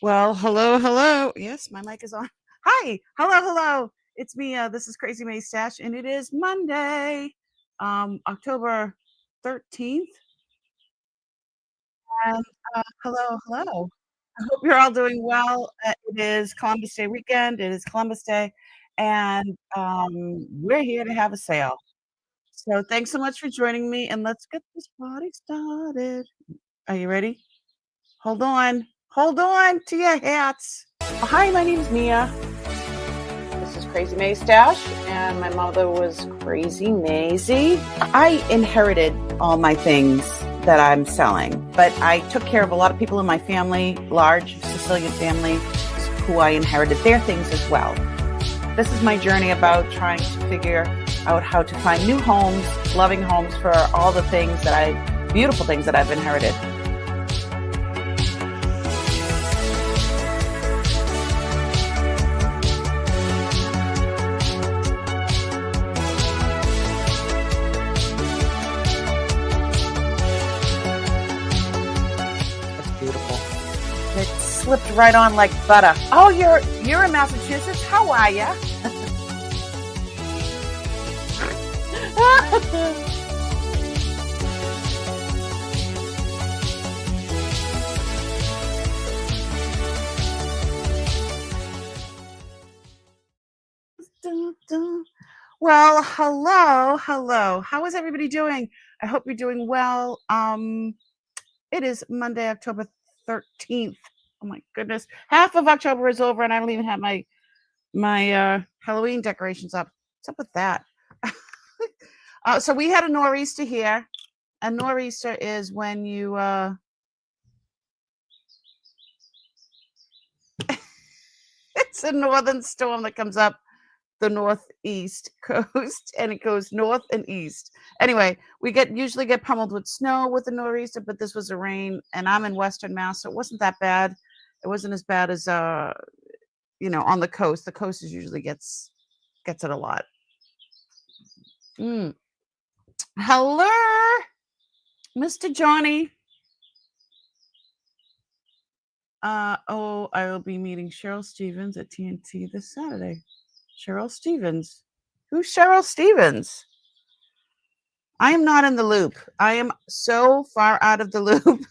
Well, hello, hello. Yes, my mic is on. Hi, hello, hello. It's me. This is Crazy May Stash, and it is Monday, October 13th. And hello, hello. I hope you're all doing well. It is Columbus Day weekend. It is Columbus Day, and we're here to have a sale. So thanks so much for joining me, and let's get this party started. Are you ready? Hold on. Hold on to your hats. Hi, my name's Mia. This is Crazy May Stash, and my mother was Crazy Maisie. I inherited all my things that I'm selling, but I took care of a lot of people in my family, large Sicilian family, who I inherited their things as well. This is my journey about trying to figure out how to find new homes, loving homes for all the things that beautiful things that I've inherited. It slipped right on like butter. Oh, you're in Massachusetts? How are ya? Well, hello, hello. How is everybody doing? I hope you're doing well. It is Monday, October 13th. Oh my goodness. Half of October is over and I don't even have my Halloween decorations up. What's up with that? So we had a nor'easter here. A nor'easter is when you it's a northern storm that comes up the northeast coast and it goes north and east. Anyway, we usually get pummeled with snow with the nor'easter, but this was a rain and I'm in Western Mass, so it wasn't that bad. It wasn't as bad as on the coast. The coast usually gets it a lot. Hello, Mr. Johnny. I will be meeting Cheryl Stevens at TNT this Saturday. Cheryl Stevens. Who's Cheryl Stevens? I am not in the loop. I am so far out of the loop.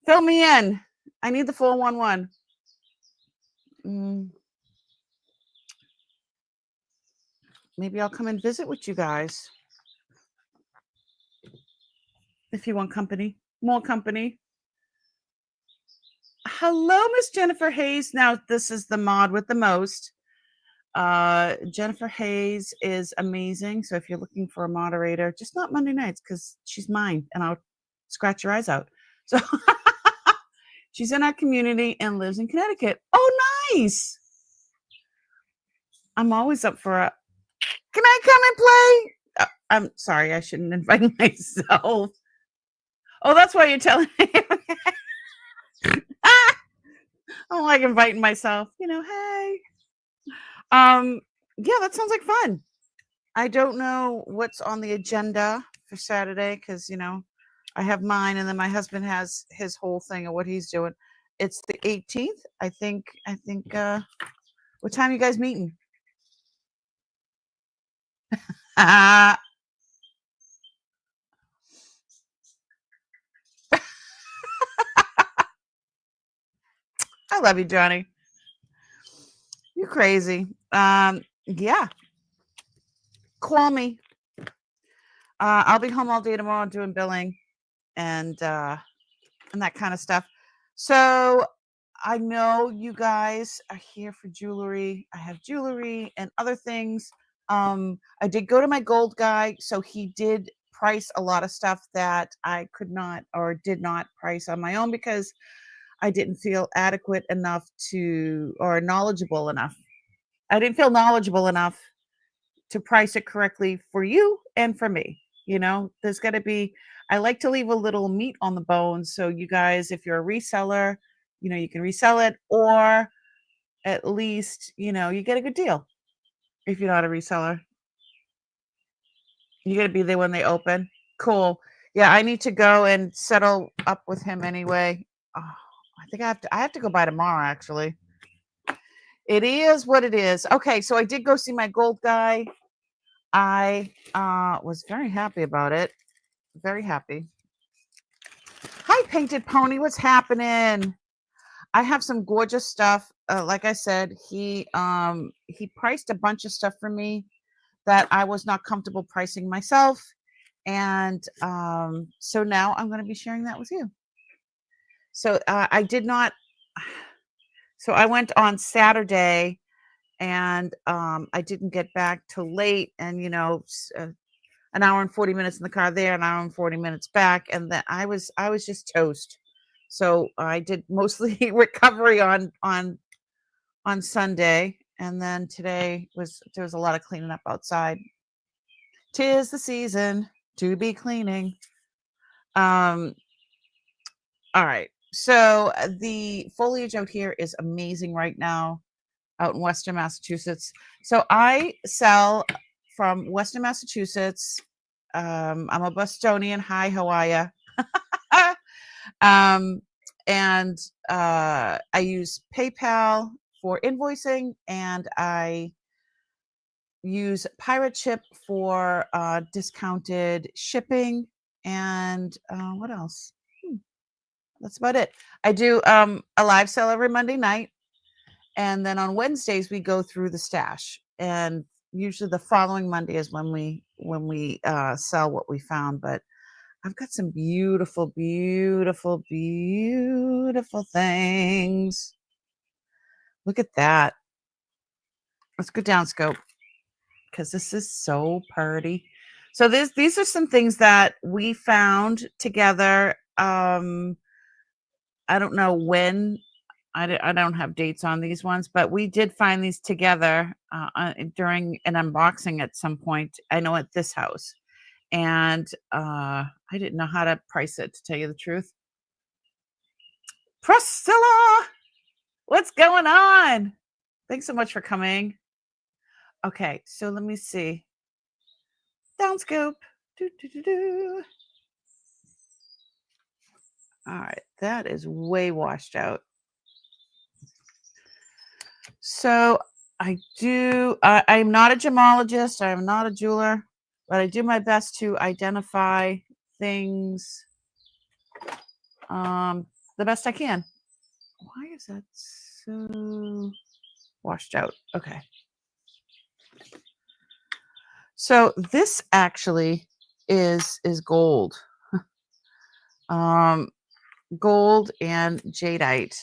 Fill me in. I need the 411. Maybe I'll come and visit with you guys. If you want company, more company. Hello, Miss Jennifer Hayes. Now, this is the mod with the most. Jennifer Hayes is amazing. So if you're looking for a moderator, just not Monday nights because she's mine and I'll scratch your eyes out. So she's in our community and lives in Connecticut. Oh, nice. I'm always up for a, can I come and play? I'm sorry, I shouldn't invite myself. Oh, that's why you're telling me. I don't like inviting myself. Hey. Yeah, that sounds like fun. I don't know what's on the agenda for Saturday because, I have mine and then my husband has his whole thing of what he's doing. It's the 18th. I think, what time are you guys meeting? I love you, Johnny. You're crazy. Yeah. Call me. I'll be home all day tomorrow doing billing and that kind of stuff. So I know you guys are here for jewelry. I have jewelry and other things. I did go to my gold guy, so he did price a lot of stuff that I could not or did not price on my own because I didn't feel adequate enough or knowledgeable enough. I didn't feel knowledgeable enough to price it correctly for you and for me. There's got to be, I like to leave a little meat on the bone. So you guys, if you're a reseller, you can resell it, or at least, you get a good deal. If you're not a reseller, you got to be there when they open. Cool. Yeah, I need to go and settle up with him anyway. Oh, I think I have to go by tomorrow, actually. It is what it is. Okay, so I did go see my gold guy. I was very happy about it. Very happy. Hi, Painted Pony. What's happening? I have some gorgeous stuff. Like I said, he priced a bunch of stuff for me that I was not comfortable pricing myself. And so now I'm going to be sharing that with you. So I did not. So I went on Saturday, and I didn't get back till late, and an hour and 40 minutes in the car there, an hour and 40 minutes back, and then I was just toast. So I did mostly recovery on Sunday, and then today there was a lot of cleaning up outside. 'Tis the season to be cleaning. All right. So the foliage out here is amazing right now out in Western Massachusetts. So I sell from Western Massachusetts. I'm a Bostonian. Hi, how are ya? And I use PayPal for invoicing, and I use Pirate Ship for discounted shipping. And what else? That's about it. I do a live sale every Monday night, and then on Wednesdays we go through the stash. And usually the following Monday is when we sell what we found. But I've got some beautiful, beautiful, beautiful things. Look at that. Let's go down scope, because this is so pretty. So these are some things that we found together. I don't know when. I don't have dates on these ones, but we did find these together during an unboxing at some point. I know at this house. And I didn't know how to price it, to tell you the truth. Priscilla, what's going on? Thanks so much for coming. Okay, so let me see. Down scoop. All right, that is way washed out. So I'm not a gemologist. I'm not a jeweler, but I do my best to identify things the best I can. Why is that so washed out? Okay. So this actually is gold. Gold and jadeite.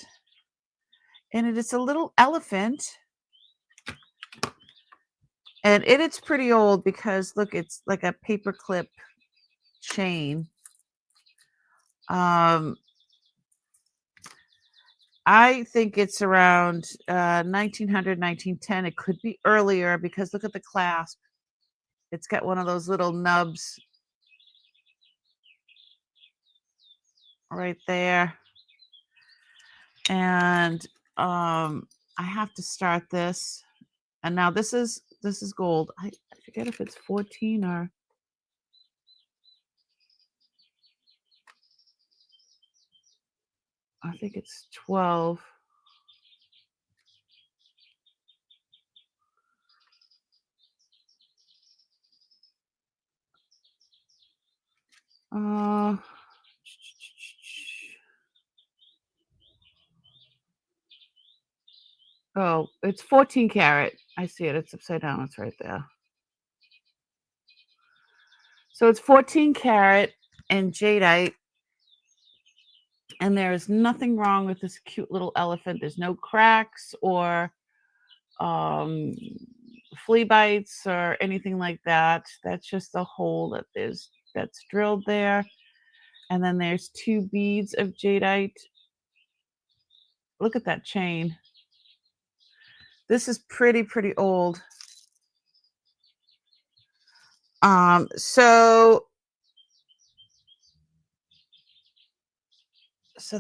And it is a little elephant. And it's pretty old because look, it's like a paperclip chain. I think it's around 1900, 1910. It could be earlier because look at the clasp. It's got one of those little nubs right there. And I have to start this. And now this is gold. I forget if it's 14 or I think it's 12. Oh, it's 14 karat. I see it. It's upside down. It's right there. So it's 14 karat and jadeite. And there is nothing wrong with this cute little elephant. There's no cracks or flea bites or anything like that. That's just the hole that's drilled there. And then there's 2 beads of jadeite. Look at that chain. This is pretty old. So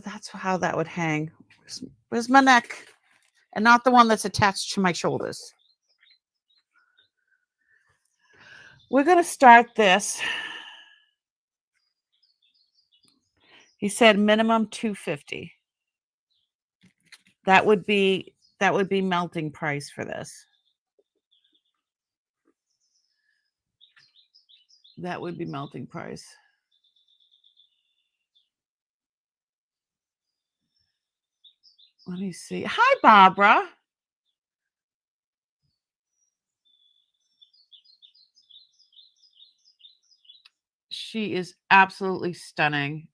that's how that would hang. Where's my neck? And not the one that's attached to my shoulders. We're going to start this. He said minimum $250. That would be melting price for this. That would be melting price. Let me see. Hi, Barbara. She is absolutely stunning.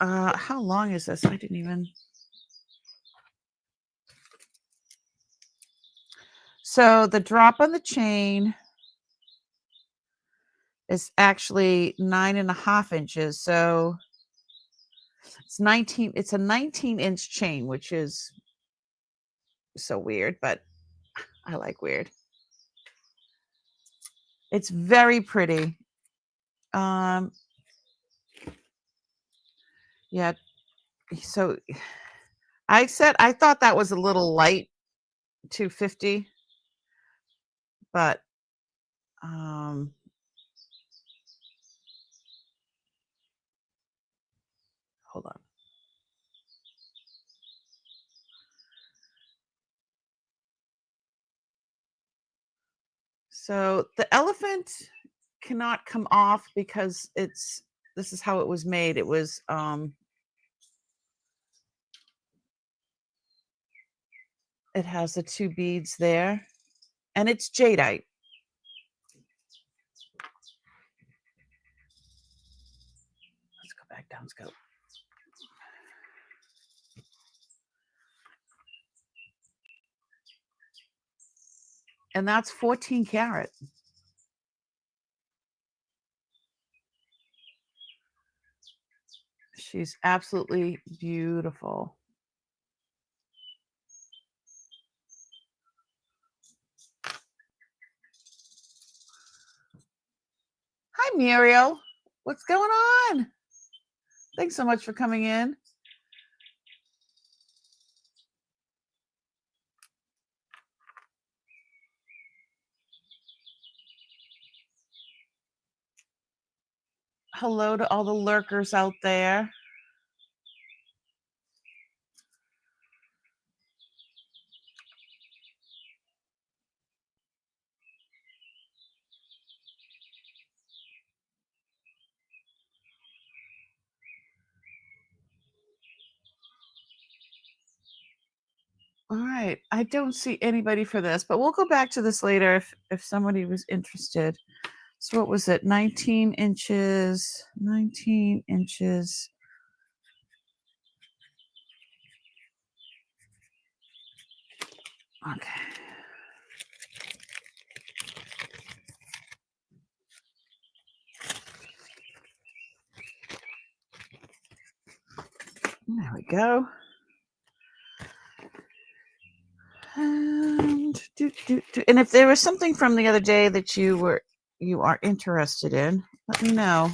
How long is this? I didn't even. So the drop on the chain is actually 9.5 inches. So it's 19. It's a 19-inch chain, which is so weird, but I like weird. It's very pretty. Yeah. So I thought that was a little light, 250, but hold on. So the elephant cannot come off because this is how it was made. It was it has the 2 beads there, and it's jadeite. Let's go back down, scope. And that's 14 karat. She's absolutely beautiful. Hi, Muriel. What's going on? Thanks so much for coming in. Hello to all the lurkers out there. All right. I don't see anybody for this, but we'll go back to this later if somebody was interested. So what was it? 19 inches. 19 inches. Okay. There we go. And if there was something from the other day that you are interested in, let me know.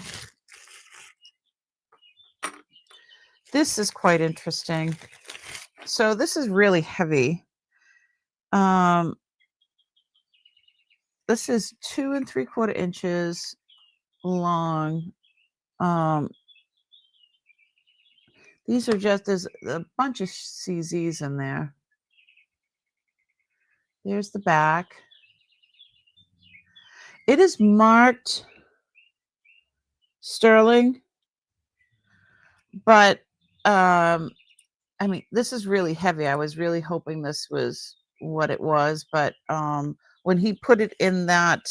This is quite interesting. So this is really heavy. This is 2 3/4 inches long. These are just, there's a bunch of CZs in there. There's the back. It is marked sterling, but I mean, this is really heavy. I was really hoping this was what it was, but when he put it in that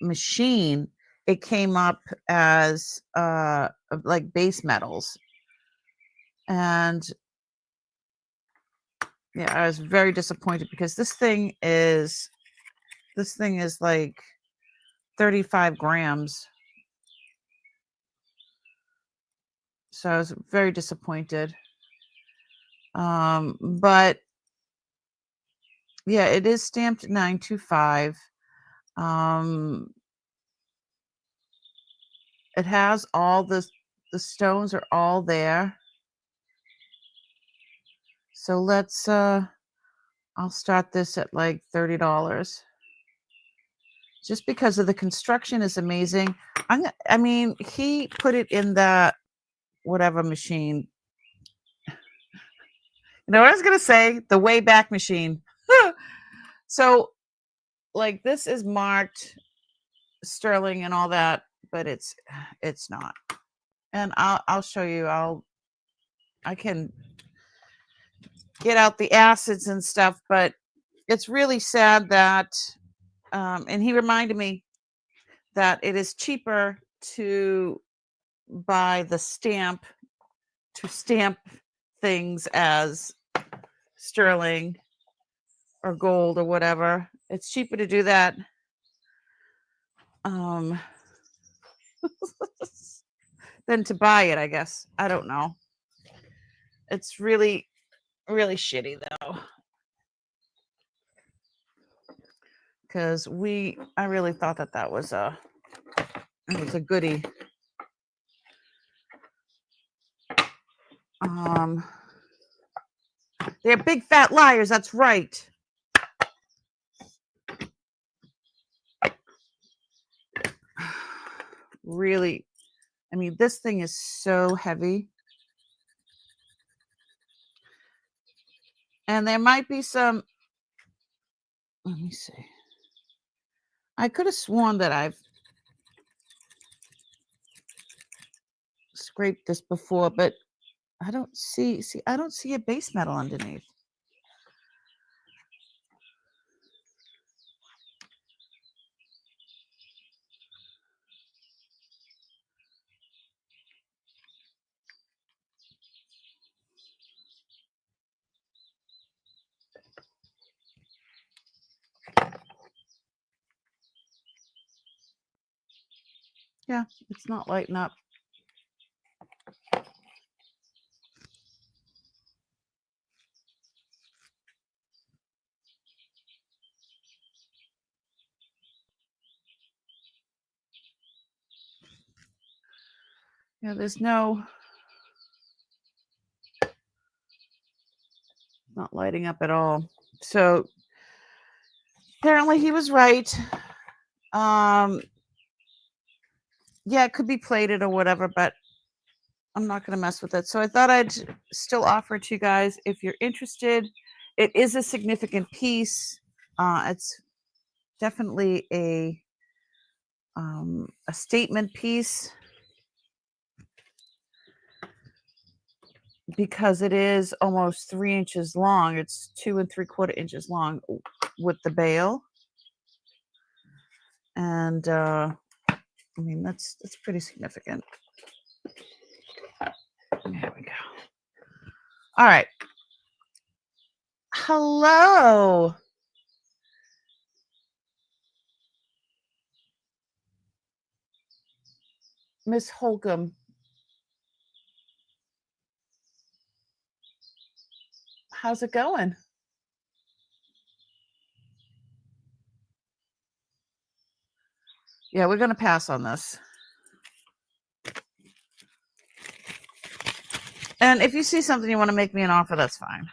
machine, it came up as like base metals. And yeah, I was very disappointed because this thing is like 35 grams. So I was very disappointed. But yeah, it is stamped 925. It has all the stones are all there. So let's I'll start this at like $30. Just because of the construction is amazing. I mean, he put it in that whatever machine. No, I was gonna say the Wayback Machine. So, like, this is marked sterling and all that, but it's not. And I'll show you. I can get out the acids and stuff, but it's really sad that. And he reminded me that it is cheaper to buy the stamp to stamp things as sterling or gold or whatever. It's cheaper to do that than to buy it, I guess. I don't know. It's really, really shitty though. Because I really thought that was a goodie. They're big fat liars. That's right. Really, I mean, this thing is so heavy. And there might be some, let me see. I could have sworn that I've scraped this before, but I don't see a base metal underneath. Yeah, it's not lighting up. Yeah, there's not lighting up at all. So apparently he was right. Yeah, it could be plated or whatever, but I'm not going to mess with it. So I thought I'd still offer it to you guys if you're interested. It is a significant piece. It's definitely a statement piece because it is almost 3 inches long. It's 2 3/4 inches long with the bail. And I mean, that's pretty significant. There we go. All right. Hello. Miss Holcomb. How's it going? Yeah, we're going to pass on this. And if you see something you want to make me an offer, that's fine.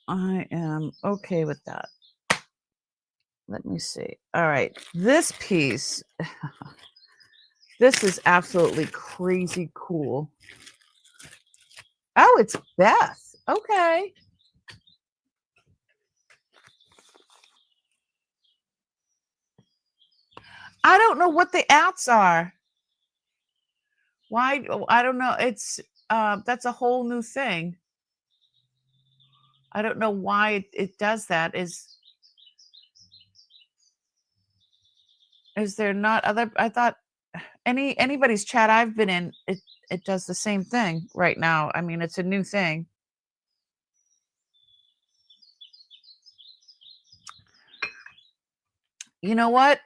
I am okay with that. Let me see. All right. This piece, this is absolutely crazy cool. Oh, it's Beth. Okay. I don't know what the outs are. Why? I don't know. It's that's a whole new thing. I don't know why it does that. Is there not other? I thought anybody's chat I've been in, it does the same thing right now. I mean, it's a new thing. You know what,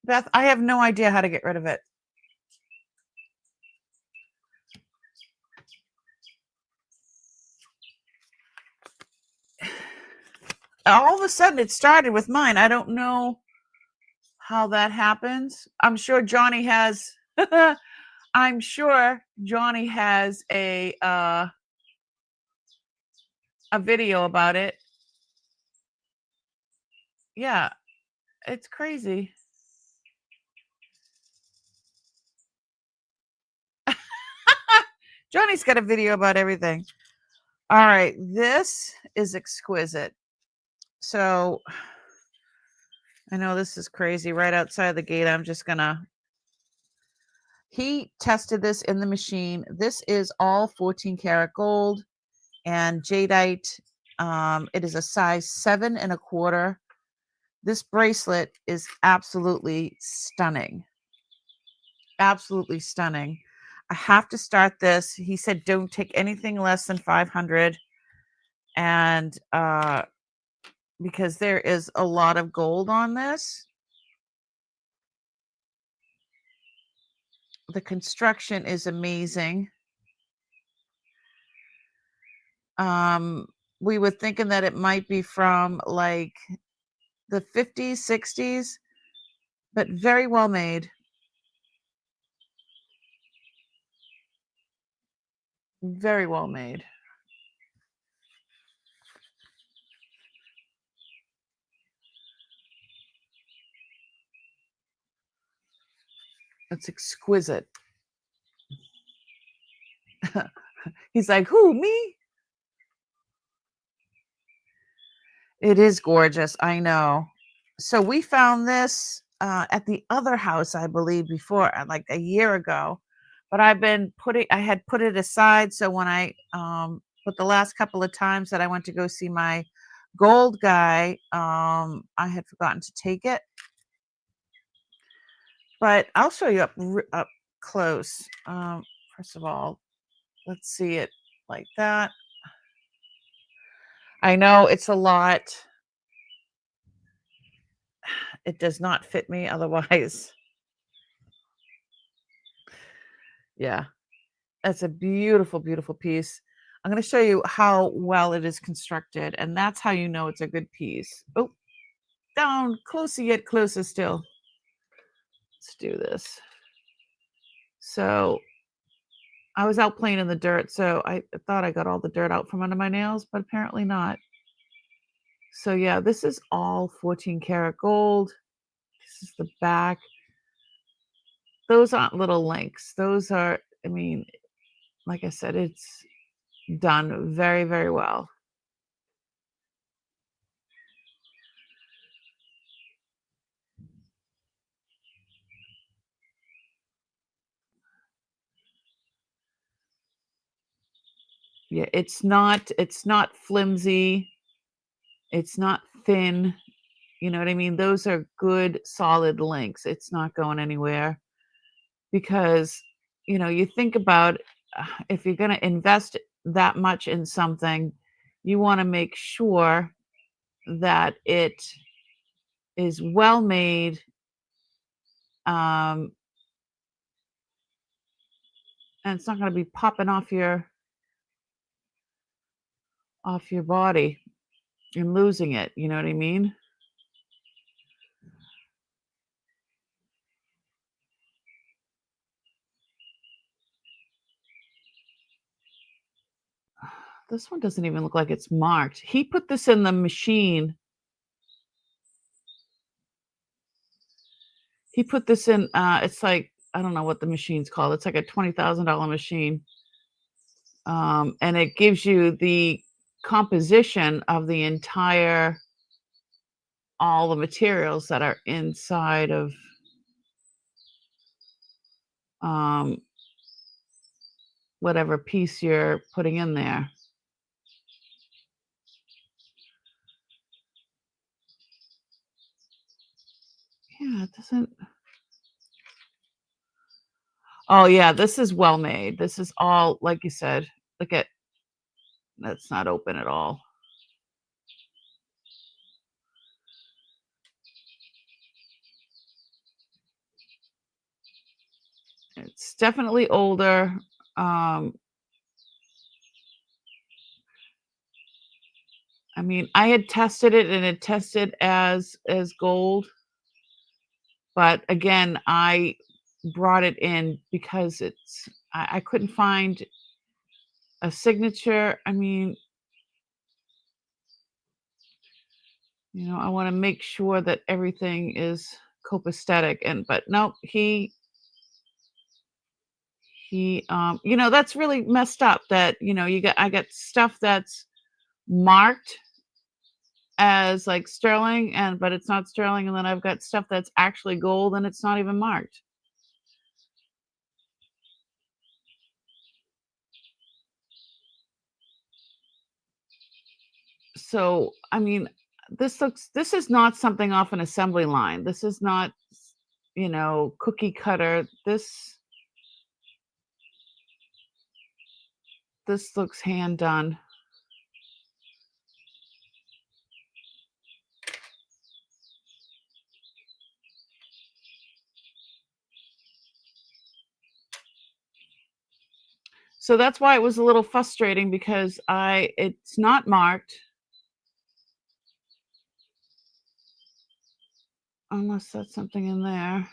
Beth? I have no idea how to get rid of it. All of a sudden, it started with mine. I don't know how that happens. I'm sure Johnny has. I'm sure Johnny has a video about it. Yeah, it's crazy. Johnny's got a video about everything. All right, this is exquisite. So I know this is crazy. Right outside the gate, I'm just gonna. He tested this in the machine. This is all 14 karat gold and jadeite. It is a size 7 1/4. This bracelet is absolutely stunning. Absolutely stunning. I have to start this. He said don't take anything less than 500, and because there is a lot of gold on this. The construction is amazing. We were thinking that it might be from like the 50s, 60s, but very well made. Very well made. It's exquisite. He's like, who, me? It is gorgeous. I know. So we found this at the other house, I believe, before, like a year ago. But I had put it aside. So when but the last couple of times that I went to go see my gold guy, I had forgotten to take it. But I'll show you up close. First of all, let's see it like that. I know it's a lot. It does not fit me otherwise. Yeah, that's a beautiful, beautiful piece. I'm going to show you how well it is constructed, and that's how you know it's a good piece. Oh, down, closer yet closer still. Let's do this. So I was out playing in the dirt, so I thought I got all the dirt out from under my nails, but apparently not. So yeah, this is all 14 karat gold. This is the back. Those aren't little links. Those are, I mean, like I said, it's done very, very well. Yeah, it's not flimsy. It's not thin. You know what I mean? Those are good, solid links. It's not going anywhere because, you think about if you're going to invest that much in something, you want to make sure that it is well made. And it's not going to be popping off your body and losing it. You know what I mean? This one doesn't even look like it's marked. He put this in the machine. He put this in, it's like, I don't know what the machine's called. It's like a $20,000 machine. And it gives you the composition of the entire, all the materials that are inside of whatever piece you're putting in there. Yeah, it doesn't. Oh yeah, this is well made. This is all, like you said, look at, that's not open at all. It's definitely older. I mean, I had tested it and it tested as gold. But again, I brought it in because I couldn't find a signature. I mean, I want to make sure that everything is copacetic, but no, he He, that's really messed up that, I got stuff that's marked as like sterling but it's not sterling. And then I've got stuff that's actually gold and it's not even marked. So, I mean, this is not something off an assembly line. This is not, cookie cutter. This looks hand done. So that's why it was a little frustrating because it's not marked. Unless that's something in there.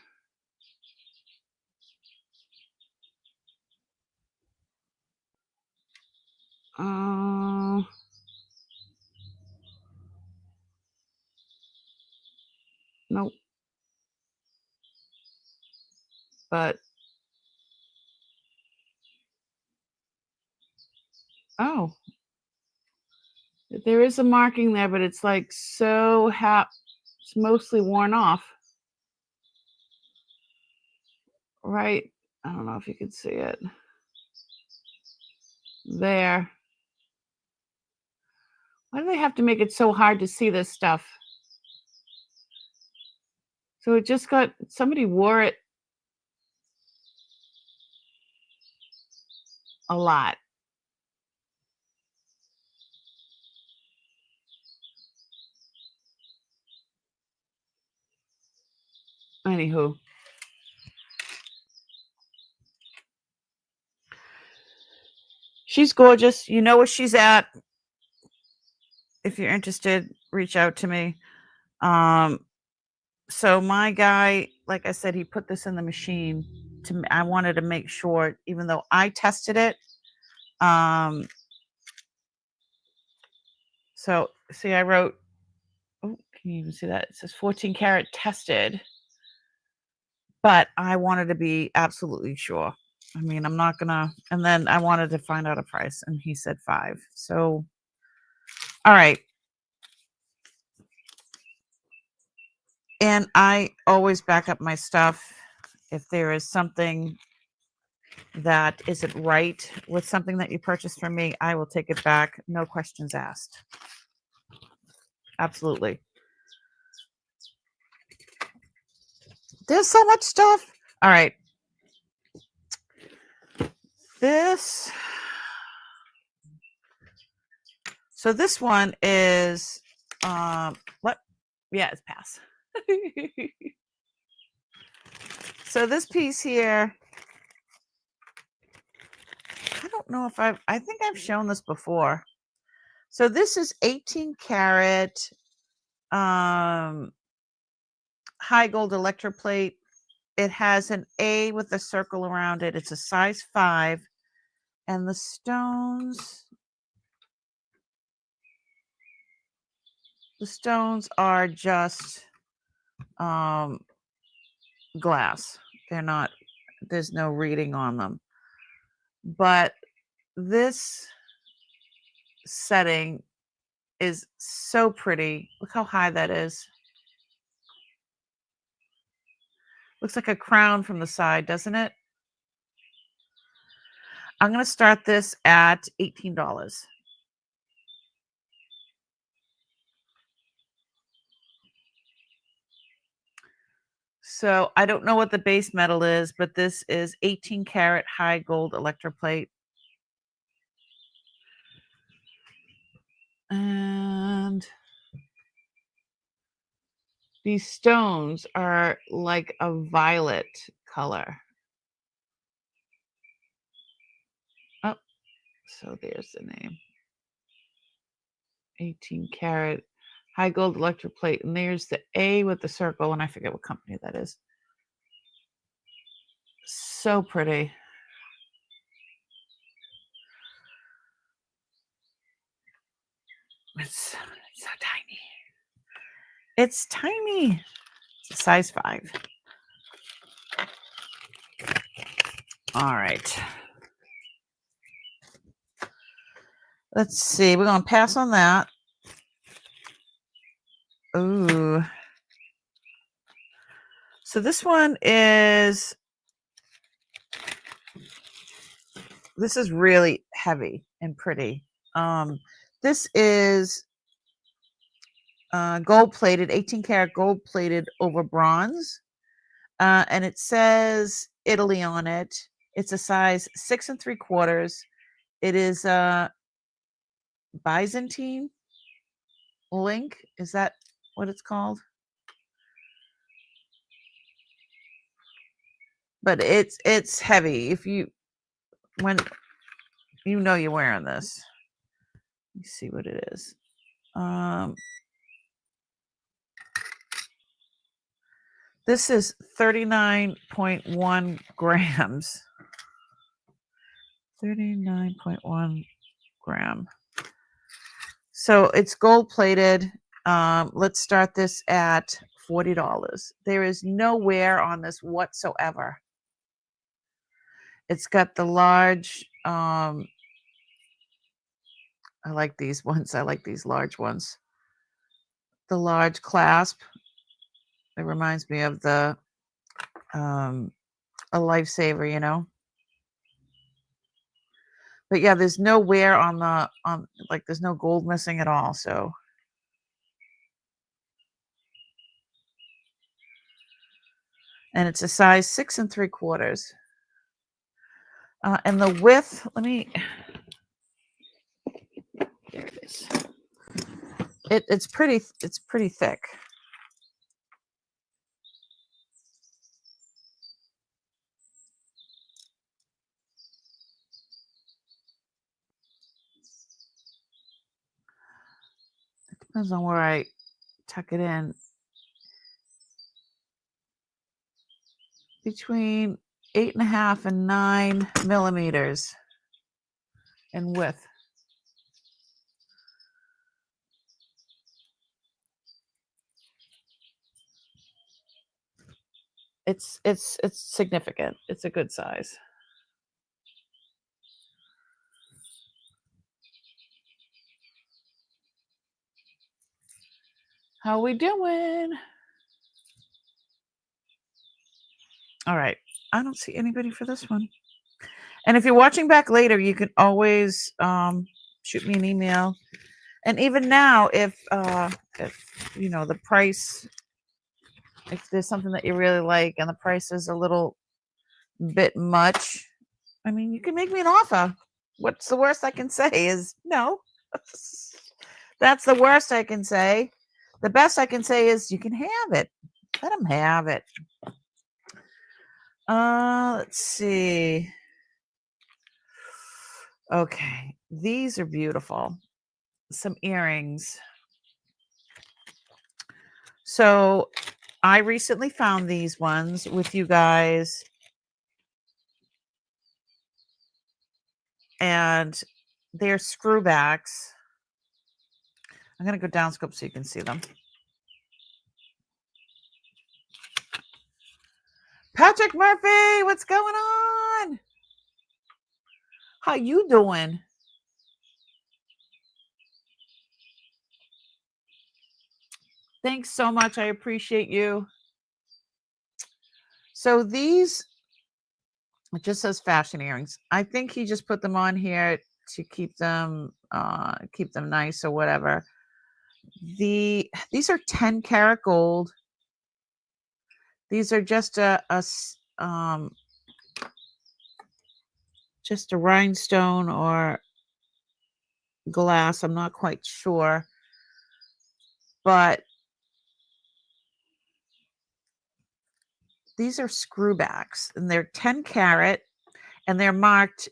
Nope. But oh, there is a marking there, but it's like it's mostly worn off. Right? I don't know if you can see it. There. Why do they have to make it so hard to see this stuff? So it just somebody wore it a lot. Anywho. She's gorgeous. You know where she's at. If you're interested, reach out to me. So my guy, like I said, he put this in the machine. I wanted to make sure, even though I tested it. So see, I wrote. Oh, can you even see that? It says 14 karat tested. But I wanted to be absolutely sure. I mean, I'm not gonna. And then I wanted to find out a price, and he said 5. So, all right. And I always back up my stuff. If there is something that isn't right with something that you purchased from me, I will take it back. No questions asked. Absolutely. There's so much stuff. All right. So this one is what? Yeah, it's pass. So this piece here, I don't know if I think I've shown this before. So this is 18 karat high gold electroplate. It has an A with a circle around it. It's a size 5. And the stones are just glass. They're not, there's no reading on them. But this setting is so pretty. Look how high that is. Looks like a crown from the side, doesn't it? I'm going to start this at $18. So I don't know what the base metal is, but this is 18 karat high gold electroplate. And these stones are like a violet color. Oh, so there's the name. 18 karat high gold electroplate. And there's the A with the circle, and I forget what company that is. So pretty. It's so tiny. It's tiny. It's a size 5. All right. Let's see. We're going to pass on that. Ooh. So this one is, this is really heavy and pretty. This is gold plated, 18 karat gold plated over bronze. And it says Italy on it. It's a size 6 3/4. It is Byzantine link. Is that what it's called? But it's heavy. If you, when you know you're wearing this. Let me see what it is. This is 39.1 grams. 39.1 gram. So it's gold plated. Let's start this at $40. There is no wear on this whatsoever. It's got the large, I like these ones. I like these large ones. The large clasp. It reminds me of the a lifesaver, you know. But yeah, there's no wear on the like there's no gold missing at all. So and it's a size 6 3/4. And the width, let me, there it is. It's pretty thick. It depends on where I tuck it in. Between 8.5 and 9 millimeters in width. It's significant. It's a good size. How we doing? All right. I don't see anybody for this one. And if you're watching back later, you can always shoot me an email. And even now, if you know the price, if there's something that you really like and the price is a little bit much, I mean, you can make me an offer. What's the worst I can say is no. That's the worst I can say. The best I can say is you can have it. Let them have it. Let's see. Okay, these are beautiful. Some earrings. So I recently found these ones with you guys. And they're screwbacks. I'm going to go down scope so you can see them. Patrick Murphy, what's going on? How you doing? Thanks so much. I appreciate you. So these, it just says fashion earrings. I think he just put them on here to keep them nice or whatever. These are 10 karat gold. These are just a rhinestone or glass. I'm not quite sure, but these are screwbacks and they're 10 karat and they're marked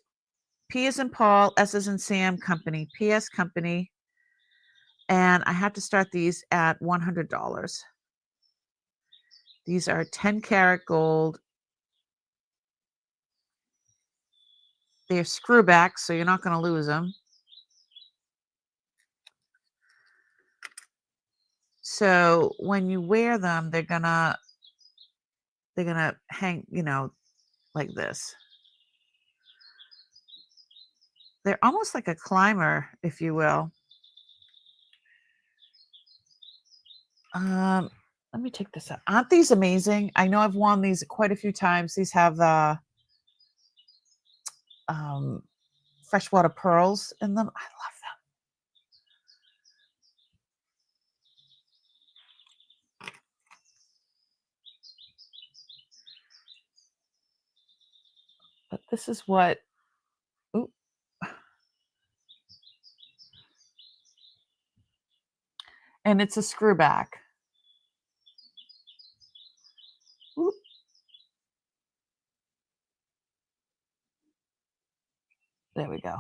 P as in Paul, S as in Sam Company, PS Company. And I had to start these at $100. These are 10 karat gold. They're screwbacks, so you're not going to lose them. So when you wear them, they're gonna hang, you know, like this. They're almost like a climber, if you will. Let me take this out. Aren't these amazing? I know I've worn these quite a few times. These have the freshwater pearls in them. I love them. But this is what, ooh. And it's a screw back. Ooh. There we go.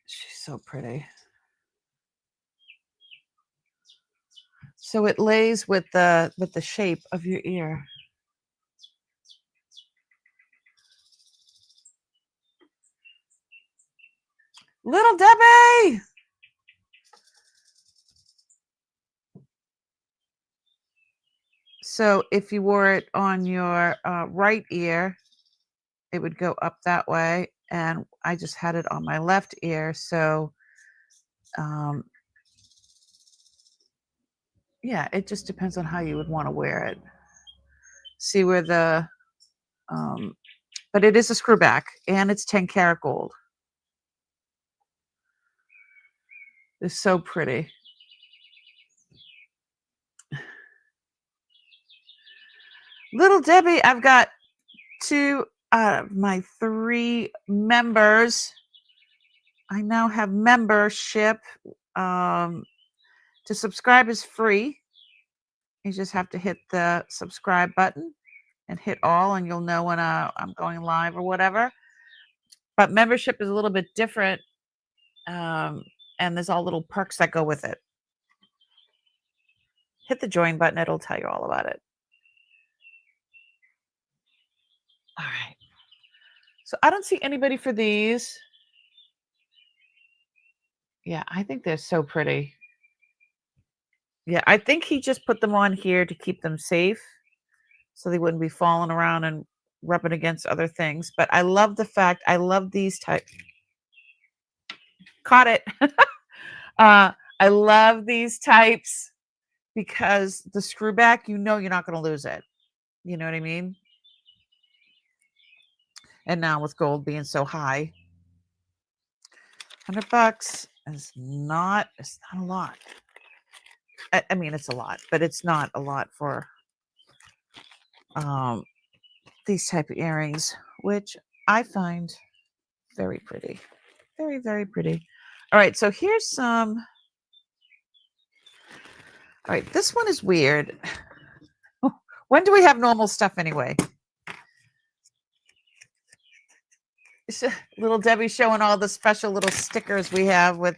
She's so pretty. So it lays with the shape of your ear. Little Debbie! So if you wore it on your right ear, it would go up that way. And I just had it on my left ear. So yeah, it just depends on how you would want to wear it. See where the, but it is a screw back and it's 10 karat gold. It's so pretty. Little Debbie, I've got 2 out of my 3 members. I now have membership. To subscribe is free. You just have to hit the subscribe button and hit all, and you'll know when I'm going live or whatever. But membership is a little bit different, and there's all little perks that go with it. Hit the join button. It'll tell you all about it. All right. So I don't see anybody for these. Yeah, I think they're so pretty. Yeah, I think he just put them on here to keep them safe so they wouldn't be falling around and rubbing against other things. But I love the fact, I love these types. Caught it. I love these types because the screw back, you know, you're not going to lose it. You know what I mean? And now with gold being so high, $100 is not, it's not a lot. I mean, it's a lot, but it's not a lot for these type of earrings, which I find very pretty. Very, very pretty. All right, so here's some. All right, this one is weird. When do we have normal stuff anyway? Little Debbie showing all the special little stickers we have with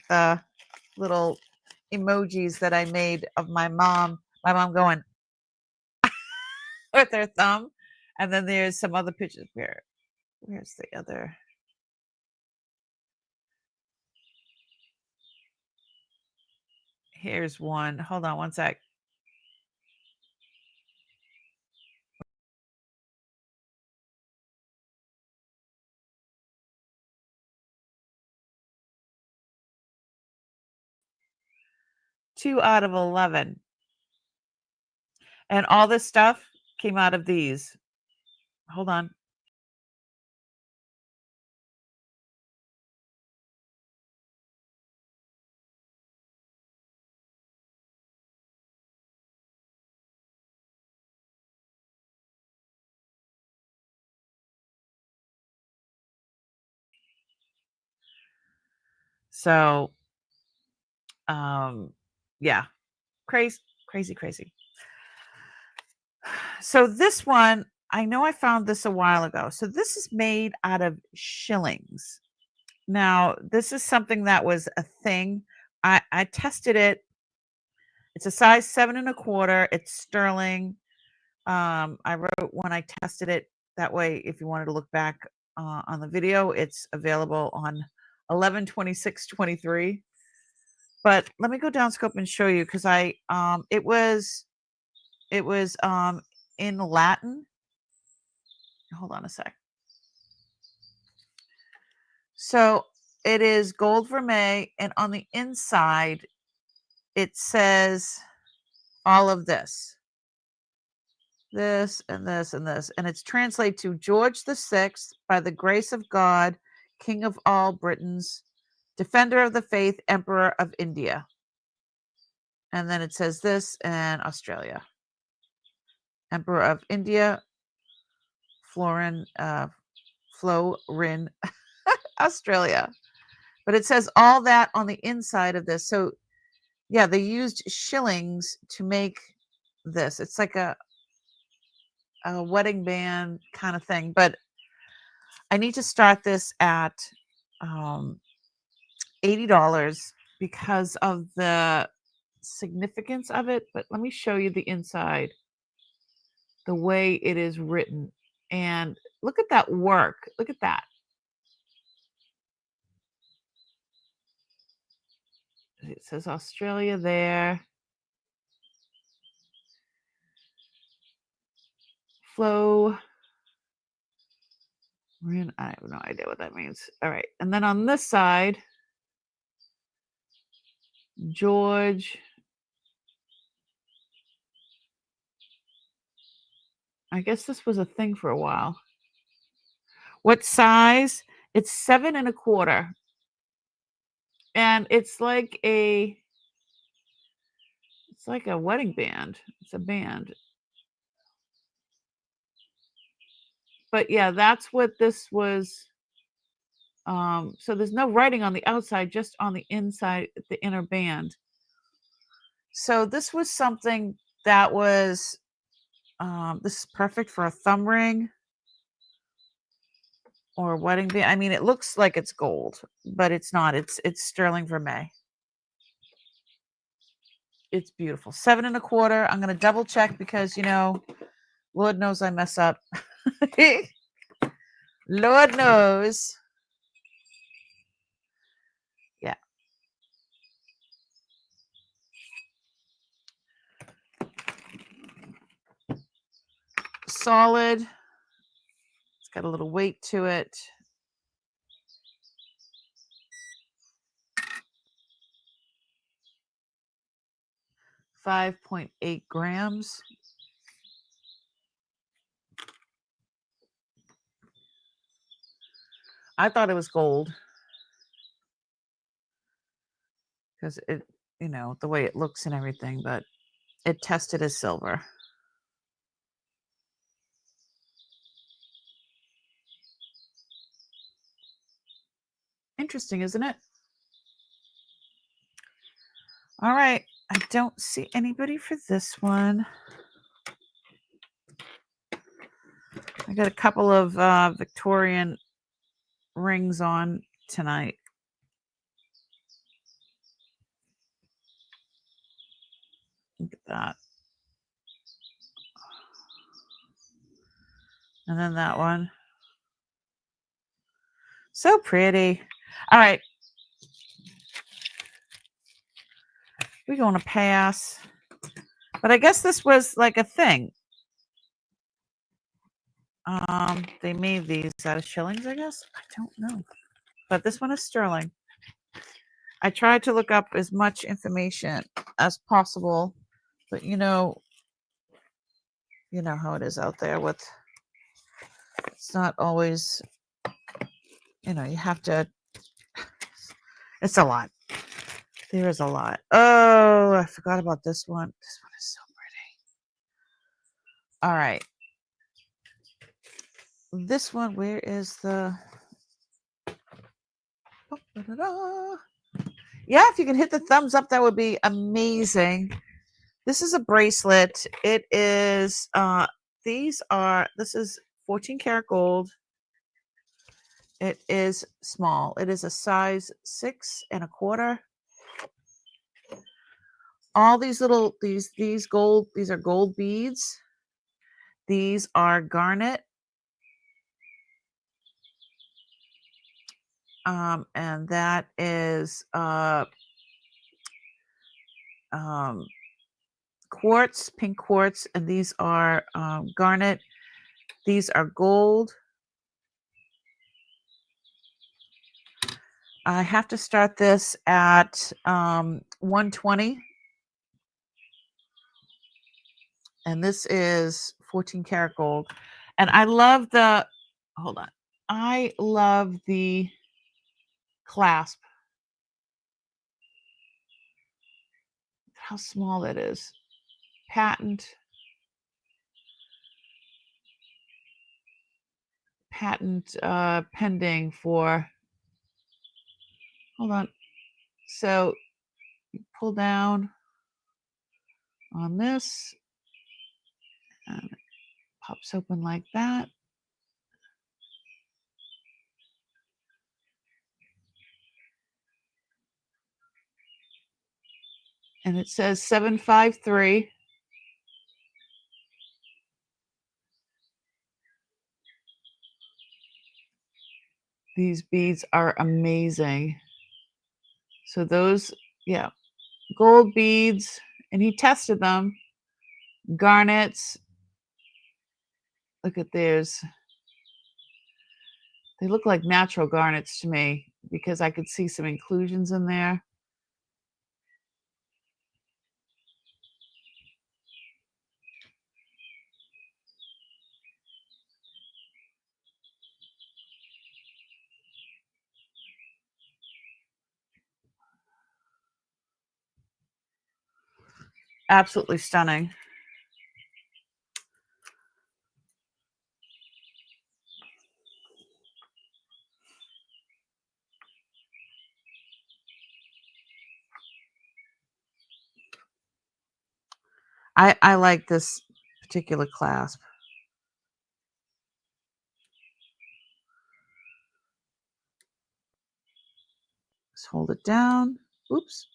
little emojis that I made of my mom. My mom going with her thumb. And then there's some other pictures. Where's the other? Here's one. Hold on one sec. Two out of 11. And all this stuff came out of these. Hold on. So, yeah, crazy. So this one, I know I found this a while ago. So this is made out of shillings. Now, this is something that was a thing. I tested it. It's a size 7 1/4. It's sterling. I wrote when I tested it. That way, if you wanted to look back on the video, it's available on 11/26/23. But let me go down scope and show you because it was in Latin. Hold on a sec. So it is gold vermeil, and on the inside it says all of this and this and this, and it's translated to George VI, by the grace of God, King of all Britons, Defender of the Faith, Emperor of India. And then it says this in Australia. Emperor of India, Florin, Australia. But it says all that on the inside of this. So yeah, they used shillings to make this. It's like a wedding band kind of thing. But I need to start this at $80 because of the significance of it. But let me show you the inside, the way it is written. And look at that work. Look at that. It says Australia there. Flow. I have no idea what that means. All right. And then on this side, George. I guess this was a thing for a while. What size? It's 7 1/4. And it's like a wedding band. It's a band. But yeah, that's what this was. So there's no writing on the outside, just on the inside, the inner band. So this was something that was, this is perfect for a thumb ring or a wedding band. I mean, it looks like it's gold, but it's not. It's sterling vermeil. It's beautiful. 7 1/4. I'm going to double check because, Lord knows I mess up. Lord knows. Yeah. Solid. It's got a little weight to it. $5.8 grams. I thought it was gold because it, the way it looks and everything, but it tested as silver. Interesting, isn't it? All right. I don't see anybody for this one. I got a couple of Victorian rings on tonight. Look at that. And then that one. So pretty. All right. We're going to pass. But I guess this was like a thing. They made these out of shillings, I guess. I don't know. But this one is sterling. I tried to look up as much information as possible, but you know how it is out there with, it's not always, you have to, it's a lot. There is a lot. Oh, I forgot about this one. This one is so pretty. All right. This one, where is the, yeah, if you can hit the thumbs up, that would be amazing. This is a bracelet. It is, this is 14 karat gold. It is small. It is a size 6 1/4. All these little, these are gold beads. These are garnet. And that is quartz, pink quartz, and these are garnet. These are gold. I have to start this at 120. And this is 14 karat gold. And I love the, hold on. I love the clasp. How small that is. Patent pending for, hold on. So you pull down on this and it pops open like that. And it says 753. These beads are amazing. So those, yeah, gold beads, and he tested them. Garnets. Look at theirs. They look like natural garnets to me because I could see some inclusions in there. Absolutely stunning. I like this particular clasp. Just hold it down. Oops.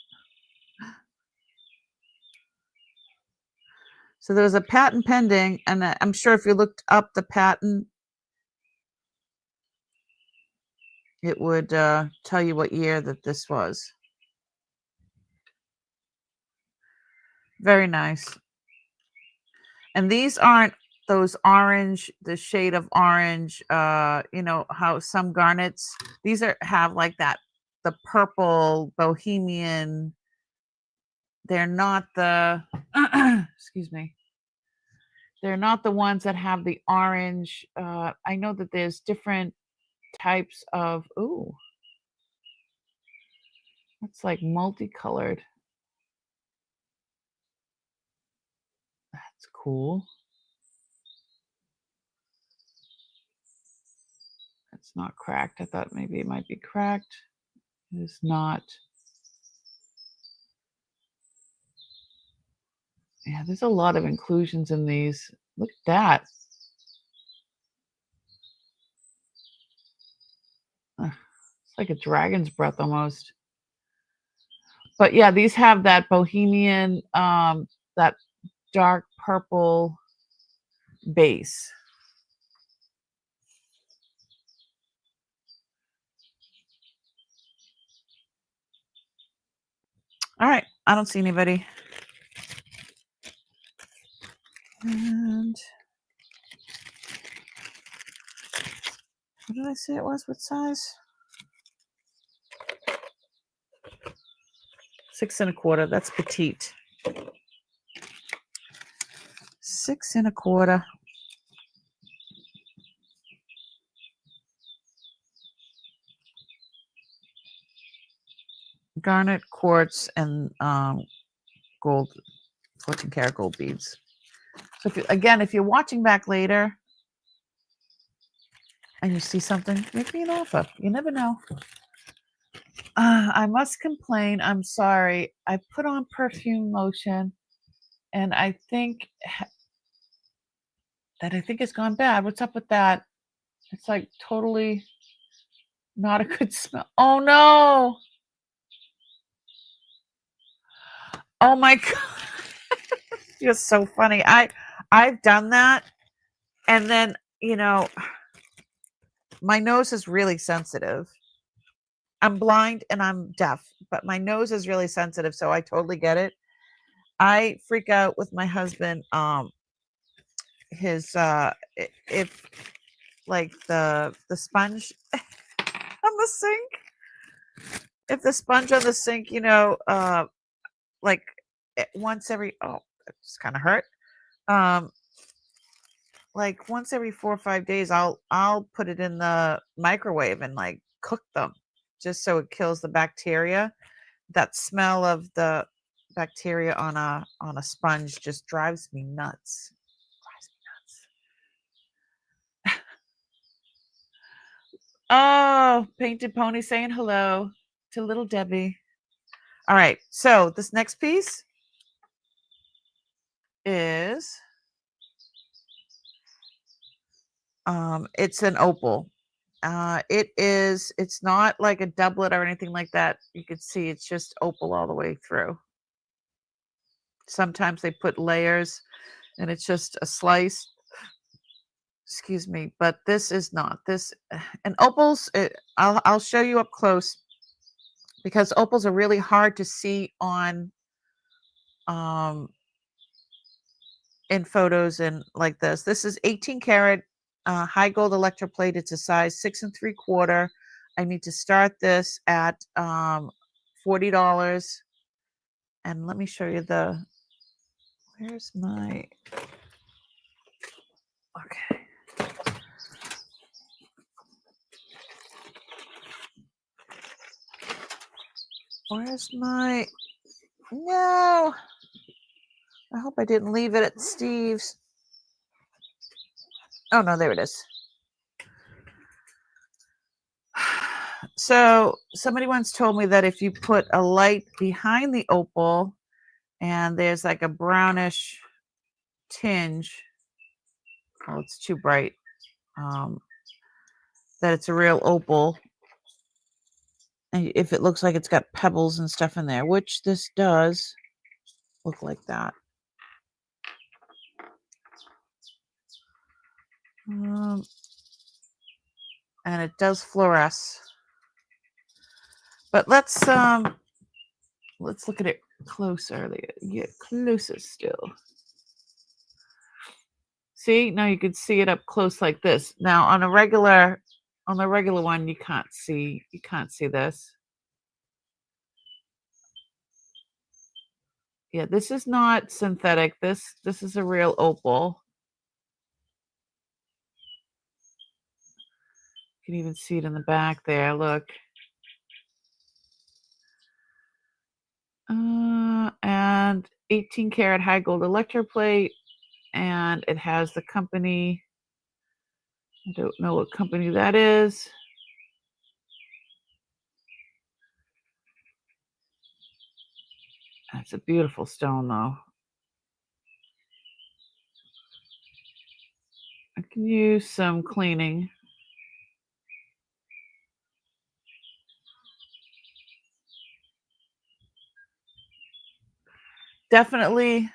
So there's a patent pending, and I'm sure if you looked up the patent, it would tell you what year that this was. Very nice. And these aren't those orange, the shade of orange, you know, how some garnets, these have like that, the purple bohemian. They're not the, excuse me. They're not the ones that have the orange. I know that there's different types of, ooh, it's like multicolored. That's cool. It's not cracked. I thought maybe it might be cracked. It is not. Yeah, there's a lot of inclusions in these. Look at that. It's like a dragon's breath almost. But yeah, these have that bohemian, that dark purple base. All right, I don't see anybody. And what did I say it was? What size? 6 1/4. That's petite. 6 1/4. Garnet, quartz, and gold, 14 karat gold beads. So if you're watching back later and you see something, make me an offer. You never know. I must complain. I'm sorry. I put on perfume lotion, and I think it's gone bad. What's up with that? It's like totally not a good smell. Oh no! Oh my god! You're so funny. I've done that, and then my nose is really sensitive. I'm blind and I'm deaf, but my nose is really sensitive, so I totally get it. I freak out with my husband. His if like the sponge on the sink, if the sponge on the sink, like once every that just kind of hurt. Um, like once every 4 or 5 days, I'll put it in the microwave and like cook them, just so it kills the bacteria. That smell of the bacteria on a sponge just drives me nuts. Drives me nuts. Oh, Painted Pony saying hello to little Debbie. All right, so this next piece is it's an opal. It's not like a doublet or anything like that. You can see it's just opal all the way through. Sometimes they put layers and it's just a slice. Excuse me, but this is not. This and opals, I'll show you up close because opals are really hard to see on um in photos and like this. This is 18 karat high gold electroplate. It's a size 6 3/4. I need to start this at $40. And let me show you where's my, okay. Where's my, no, I hope I didn't leave it at Steve's. Oh no, there it is. So somebody once told me that if you put a light behind the opal and there's like a brownish tinge, oh, it's too bright, that it's a real opal. And if it looks like it's got pebbles and stuff in there, which this does look like that. And it does fluoresce. But let's look at it closer. Get closer still. See, now you can see it up close like this. Now on the regular one, you can't see this. Yeah, this is not synthetic. This is a real opal. You can even see it in the back there. Look. And 18 karat high gold electroplate, and it has the company. I don't know what company that is. That's a beautiful stone, though. I can use some cleaning. Definitely.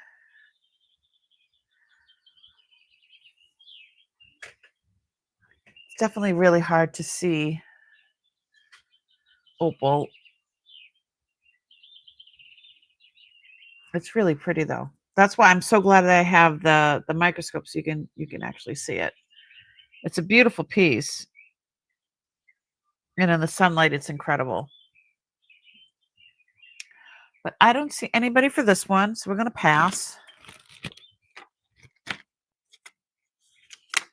It's definitely really hard to see opal. It's really pretty, though. That's why I'm so glad that I have the microscope so you can actually see it. It's a beautiful piece. And in the sunlight, it's incredible. But I don't see anybody for this one, so we're going to pass.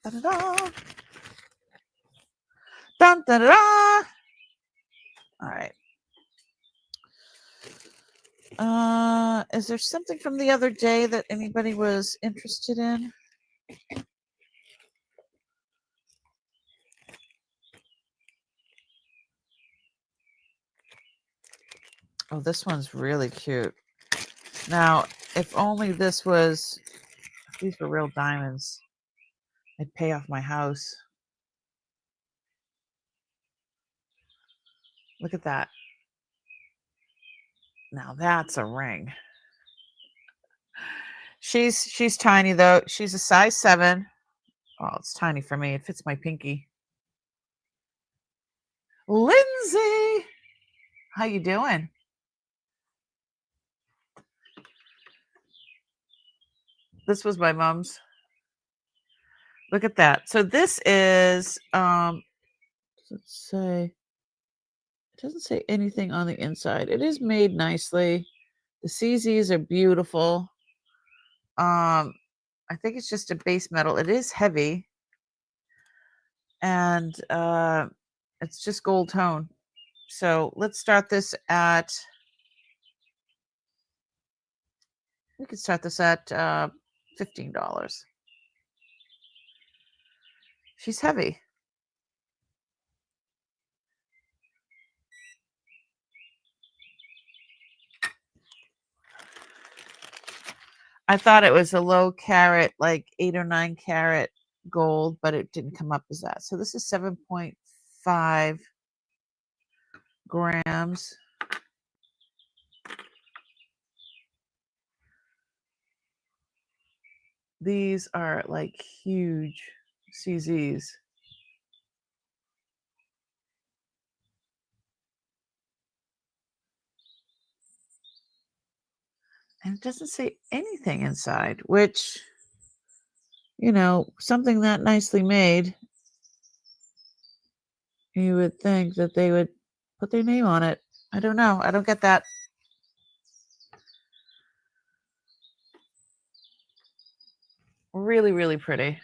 Da-da-da. Dun, da-da-da. All right. Is there something from the other day that anybody was interested in? Oh, this one's really cute. Now, if only these were real diamonds, I'd pay off my house. Look at that. Now that's a ring. She's tiny though. She's a size 7. Oh, it's tiny for me. It fits my pinky. Lindsay, how you doing? This was my mom's. Look at that. So this is let's say it doesn't say anything on the inside. It is made nicely. The CZs are beautiful. I think it's just a base metal. It is heavy. And it's just gold tone. So let's start this at, we could start this at $15. She's heavy. I thought it was a low carat, like 8 or 9 carat gold, but it didn't come up as that. So this is 7.5 grams. These are like huge CZs. And it doesn't say anything inside, which, you know, something that nicely made, you would think that they would put their name on it. I don't know. I don't get that. Really, really pretty.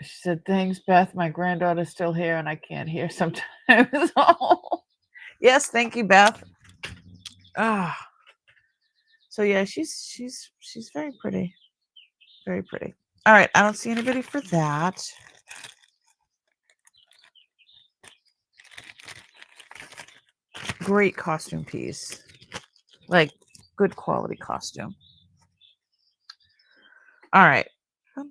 She said, thanks, Beth. My granddaughter's still here and I can't hear sometimes. Oh. Yes, thank you, Beth. Ah. So yeah, she's very pretty. Very pretty. All right, I don't see anybody for that. Great costume piece. Like good quality costume. All right. What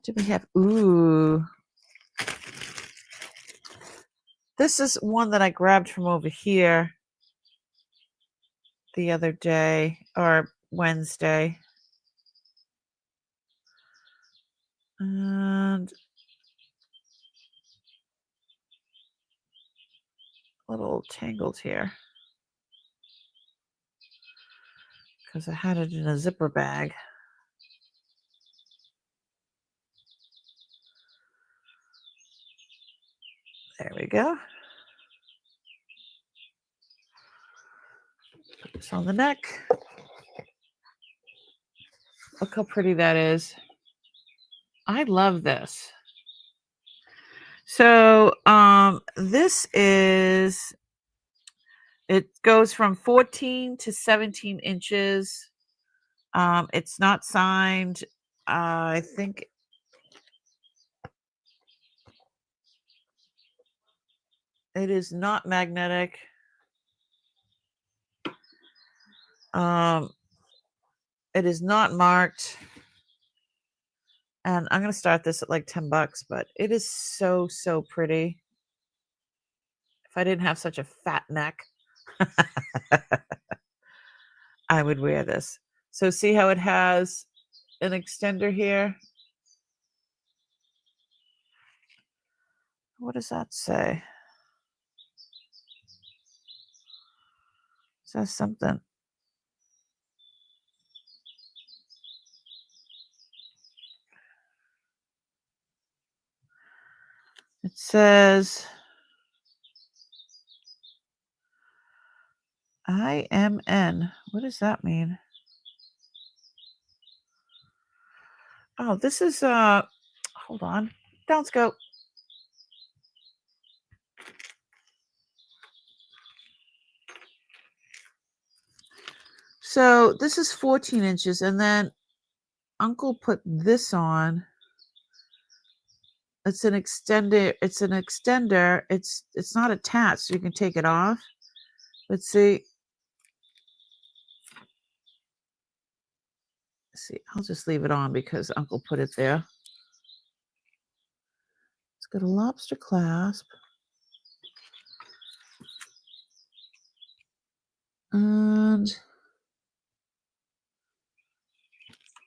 do we have? Ooh. This is one that I grabbed from over here the other day or Wednesday. And a little tangled here because I had it in a zipper bag. There we go. Put this on the neck. Look how pretty that is. I love this. So this is, it goes from 14 to 17 inches. It's not signed. I think it is not magnetic. It is not marked. And I'm going to start this at like $10, but it is so, so pretty. If I didn't have such a fat neck, I would wear this. So see how it has an extender here? What does that say? It says something. It says IMN. What does that mean? Oh, this is hold on. Don't go. So this is 14 inches, and then Uncle put this on. It's an extender. It's an extender. It's not attached, so you can take it off. Let's see. See, I'll just leave it on because Uncle put it there. It's got a lobster clasp. And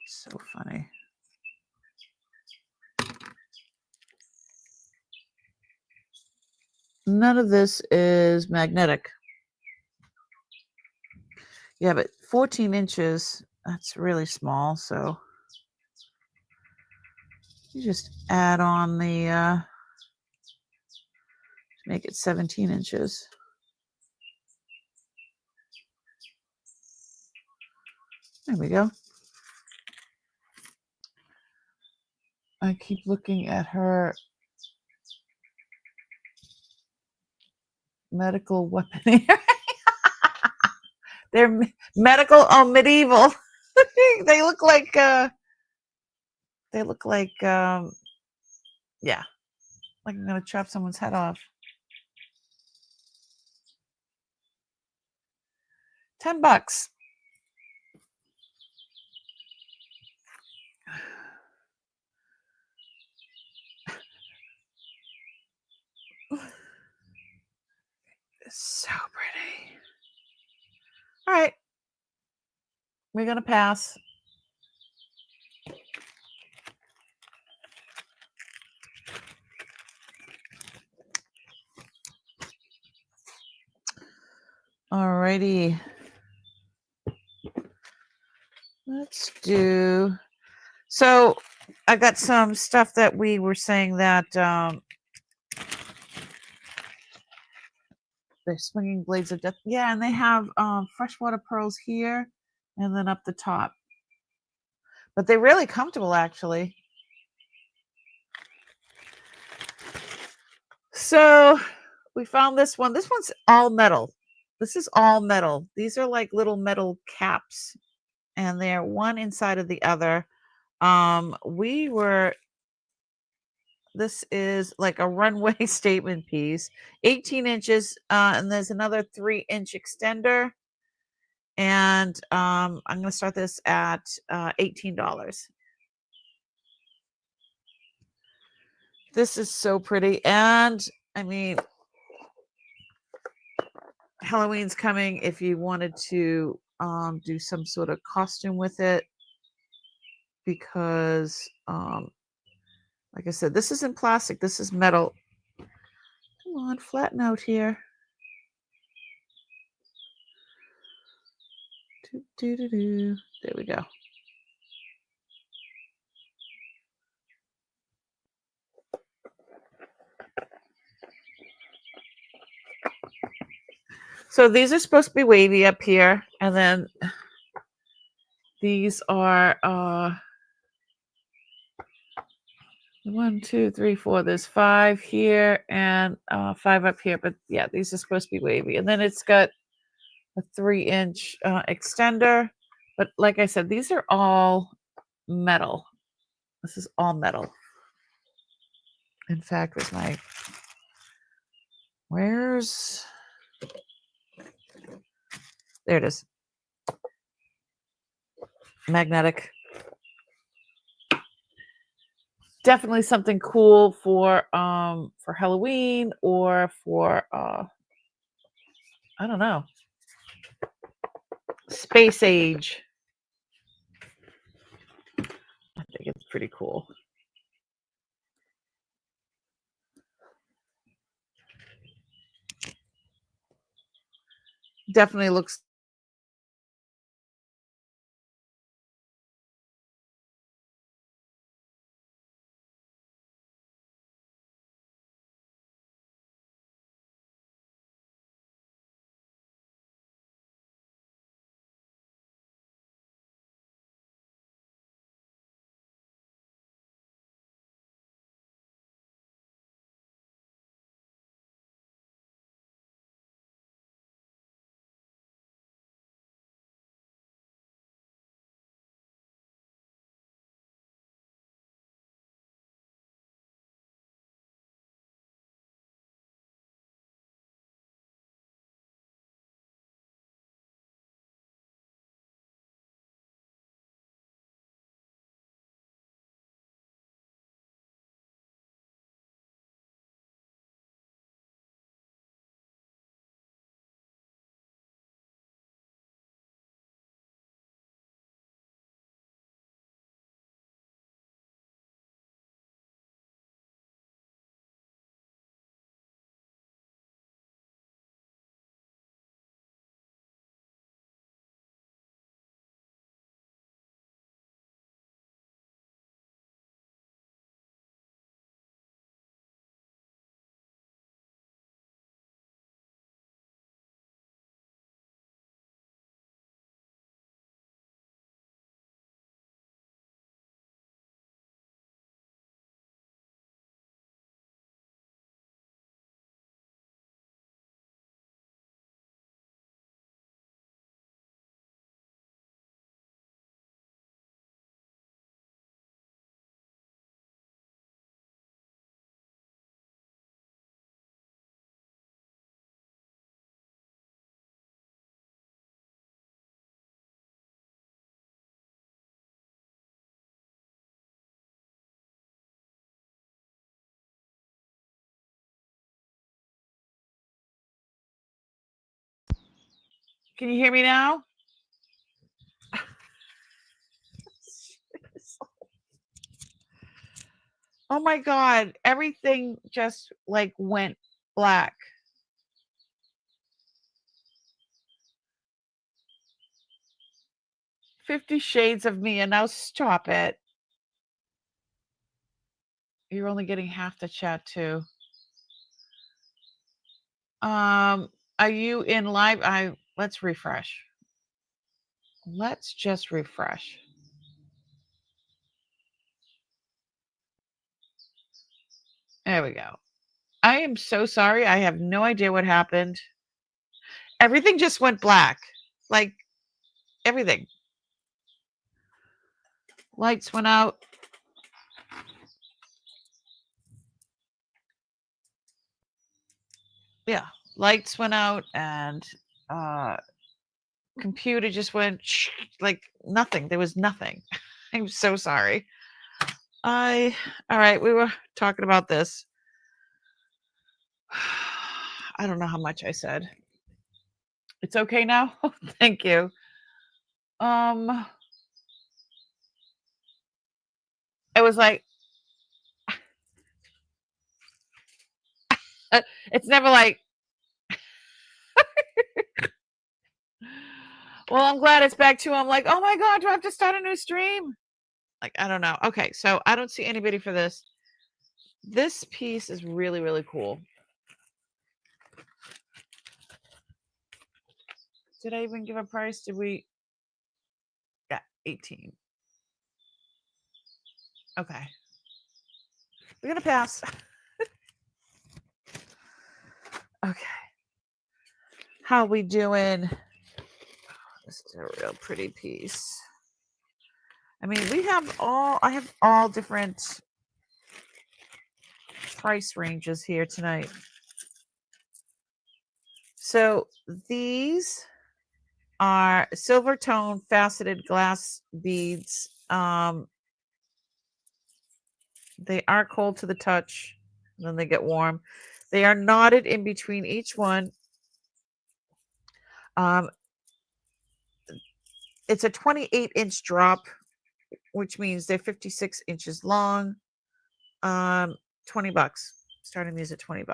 so funny. None of this is magnetic. Yeah, but 14 inches, that's really small. So you just add on the, make it 17 inches. There we go. I keep looking at her medical weapon. They're medical, medieval. They look like, yeah, like I'm gonna chop someone's head off. $10. It's so pretty. All right, we're gonna pass. Alrighty. Let's do. So I got some stuff that we were saying that they're swinging blades of death. Yeah, and they have freshwater pearls here and then up the top. But they're really comfortable, actually. So we found this one. This one's all metal. This is all metal. These are like little metal caps, and they're one inside of the other. This is like a runway statement piece, 18 inches, and there's another 3-inch extender. And I'm going to start this at $18. This is so pretty. And I mean, Halloween's coming. If you wanted to do some sort of costume with it, because like I said, this isn't plastic, this is metal. Come on, flatten out here. There we go. So these are supposed to be wavy up here, and then these are 1, 2, 3, 4. There's 5 here and 5 up here, but yeah, these are supposed to be wavy. And then it's got a 3-inch extender, but like I said, these are all metal. This is all metal. In fact, where's there it is. Magnetic. Definitely something cool for Halloween or for I don't know, space age. I think it's pretty cool. Definitely looks Can you hear me now? Oh my God. Everything just like went black. "50 Shades of Me," and now stop it. You're only getting half the chat too. Are you in live? Let's refresh. Let's just refresh. There we go. I am so sorry. I have no idea what happened. Everything just went black. Like everything. Lights went out. Yeah, lights went out and computer just went like nothing. There was nothing. I'm so sorry. All right, we were talking about this. I don't know how much I said. It's okay now. Thank you. It was like it's never like well, I'm glad it's back to I'm like, oh my God, do I have to start a new stream? Like, I don't know. Okay, so I don't see anybody for this. This piece is really, really cool. Did I even give a price? Did we? Yeah, 18. Okay. We're going to pass. Okay. How we doing? This is a real pretty piece. I mean, I have all different price ranges here tonight. So these are silver tone faceted glass beads. They are cold to the touch, and then they get warm. They are knotted in between each one. It's a 28-inch drop, which means they're 56 inches long. $20. Starting these at $20.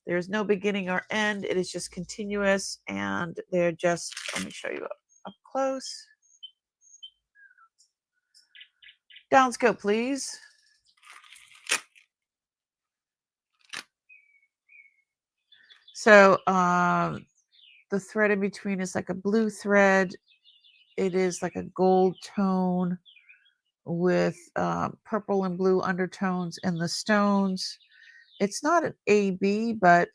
There's no beginning or end. It is just continuous, and they're just. Let me show you up close. Downscope, please. So the thread in between is like a blue thread. It is like a gold tone with purple and blue undertones in the stones. It's not an AB, but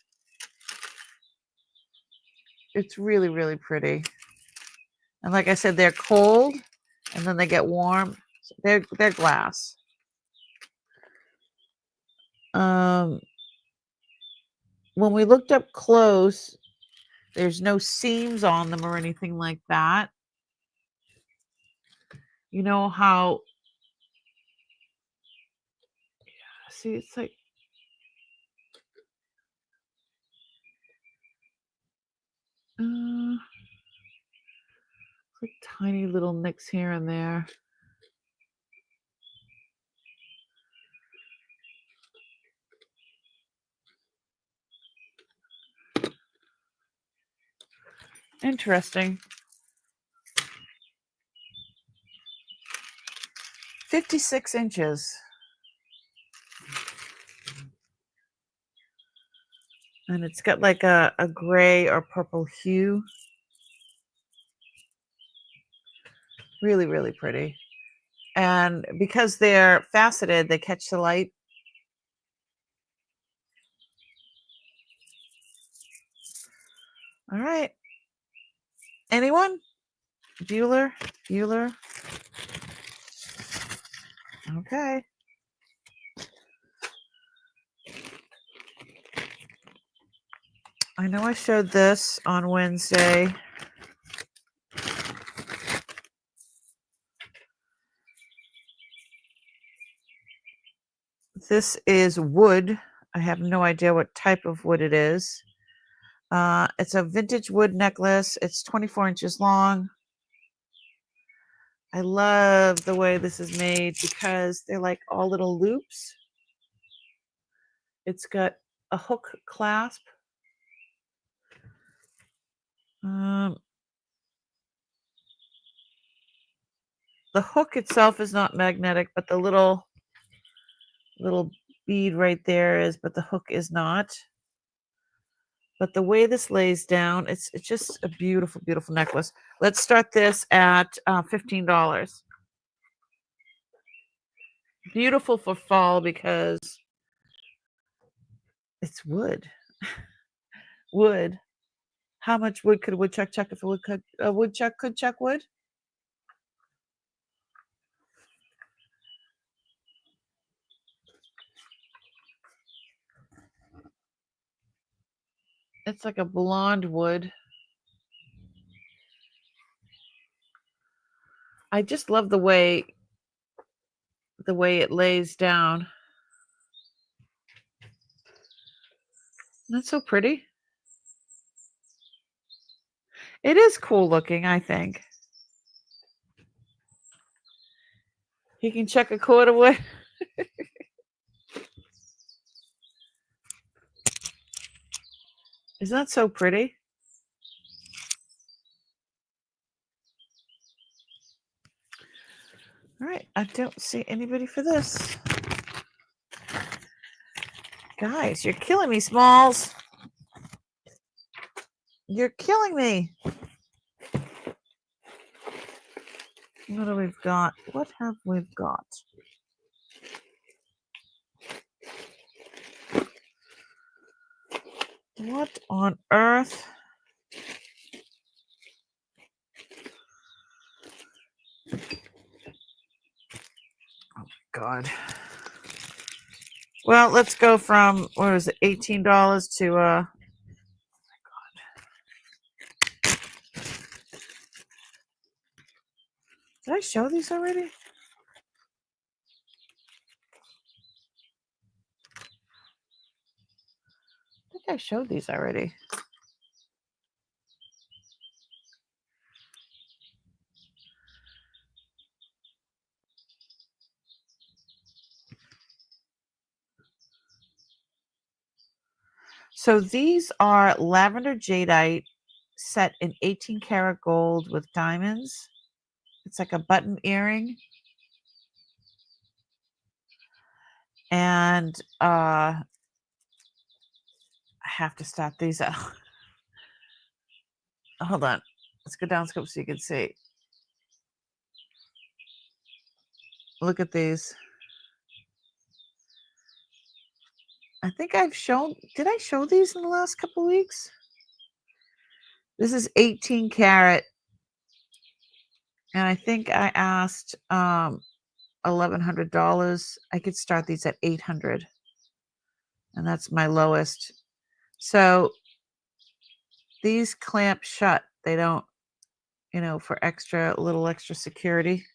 it's really, really pretty. And like I said, they're cold, and then they get warm. They're glass. When we looked up close, there's no seams on them or anything like that. You know how? See, it's like like tiny little nicks here and there. Interesting. 56 inches. And it's got like a gray or purple hue. Really, really pretty. And because they're faceted, they catch the light. All right. Anyone? Bueller? Okay. I know I showed this on Wednesday. This is wood. I have no idea what type of wood it is. It's a vintage wood necklace. It's 24 inches long. I love the way this is made because they're like all little loops. It's got a hook clasp. The hook itself is not magnetic, but the little bead right there is, but the hook is not. But the way this lays down, it's just a beautiful, beautiful necklace. Let's start this at $15. Beautiful for fall because it's wood. Wood. How much wood could a woodchuck chuck if a woodchuck could chuck wood? It's like a blonde wood. I just love the way it lays down. That's so pretty. It is cool looking, I think. He can chuck a cord of wood. Isn't that so pretty? All right, I don't see anybody for this. Guys, you're killing me, Smalls. You're killing me. What do we've got? What have we got? What on earth? Oh my God. Well, let's go from, what was it, $18 to, oh my God. Did I show these already? I think I showed these already. So these are lavender jadeite set in 18 karat gold with diamonds. It's like a button earring. And I have to start these out. Hold on. Let's go down scope so you can see. Look at these. I think I've shown, did I show these in the last couple of weeks? This is 18 karat. And I think I asked $1,100. I could start these at $800. And that's my lowest. So these clamp shut. They don't, for little extra security.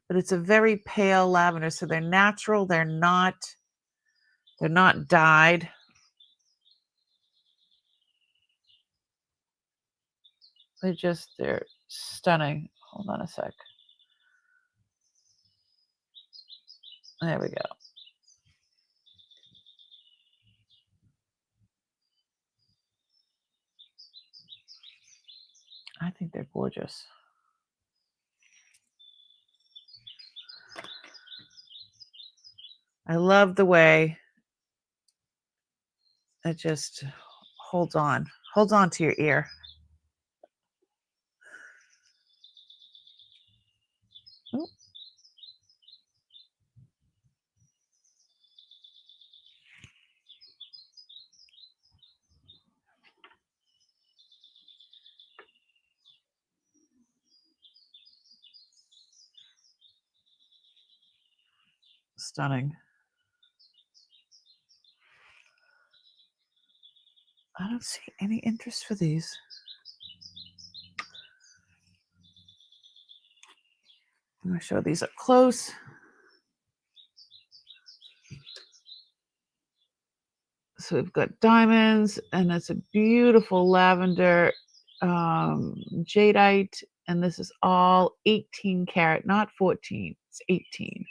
But it's a very pale lavender, so they're natural. They're not dyed. They're stunning. Hold on a sec. There we go. I think they're gorgeous. I love the way it just holds on to your ear. Ooh. Stunning. I don't see any interest for these. I'm going to show these up close. So we've got diamonds, and it's a beautiful lavender jadeite, and this is all 18 karat, not 14. It's 18.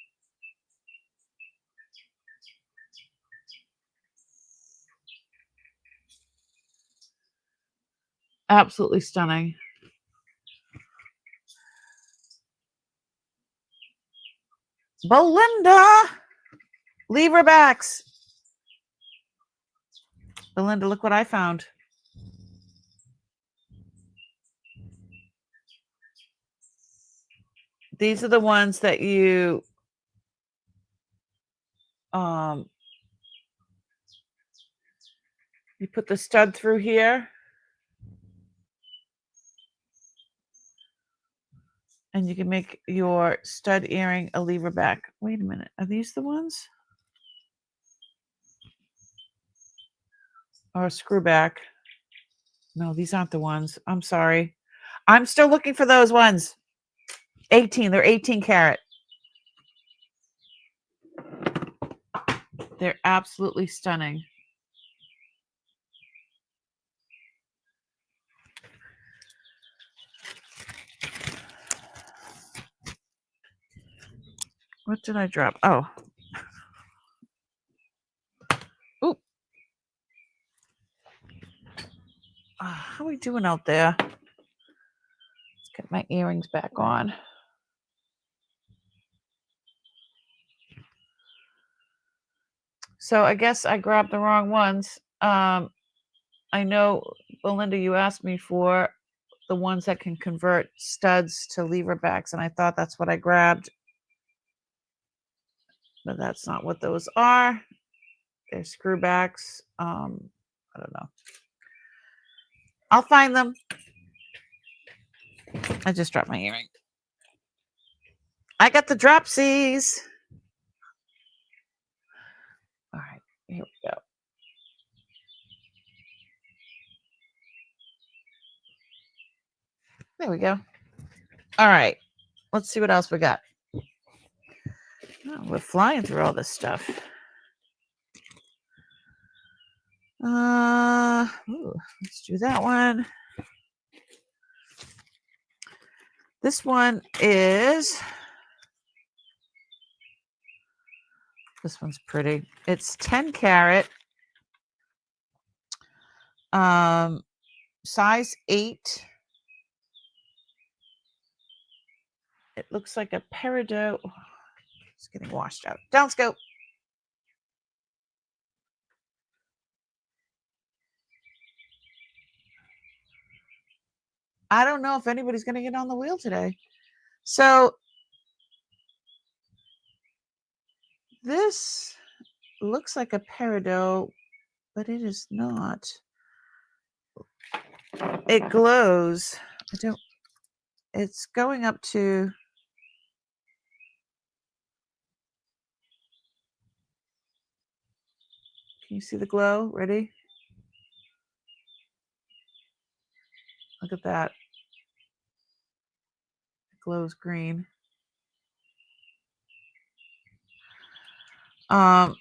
Absolutely stunning. Belinda, Leverbacks. Belinda, look what I found. These are the ones that you put the stud through here, and you can make your stud earring a leverback. Wait a minute, are these the ones? Or a screwback? No, these aren't the ones. I'm sorry. I'm still looking for those ones. 18. They're 18 karat. They're absolutely stunning. What did I drop? Oh. Oop. How are we doing out there? Let's get my earrings back on. So I guess I grabbed the wrong ones. I know, Belinda, you asked me for the ones that can convert studs to leverbacks, and I thought that's what I grabbed. But that's not what those are. They're screwbacks. I don't know. I'll find them. I just dropped my earring. I got the dropsies. All right, here we go. There we go. All right, let's see what else we got. Oh, we're flying through all this stuff. Let's do that one. This one is, this one's pretty. It's 10 karat, size 8. It looks like a peridot. It's getting washed out. Down scope. I don't know if anybody's going to get on the wheel today. So this looks like a peridot, but it is not. It glows. It's going up to, can you see the glow? Ready? Look at that. It glows green. Isn't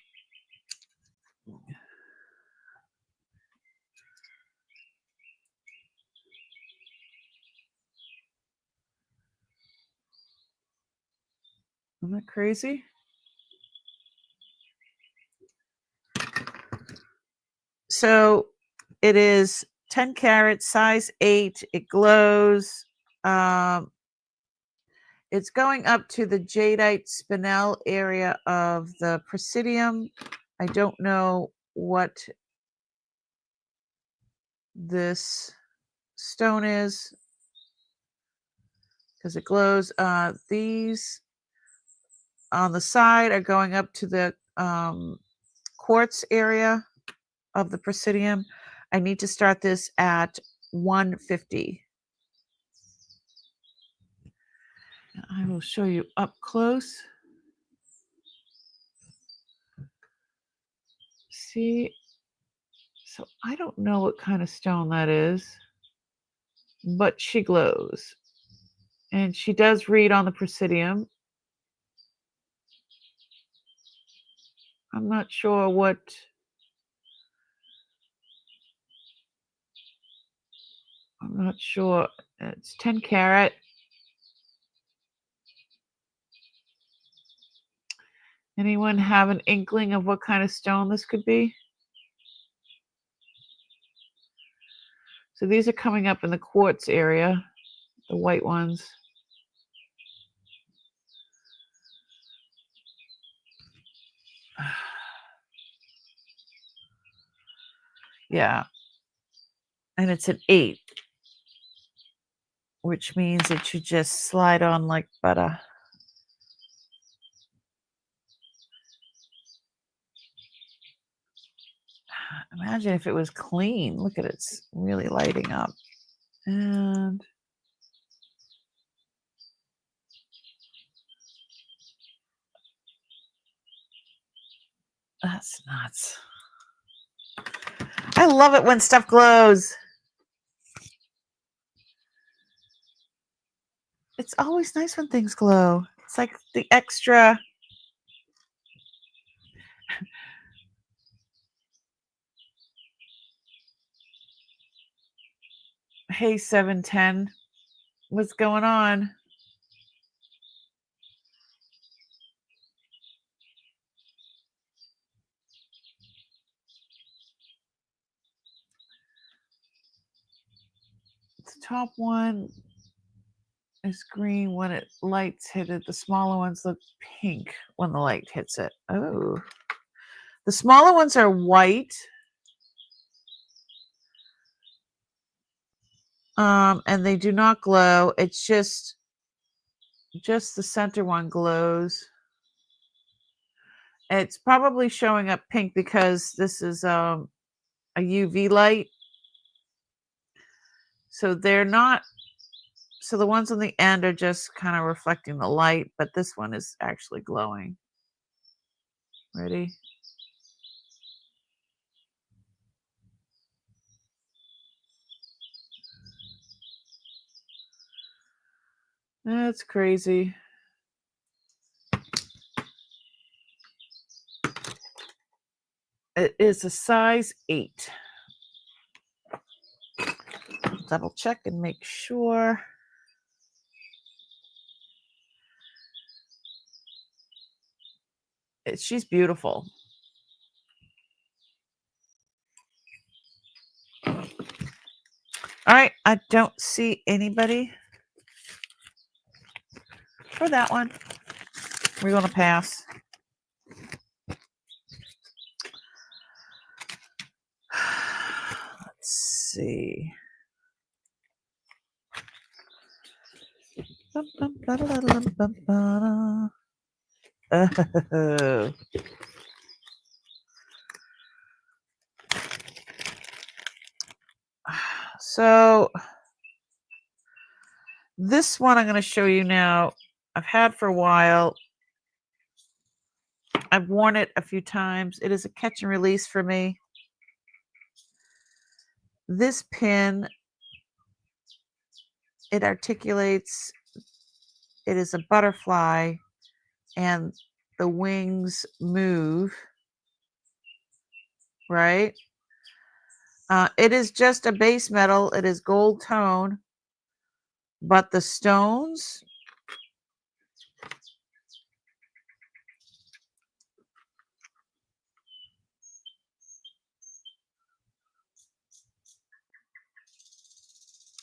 that crazy? So it is 10 karat, size 8. It glows. It's going up to the jadeite spinel area of the presidium. I don't know what this stone is because it glows. These on the side are going up to the quartz area of the presidium. I need to start this at 150. I will show you up close. See, so I don't know what kind of stone that is, but she glows. And she does read on the presidium. I'm not sure what I'm not sure. It's 10 carat. Anyone have an inkling of what kind of stone this could be? So these are coming up in the quartz area, the white ones. Yeah. And it's an 8, which means it should just slide on like butter. Imagine if it was clean. Look at it, it's really lighting up. And that's nuts. I love it when stuff glows. It's always nice when things glow. It's like the extra. Hey, 710. What's going on? The top one is green when it lights hit it. The smaller ones look pink when the light hits it. Oh. The smaller ones are white. And they do not glow. It's just the center one glows. It's probably showing up pink because this is a UV light. So they're not, so the ones on the end are just kind of reflecting the light, but this one is actually glowing. Ready? That's crazy. It is a size 8. Double check and make sure. She's beautiful. All right, I don't see anybody for that one. We're going to pass. Let's see. Oh. So this one I'm going to show you now. I've had for a while. I've worn it a few times. It is a catch and release for me. This pin, it articulates. It is a butterfly, and the wings move, right? It is just a base metal. It is gold tone, but the stones,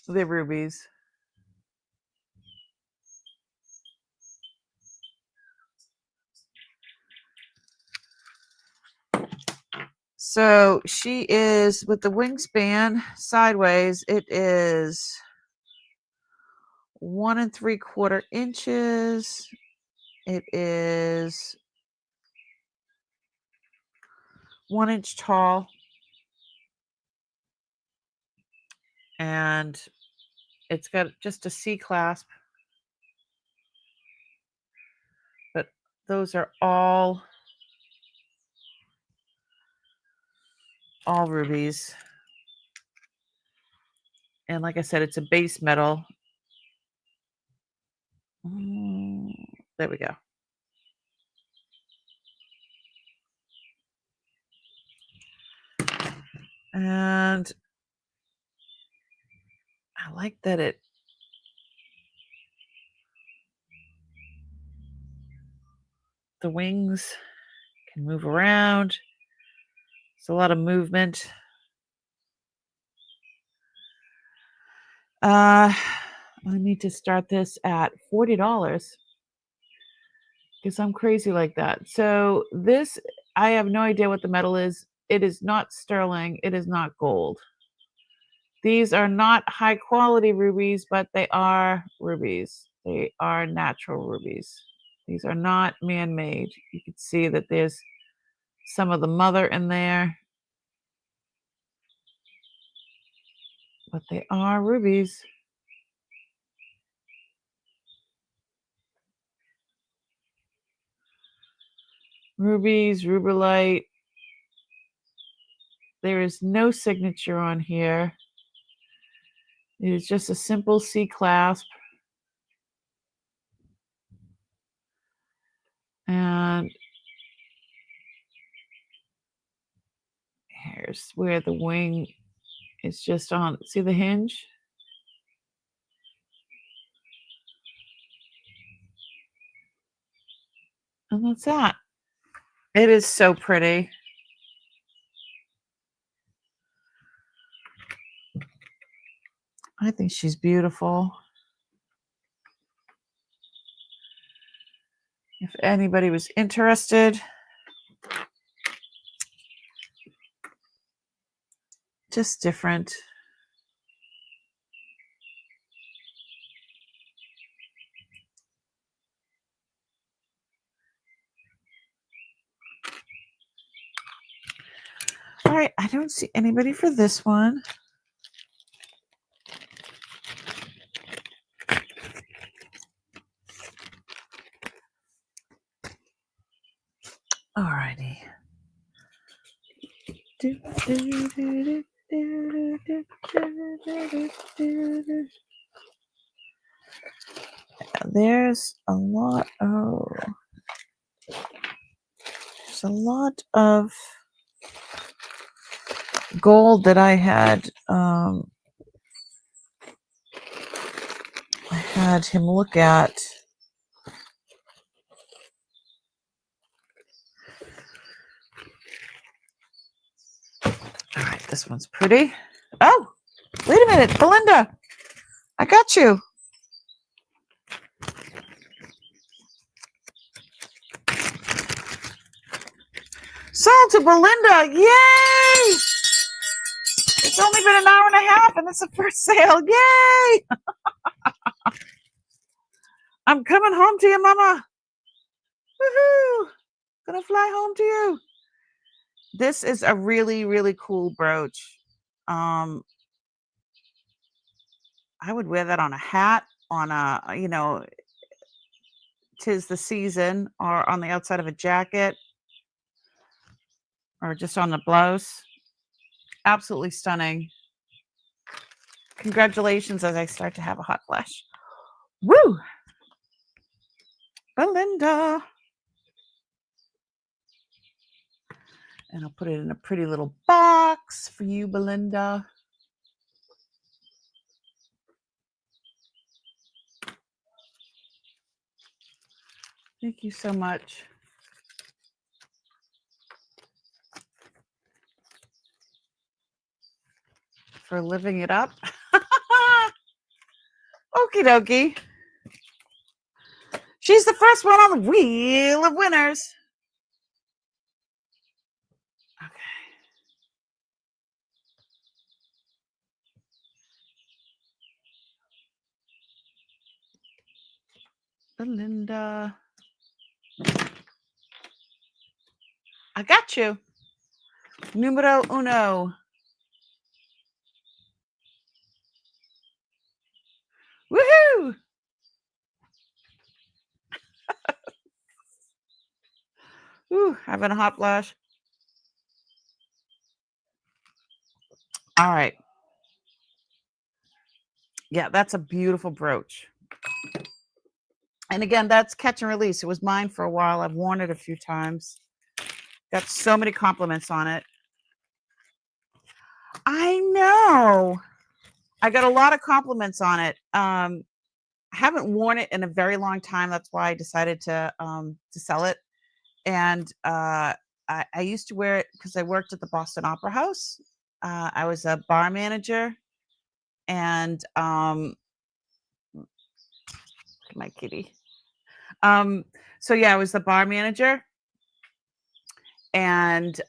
they're rubies. So she is, with the wingspan sideways, it is 1 3/4 inches. It is 1 inch tall. And it's got just a C clasp. But those are all rubies. And like I said, it's a base metal. There we go. And I like that the wings can move around. It's a lot of movement. I need to start this at $40 because I'm crazy like that. So this, I have no idea what the metal is. It is not sterling. It is not gold. These are not high quality rubies, but they are rubies. They are natural rubies. These are not man-made. You can see that there's some of the mother in there, but they are rubies. Rubies, rubellite. There is no signature on here. It is just a simple C clasp. And here's where the wing is just on. See the hinge? And that's that. It is so pretty. I think she's beautiful. If anybody was interested, just different. All right, I don't see anybody for this one. All righty. There's a lot. Oh, there's a lot of gold that I had him look at. All right, this one's pretty. Oh, wait a minute, Belinda, I got you. Sold to Belinda, yay! It's only been an hour and a half and it's the first sale, yay! I'm coming home to you, Mama. Woohoo! Gonna fly home to you. This is a really, really cool brooch. I would wear that on a hat, on a, tis the season, or on the outside of a jacket, or just on the blouse. Absolutely stunning. Congratulations as I start to have a hot flash. Woo! Belinda. And I'll put it in a pretty little box for you, Belinda. Thank you so much. For living it up. Okie dokie. She's the first one on the wheel of winners. Okay. Belinda. I got you. Numero uno. Woohoo! Ooh, having a hot flash. All right. Yeah, that's a beautiful brooch. And again, that's catch and release. It was mine for a while. I've worn it a few times. Got so many compliments on it. I know. I got a lot of compliments on it. I haven't worn it in a very long time. That's why I decided to sell it. And I used to wear it because I worked at the Boston Opera House. I was a bar manager, and my kitty. So yeah, I was the bar manager, and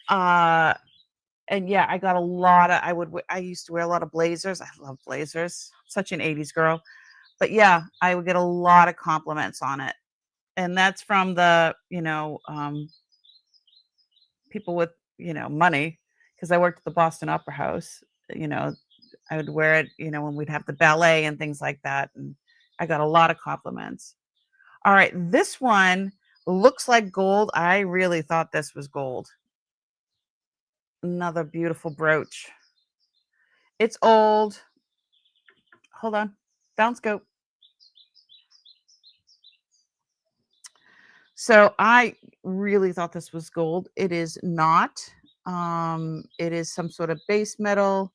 yeah, I got a lot of. I used to wear a lot of blazers. I love blazers. Such an '80s girl. But yeah, I would get a lot of compliments on it, and that's from the people with money, because I worked at the Boston Opera House. You know, I would wear it, when we'd have the ballet and things like that, and I got a lot of compliments. All right, this one looks like gold. I really thought this was gold. Another beautiful brooch. It's old. Hold on. Down scope. So I really thought this was gold. It is not. It is some sort of base metal.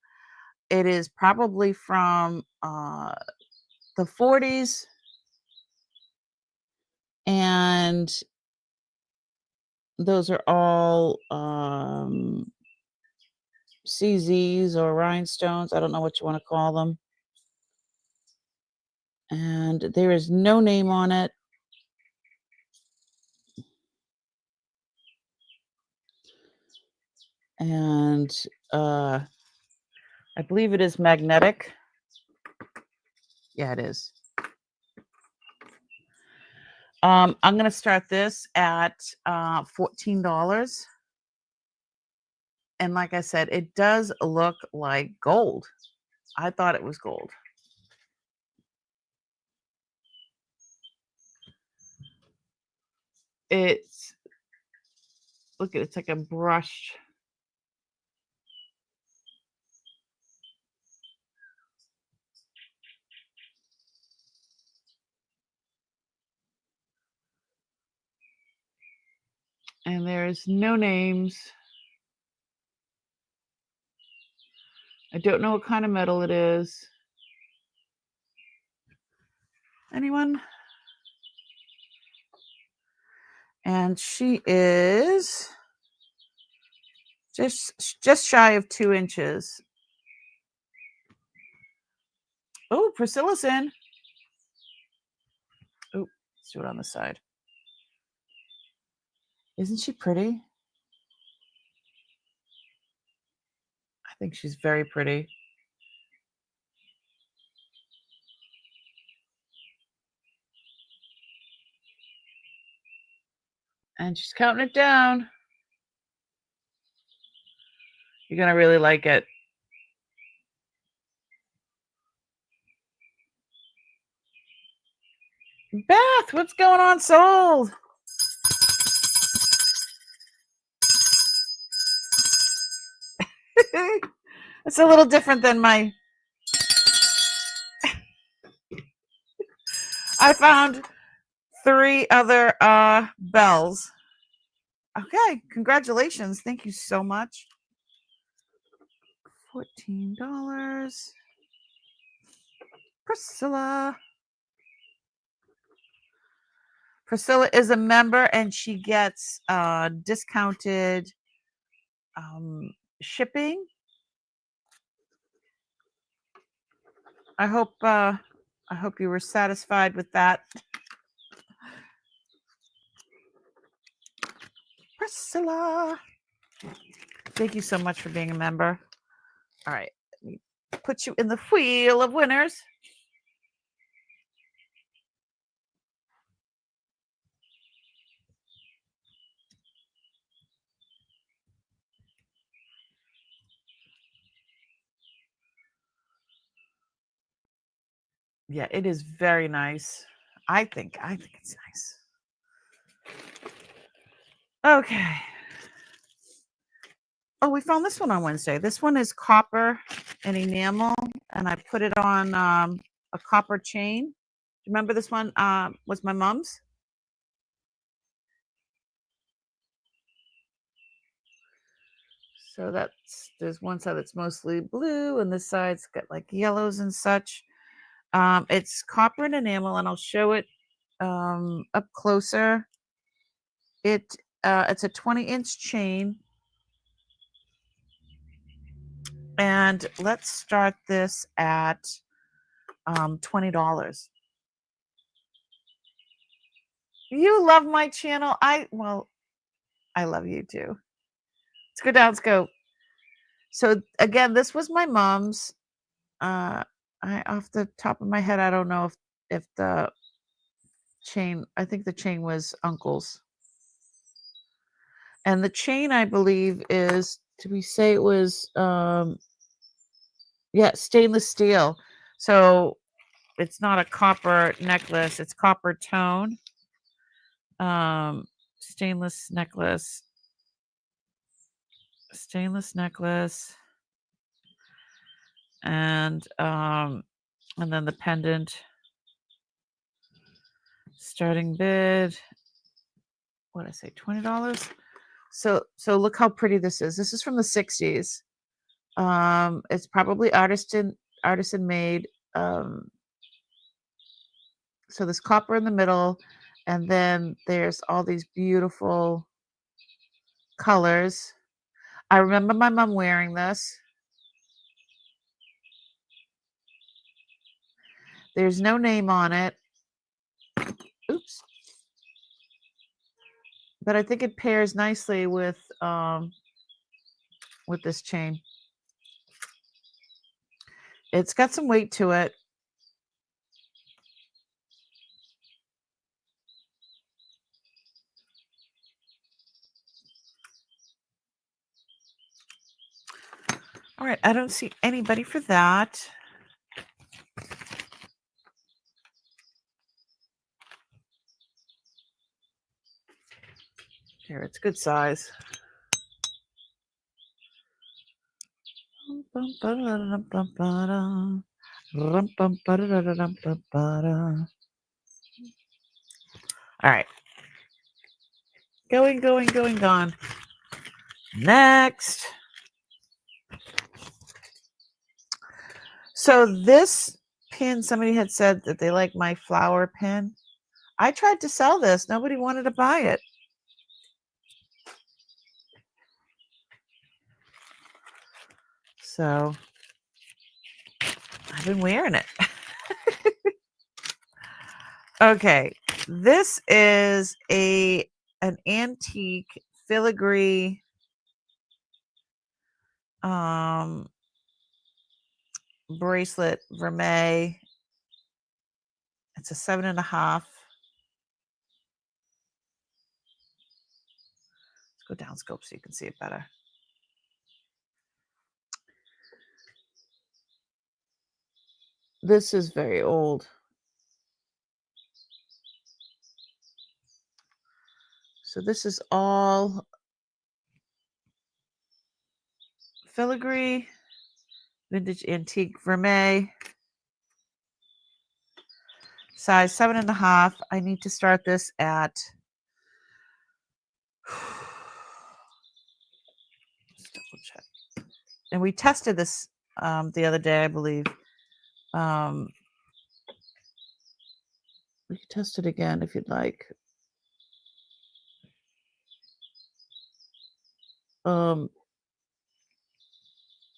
It is probably from the 40s. And those are all CZs or rhinestones. I don't know what you want to call them. And there is no name on it. And I believe it is magnetic. Yeah, it is. I'm going to start this at $14. And like I said, it does look like gold. I thought it was gold. Look at it's like a brush. And there's no names. I don't know what kind of metal it is. Anyone? And she is just shy of 2 inches. Oh, Priscilla's in. Oh, let's do it on the side. Isn't she pretty? I think she's very pretty. And she's counting it down. You're going to really like it. Beth, what's going on? Sold. It's a little different than my... I found 3 other bells. Okay, congratulations. Thank you so much. $14. Priscilla. Priscilla is a member, and she gets discounted shipping. I hope you were satisfied with that. Priscilla, thank you so much for being a member. All right, let me put you in the wheel of winners. Yeah, it is very nice. I think it's nice. Okay. Oh, we found this one on Wednesday. This one is copper and enamel, and I put it on a copper chain. Do you remember this one? Was my mom's? So there's one side that's mostly blue, and this side's got like yellows and such. It's copper and enamel, and I'll show it up closer. It's a 20-inch chain, and let's start this at $20. You love my channel. I love you too. Let's go down. Let's go. So again, this was my mom's. Off the top of my head, I don't know if the chain. I think the chain was uncle's, and the chain I believe is. Did we say it was? Yeah, stainless steel. So it's not a copper necklace. It's copper tone. Stainless necklace. Stainless necklace. And then the pendant. Starting bid. What did I say? $20. So look how pretty this is. This is from the 60s. It's probably artisan made. So there's copper in the middle, and then there's all these beautiful colors. I remember my mom wearing this. There's no name on it. Oops. But I think it pairs nicely with this chain. It's got some weight to it. All right, I don't see anybody for that. Here, it's good size. All right. Going. Next. So this pin, somebody had said that they like my flower pin. I tried to sell this. Nobody wanted to buy it. So I've been wearing it. Okay. This is an antique filigree bracelet vermeil. It's a 7.5. Let's go down scope so you can see it better. This is very old. So this is all filigree, vintage antique vermeil. Size 7.5. I need to start this at let's double check. And we tested this the other day, I believe. We can test it again if you'd like.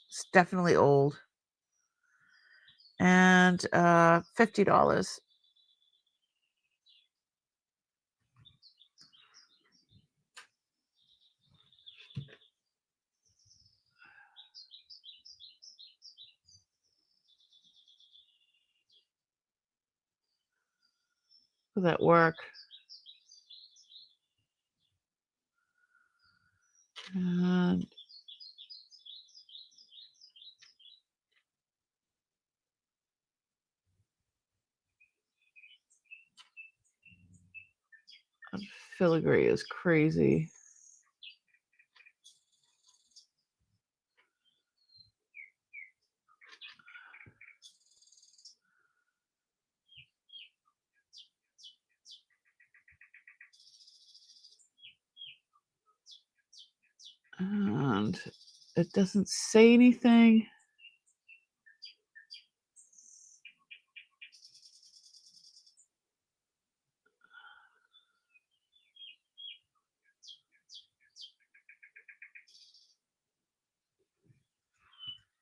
It's definitely old. And $50. Will that work? And filigree is crazy. And It doesn't say anything.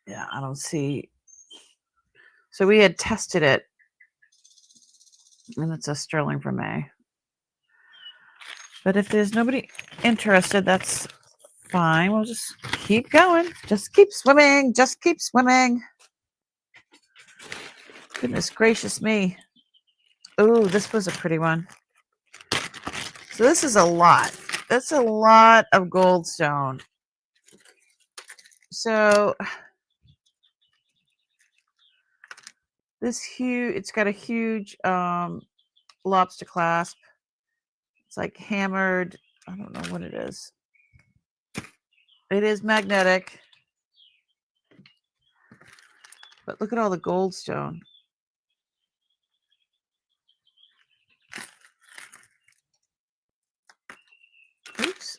Yeah, I don't see. So we had tested it, and it's a sterling for May. But if there's nobody interested, that's fine. We'll just keep going. Just keep swimming. Just keep swimming. Goodness gracious me. Oh, this was a pretty one. So this is a lot. That's a lot of goldstone. So this huge, it's got a huge lobster clasp. It's like hammered. I don't know what it is. It is magnetic. But look at all the goldstone. Oops.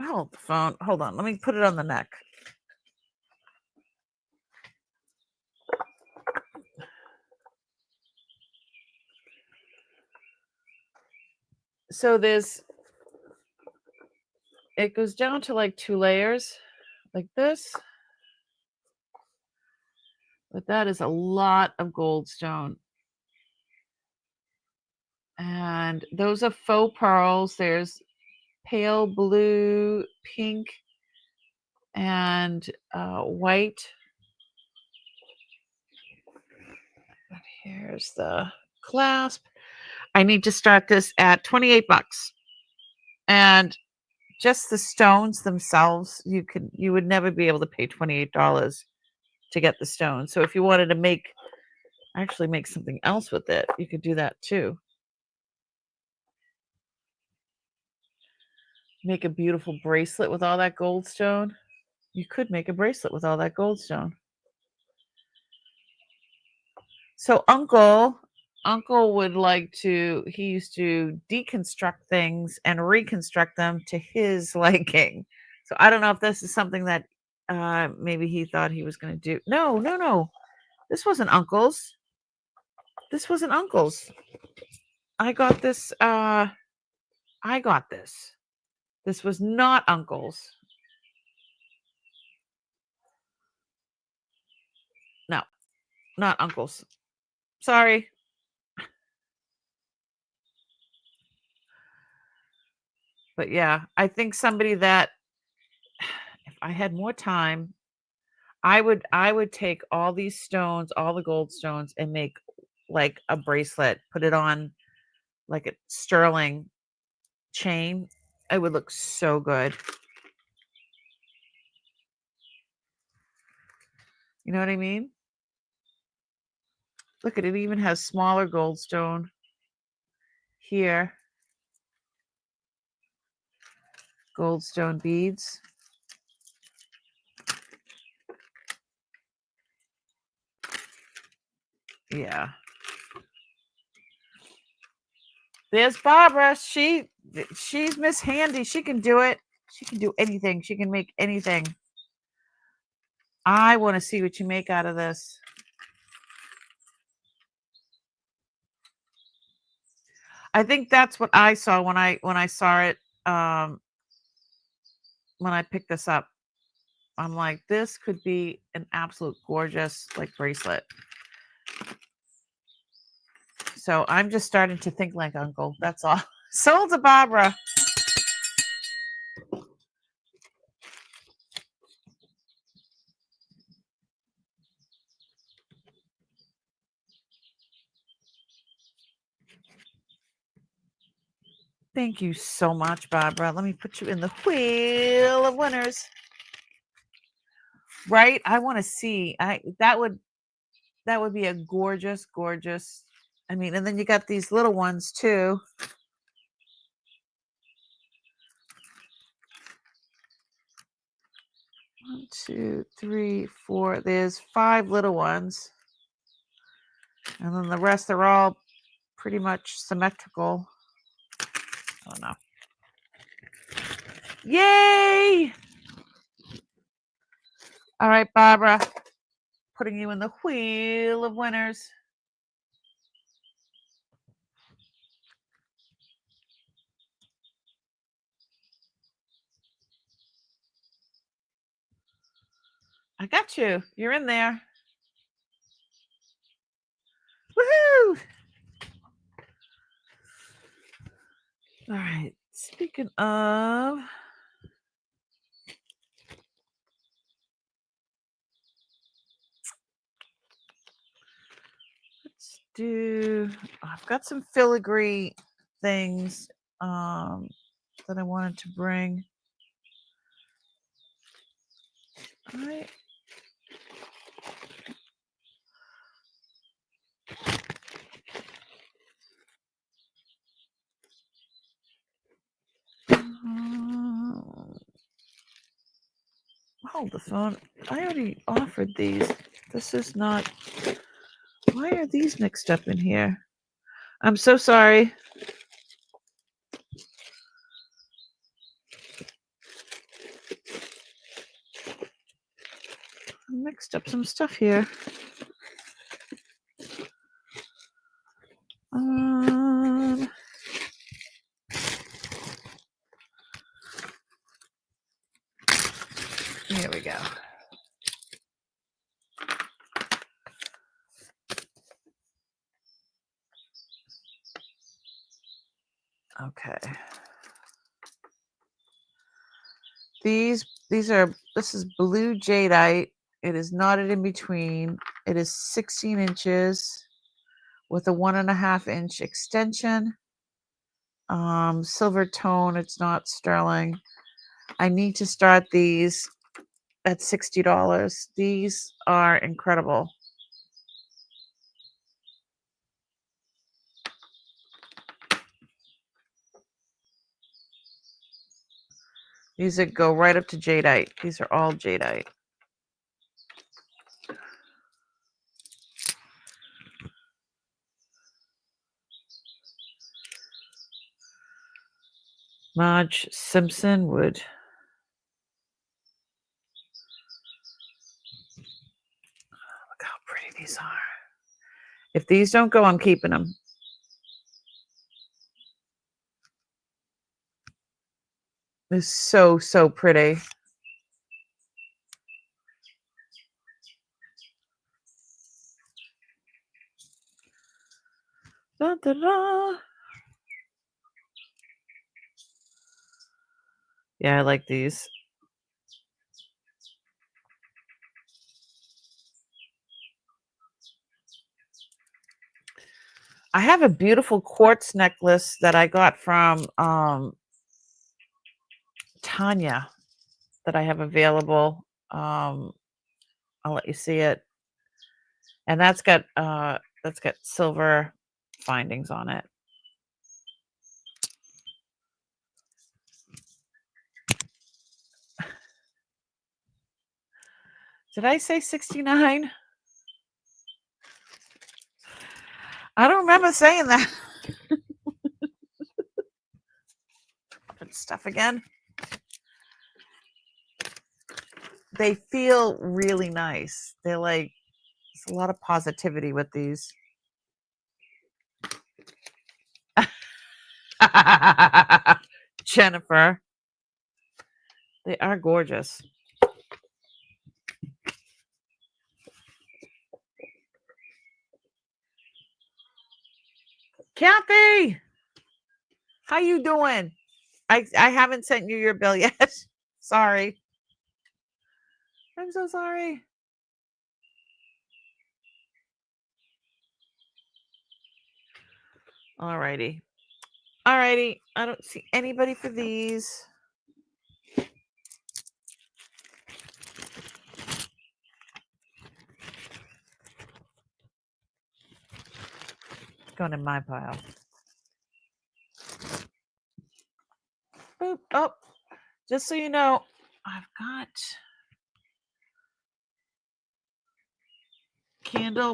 Hold the phone. Hold on. Let me put it on the neck. So it goes down to like 2 layers like this. But that is a lot of goldstone. And those are faux pearls. There's pale blue, pink, and white. Here's the clasp. I need to start this at $28. And just the stones themselves, you would never be able to pay $28 to get the stones. So if you wanted to actually make something else with it, you could do that too. Make a beautiful bracelet with all that goldstone. You could make a bracelet with all that goldstone. So Uncle would he used to deconstruct things and reconstruct them to his liking. So I don't know if this is something that maybe he thought he was going to do. No. This wasn't Uncle's. This wasn't Uncle's. I got this. This was not Uncle's. No, not Uncle's. Sorry. But yeah, I think somebody that if I had more time, I would take all these stones, all the gold stones, and make like a bracelet, put it on like a sterling chain. It would look so good. You know what I mean? Look at it, even has smaller goldstone here. Goldstone beads. Yeah. There's Barbara. She's Miss Handy. She can do it. She can do anything. She can make anything. I want to see what you make out of this. I think that's what I saw when I saw it when I picked this up. I'm like, this could be an absolute gorgeous like bracelet. So I'm just starting to think like Uncle. That's all. Sold to Barbara. Thank you so much, Barbara. Let me put you in the wheel of winners. Right? I want to see. That would be a gorgeous, gorgeous. I mean, and then you got these little ones too. One, two, three, four. There's 5 little ones. And then the rest are all pretty much symmetrical. I don't know. Yay! All right, Barbara. Putting you in the wheel of winners. I got you. You're in there. Woohoo! All right. Speaking of, let's do. I've got some filigree things that I wanted to bring. All right. Hold the phone. I already offered these. This is not. Why are these mixed up in here? I'm so sorry. I mixed up some stuff here. Here we go. Okay. This is blue jadeite. It is knotted in between. It is 16 inches with a 1.5 inch extension. Silver tone. It's not sterling. I need to start these at $60. These are incredible. These that go right up to jadeite. These are all jadeite. Marge Simpson would. Look how pretty these are. If these don't go, I'm keeping them. They're so, so pretty. Da, da, da. Yeah, I like these. I have a beautiful quartz necklace that I got from Tanya that I have available. I'll let you see it. And that's got silver findings on it. Did I say 69? I don't remember saying that. Stuff again. They feel really nice. They're like, there's a lot of positivity with these. Jennifer. They are gorgeous. Kathy, how you doing? I haven't sent you your bill yet. Sorry. I'm so sorry. Alrighty. Alrighty. I don't see anybody for these. It's going in my pile. Boop. Oh, just so you know, I've got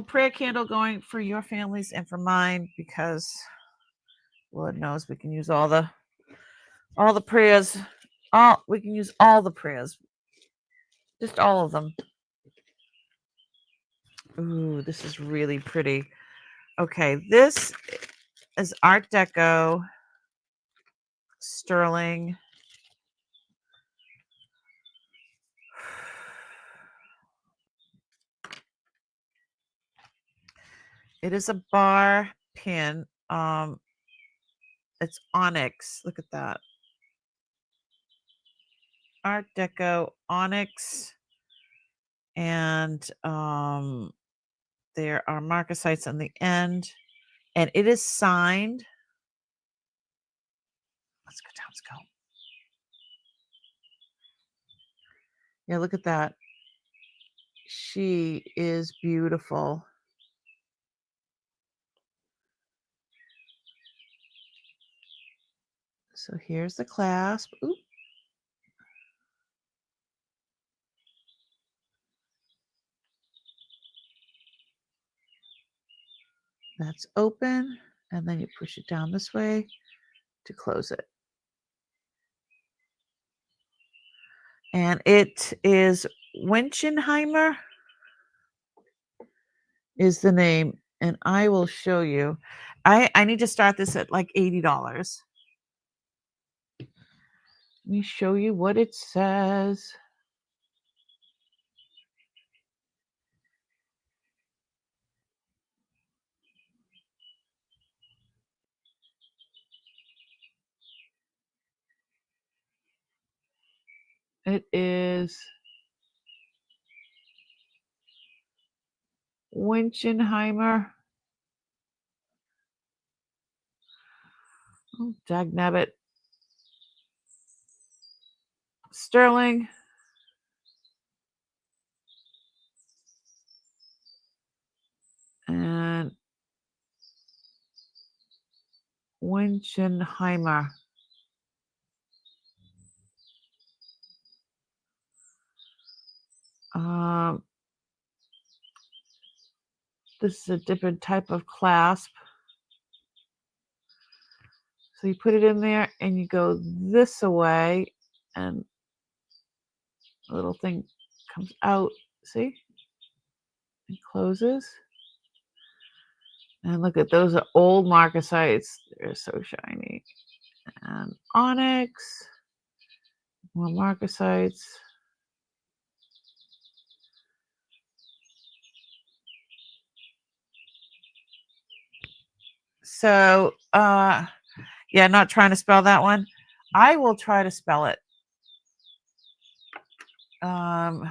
prayer candle going for your families and for mine, because Lord knows we can use all the prayers All we can use all the prayers. Just all of them. Ooh, this is really pretty. Okay, this is Art Deco sterling. It is a bar pin. It's onyx. Look at that. Art Deco onyx. And there are marcasites on the end. And it is signed. Let's go down. Let's go. Yeah, look at that. She is beautiful. So here's the clasp. Oop. That's open. And then you push it down this way to close it. And it is Winchenheimer is the name. And I will show you. I need to start this at like $80. Let me show you what it says. It is Winchenheimer. Oh, dagnabbit. Sterling. And Winchenheimer. This is a different type of clasp. So you put it in there and you go this away and a little thing comes out. See? It closes. And look at those are old marcasites. They're so shiny. And onyx. More marcasites. So yeah, not trying to spell that one. I will try to spell it. Hold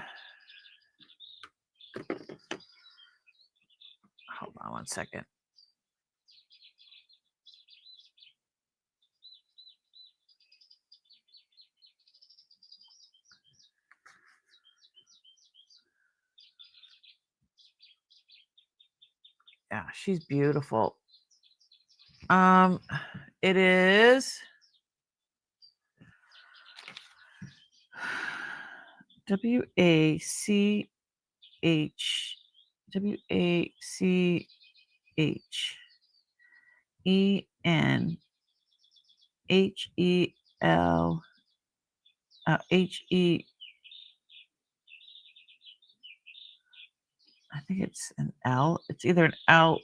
on one second. Yeah, she's beautiful. It is WACH WACHENHE. I think it's an L. It's either an L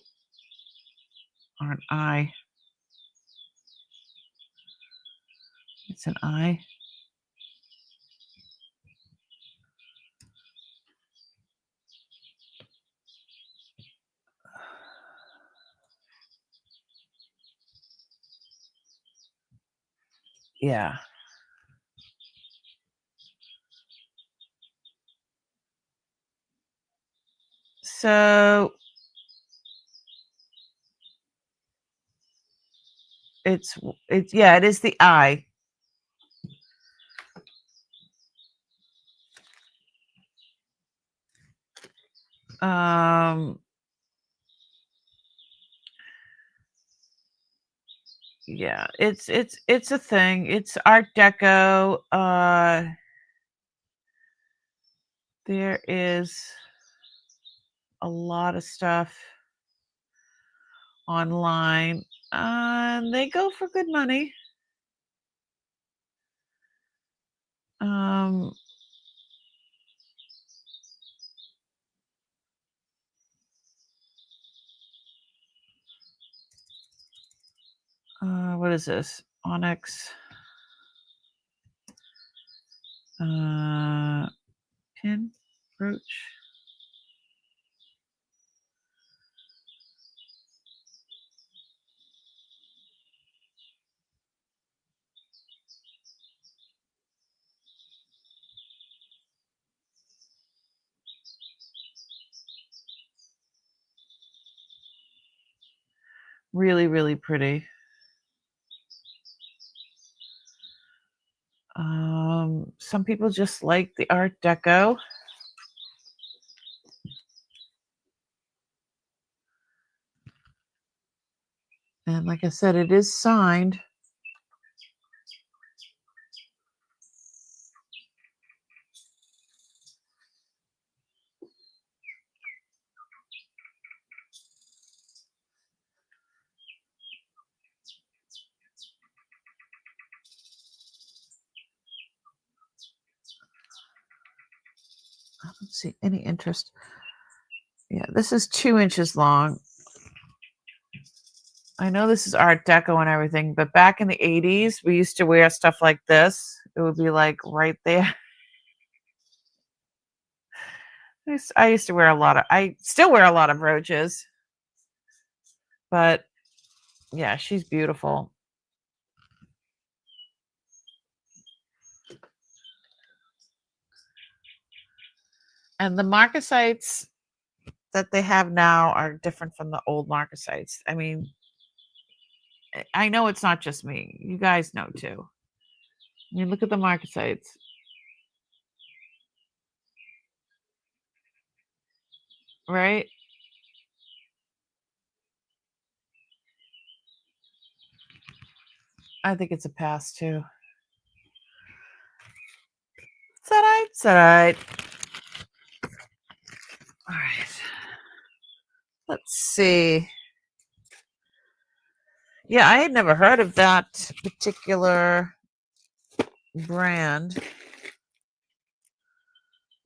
or an I. It's an I. Yeah. So it's yeah, it is the I. Yeah, it's a thing. It's Art Deco. There is a lot of stuff online. They go for good money. What is this? Onyx. Pin brooch. Really, really pretty. Some people just like the Art Deco. And like I said, it is signed. I don't see any interest. Yeah, this is 2 inches long. I know this is Art Deco and everything, but back in the 80s, we used to wear stuff like this. It would be like right there. I used to wear I still wear a lot of brooches, but yeah, she's beautiful. And the marcasites that they have now are different from the old marcasites. I mean, I know it's not just me. You guys know too. I mean, look at the marcasites. Right? I think it's a pass too. It's all right. It's all right. All right. Let's see. Yeah, I had never heard of that particular brand.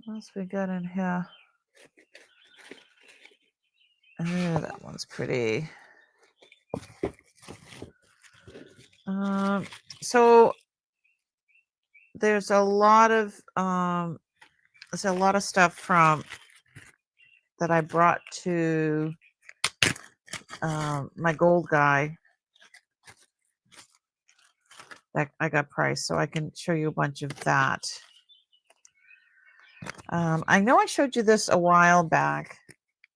What else we got in here? Oh, that one's pretty. So there's a lot of stuff from that I brought to my gold guy that I got priced, so I can show you a bunch of that. I know I showed you this a while back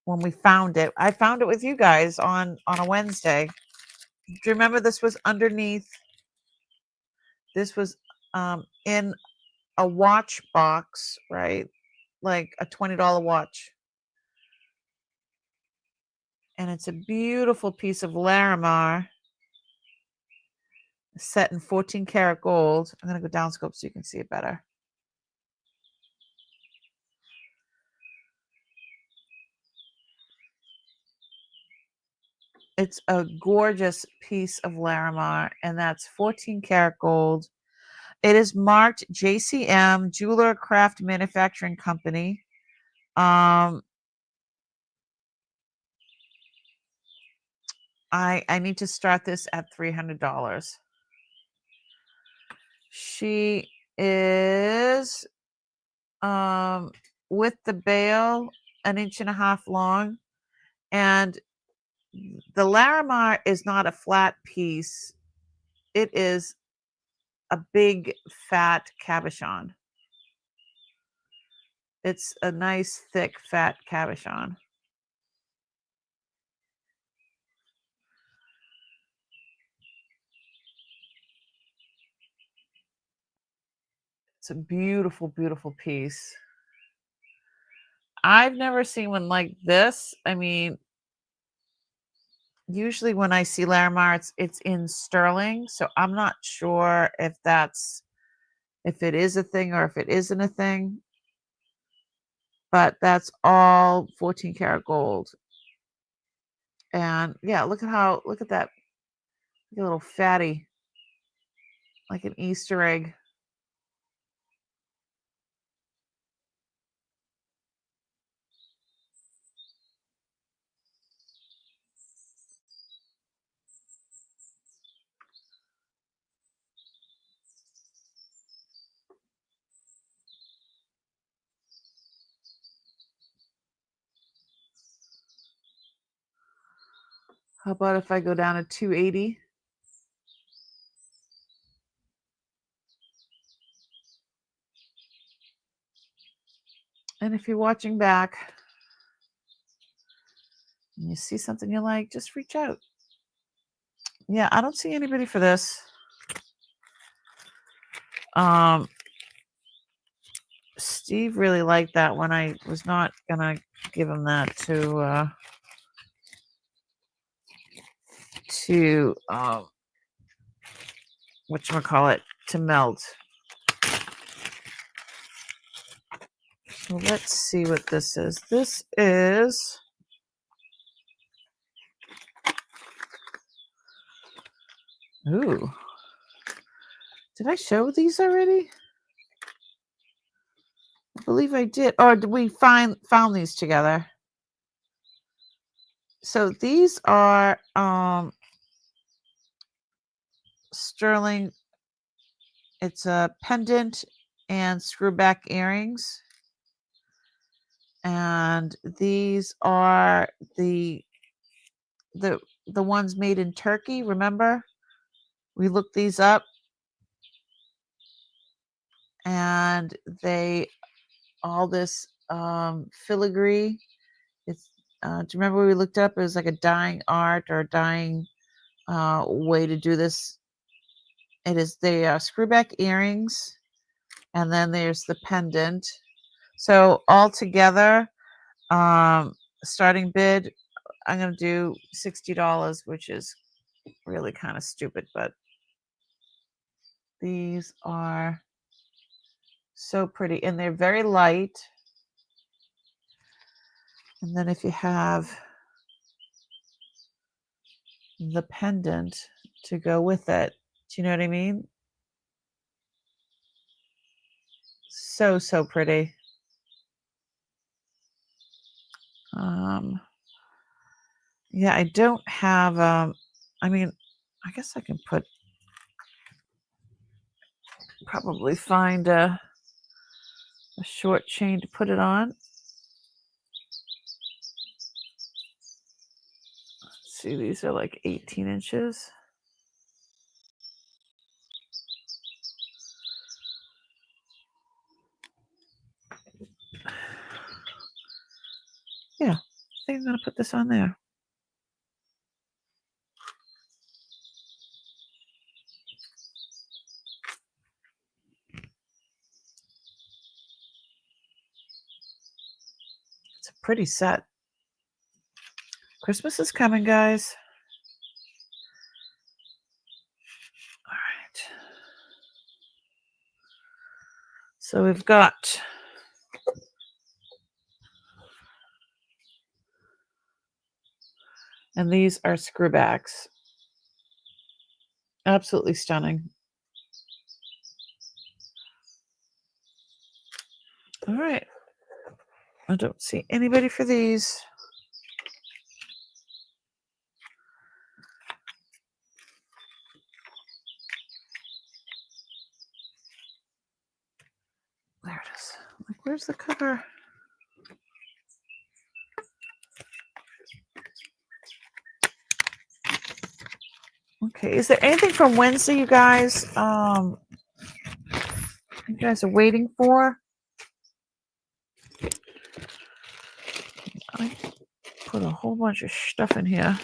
when we found it. I found it with you guys on a Wednesday. Do you remember this was underneath? This was in a watch box, right? Like a $20 watch. And it's a beautiful piece of Larimar set in 14 karat gold. I'm going to go downscope so you can see it better. It's a gorgeous piece of Larimar, and that's 14 karat gold. It is marked JCM, Jeweler Craft Manufacturing Company. I need to start this at $300. She is with the bail 1.5 inches long, and the Larimar is not a flat piece. It is a big fat cabochon. It's a nice thick fat cabochon. It's a beautiful, beautiful piece. I've never seen one like this. I mean, usually when I see Larimar, it's in sterling, so I'm not sure if it is a thing or if it isn't a thing. But that's all 14 karat gold. And yeah, look at that little fatty, like an Easter egg. How about if I go down to 280? And if you're watching back and you see something you like, just reach out. Yeah, I don't see anybody for this. Steve really liked that one. I was not gonna give him that to whatchamacallit, to melt. So let's see what this is. This is ooh. Did I show these already? I believe I did. Or did we found these together? So these are sterling. It's a pendant and screwback earrings. And these are the ones made in Turkey. Remember? We looked these up. And they all this filigree. It's do you remember we looked up? It was like a dying art or a dying way to do this. It is the screwback earrings, and then there's the pendant. So all together, starting bid, I'm gonna do $60, which is really kind of stupid, but these are so pretty, and they're very light. And then if you have the pendant to go with it, do you know what I mean? So pretty. Yeah, I don't have I mean, I guess I can probably find a short chain to put it on. Let's see, these are like 18 inches. Yeah, I think I'm gonna put this on there. It's a pretty set. Christmas is coming, guys. All right. So we've got and these are screwbacks. Absolutely stunning. All right. I don't see anybody for these. There it is. Like, where's the cover? Okay, is there anything from Wednesday, you guys? You guys are waiting for? I put a whole bunch of stuff in here,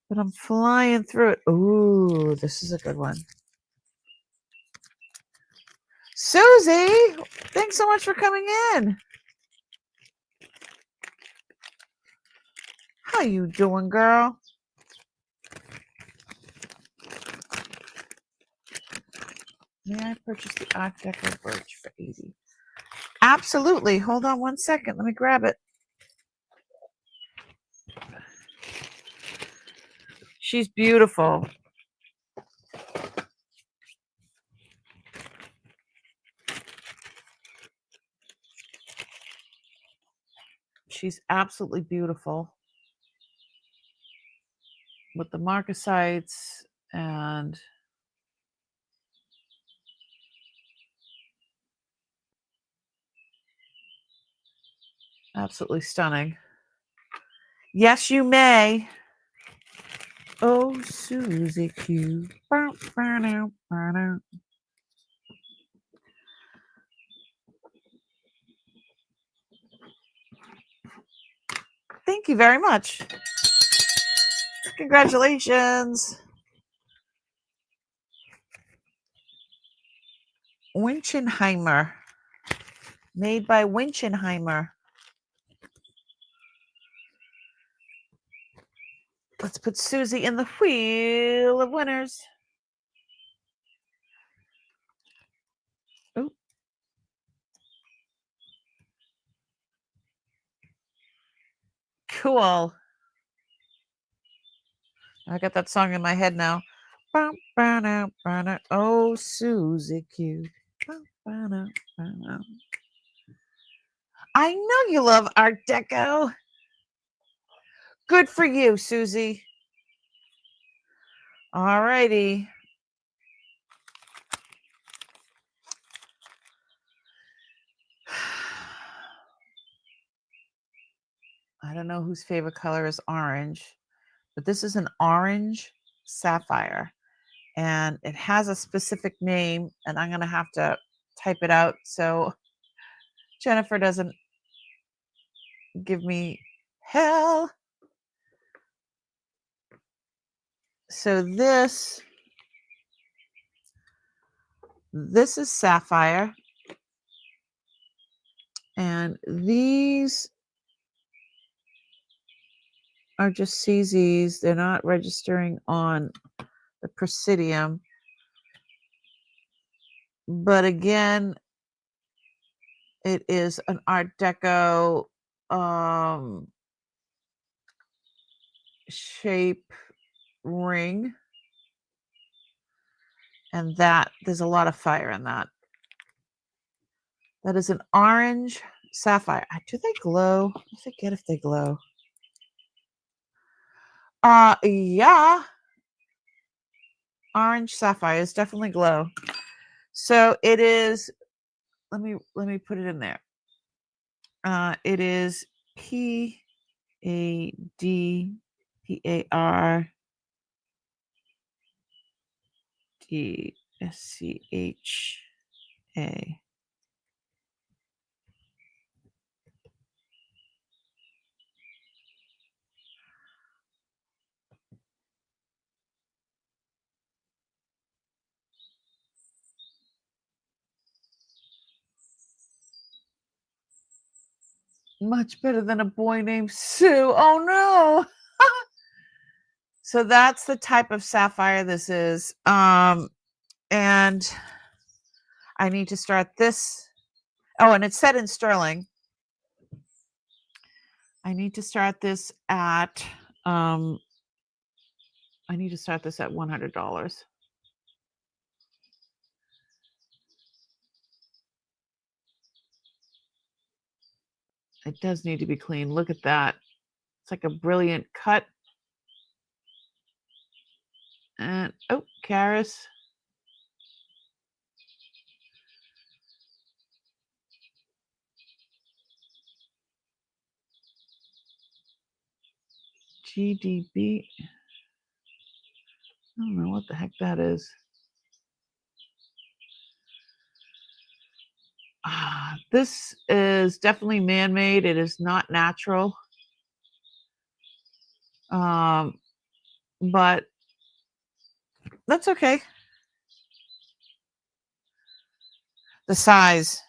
but I'm flying through it. Ooh, this is a good one. Susie, thanks so much for coming in. How you doing, girl? May I purchase the Art Deco birch for $80? Absolutely. Hold on one second. Let me grab it. She's beautiful. She's absolutely beautiful with the marcasites and absolutely stunning. Yes, you may. Oh, Susie Q. Thank you very much. Congratulations. Winchenheimer. Made by Winchenheimer. Let's put Susie in the wheel of winners. Oh. Cool. I got that song in my head now. Oh, Susie Q. I know you love Art Deco. Good for you, Susie. All righty. I don't know whose favorite color is orange, but this is an orange sapphire. And it has a specific name, and I'm going to have to type it out so Jennifer doesn't give me hell. So this is sapphire, and these are just CZs. They're not registering on the Presidium. But again, it is an Art Deco shape ring. And that, there's a lot of fire in that. That is an orange sapphire. Do they glow? I forget if they glow. Yeah. Orange sapphires definitely glow. So it is, let me put it in there. It is PADPARDSCHA. Much better than a boy named Sue. Oh no. So that's the type of sapphire this is. And I need to start this. Oh, and it's set in sterling. I need to start this at $100. It does need to be clean. Look at that. It's like a brilliant cut. And oh, Karis. GDB. I don't know what the heck that is. This is definitely man-made. It is not natural. But that's okay. The size.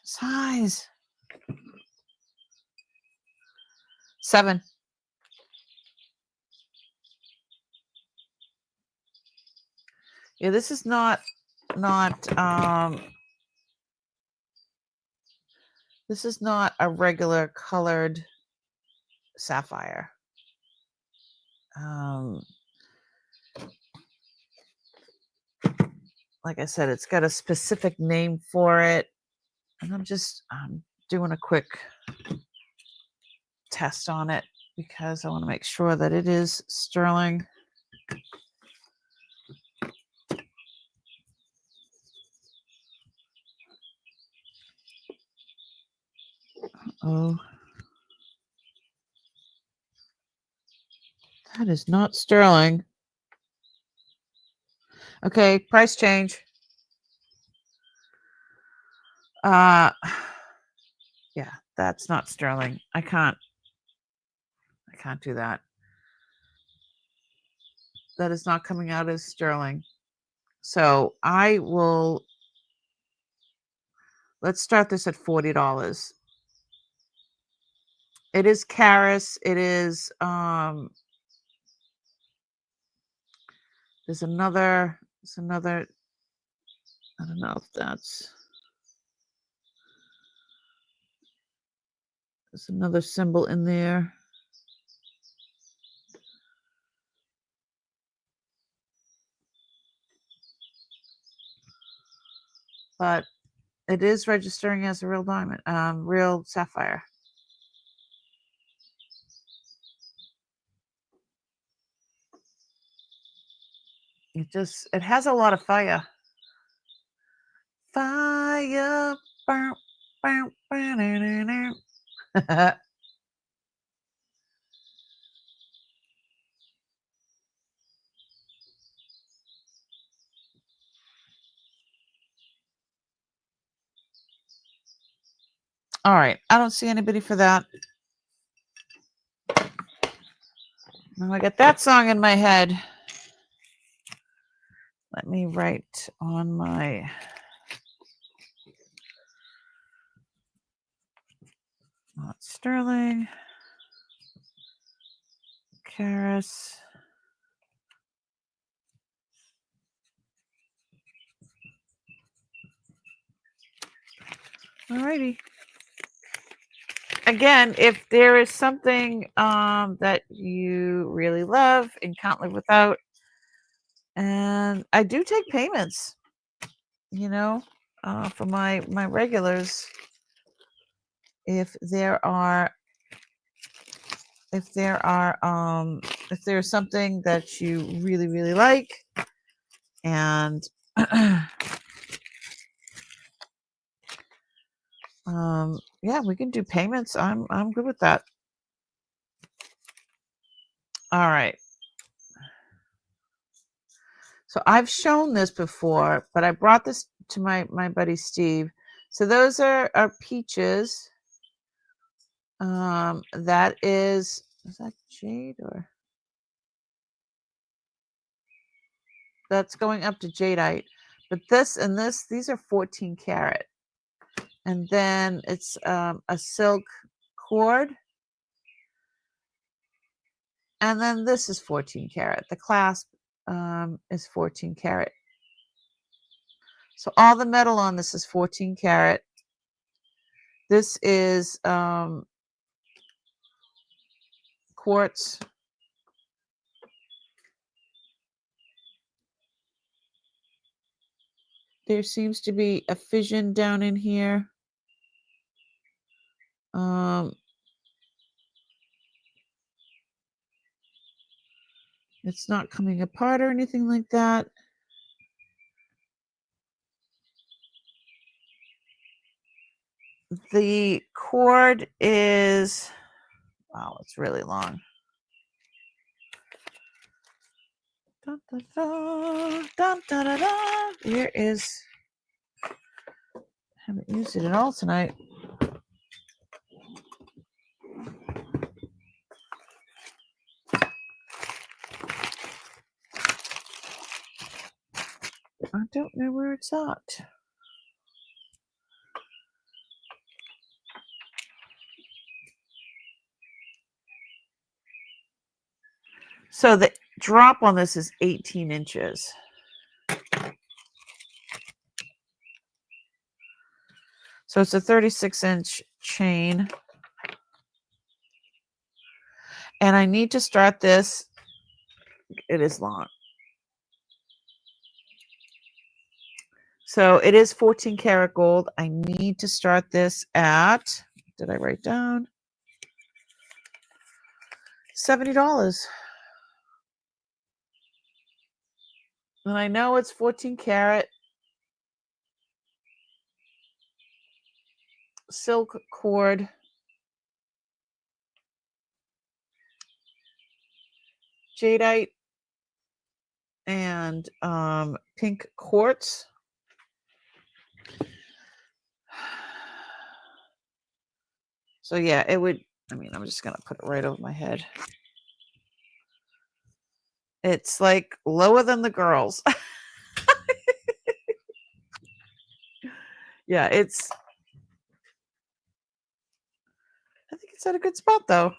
7. Yeah, this is not this is not a regular colored sapphire. Like I said, it's got a specific name for it. And I'm just doing a quick test on it because I want to make sure that it is sterling. Oh. That is not sterling. Okay, price change. Yeah, that's not sterling. I can't do that. That is not coming out as sterling. So I will, let's start this at $40. It is Karis. It is, there's another, I don't know if there's another symbol in there. But it is registering as a real diamond, real sapphire. It has a lot of fire. Fire. All right. I don't see anybody for that. Now I got that song in my head. Let me write on my sterling. Karis. Alrighty. Again, if there is something that you really love and can't live without, and I do take payments, for my regulars. If there's something that you really, really like, and yeah, we can do payments. I'm good with that. All right. So I've shown this before, but I brought this to my buddy Steve. So those are peaches. That is that jade, or that's going up to jadeite. But this and these are 14 karat. And then it's a silk cord. And then this is 14 karat. The clasp is 14 karat. So all the metal on this is 14 karat. This is quartz. There seems to be a fission down in here. It's not coming apart or anything like that. The cord is, wow, it's really long. Dun, dun, dun, dun, dun, dun, dun. Here is, I haven't used it at all tonight. I don't know where it's at. So the drop on this is 18 inches. So it's a 36-inch chain. And I need to start this. It is long. So it is 14 karat gold. I need to start this at, did I write down? $70. And I know it's 14 karat. Silk cord. jadeite and pink quartz. So yeah, it would, I mean, I'm just going to put it right over my head. It's like lower than the girls. Yeah, I think it's at a good spot though.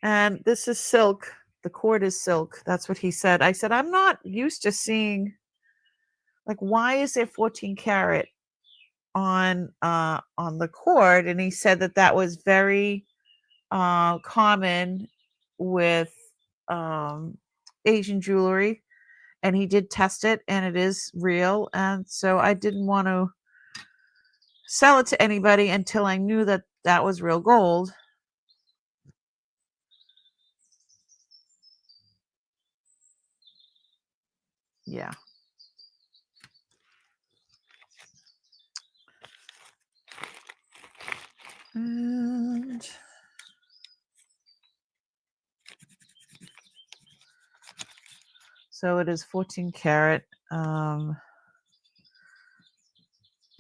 And this is silk. The cord is silk. That's what he said. I said, I'm not used to seeing, like, why is there 14 karat on the cord? And he said that was very common with Asian jewelry, and he did test it and it is real. And so I didn't want to sell it to anybody until I knew that was real gold. Yeah. And so it is 14 karat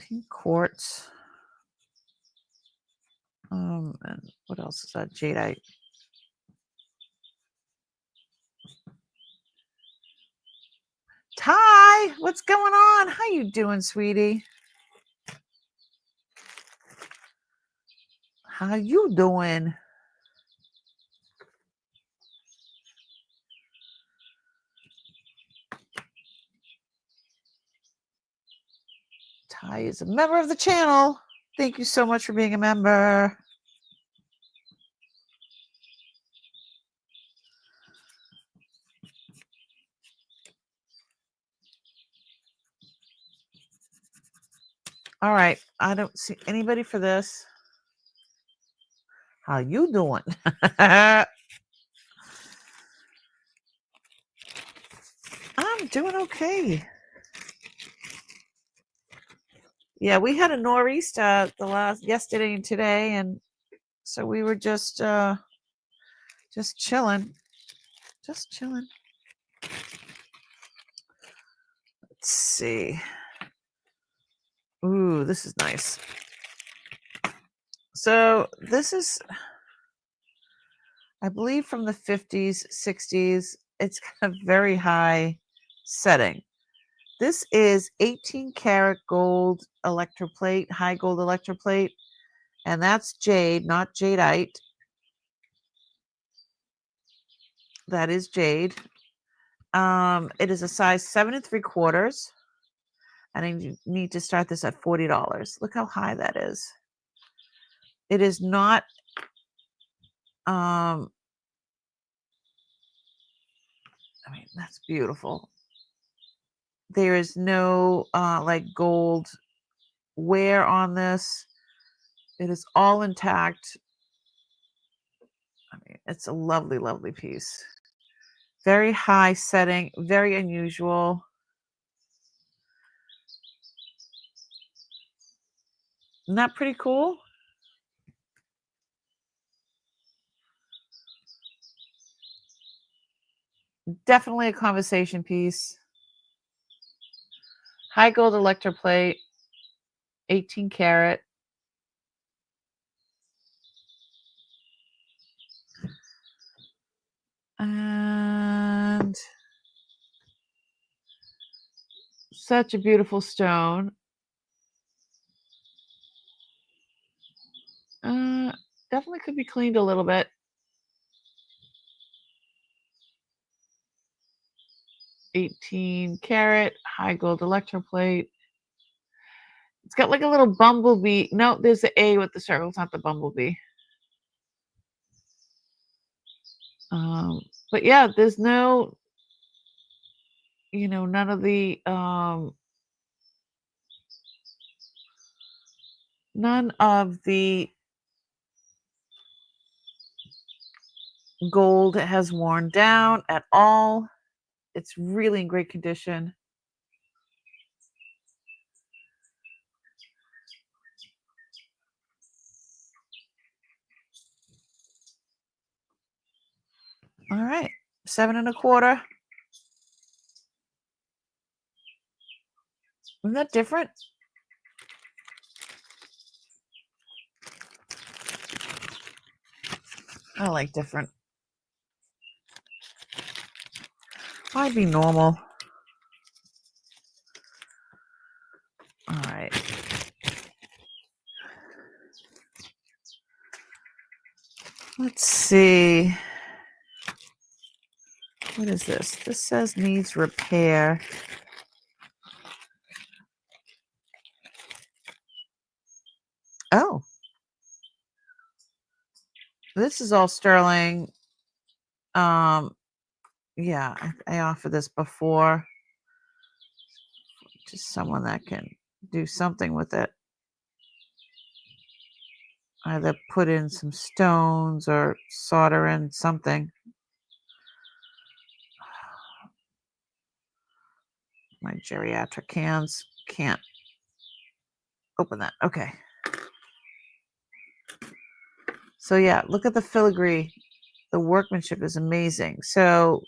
pink quartz. And what else is that? Jadeite. Ty, what's going on? How you doing, sweetie? How you doing? Ty is a member of the channel. Thank you so much for being a member. All right. I don't see anybody for this. How you doing? I'm doing okay. Yeah, we had a nor'easter yesterday and today, and so we were just chilling. Just chilling. Let's see. Ooh, this is nice. So this is, I believe, from the 50s, 60s. It's got a very high setting. This is 18 karat gold electroplate, high gold electroplate, and that's jade, not jadeite. That is jade. It is a size 7 3/4, and I need to start this at $40. Look how high that is. It is not I mean, that's beautiful. There is no like gold wear on this. It is all intact. I mean, it's a lovely, lovely piece. Very high setting, very unusual. Isn't that pretty cool? Definitely a conversation piece. High gold electroplate, 18 karat. And such a beautiful stone. Definitely could be cleaned a little bit. 18 karat, high gold electroplate. It's got like a little bumblebee. No, there's the A with the circle. It's not the bumblebee. But yeah, there's no, none of the, none of the gold has worn down at all. It's really in great condition. 7 1/4. Isn't that different? I like different. I'd be normal. All right. Let's see. What is this? This says needs repair. Oh. This is all sterling. Yeah, I offered this before. Just someone that can do something with it. Either put in some stones or solder in something. My geriatric hands can't open that. Okay. So yeah, look at the filigree. The workmanship is amazing. So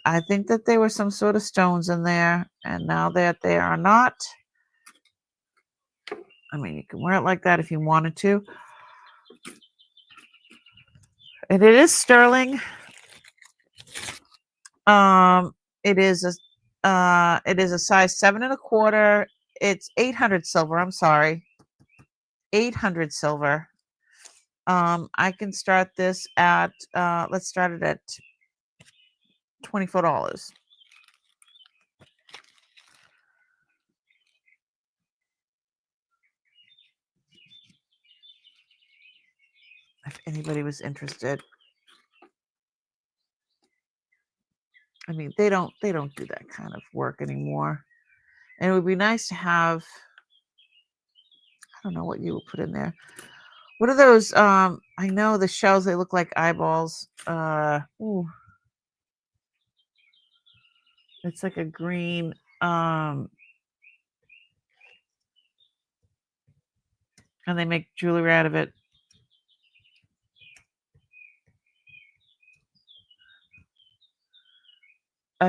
I think that there were some sort of stones in there, and now that they are not, I mean, you can wear it like that if you wanted to. And it is sterling. It is a size 7 1/4. It's 800 silver. I'm sorry, 800 silver. I can start this at let's start it at $24. If anybody was interested. I mean, they don't do that kind of work anymore. And it would be nice to have, I don't know what you would put in there. What are those? I know the shells, they look like eyeballs. Ooh. It's like a green, and they make jewelry out of it.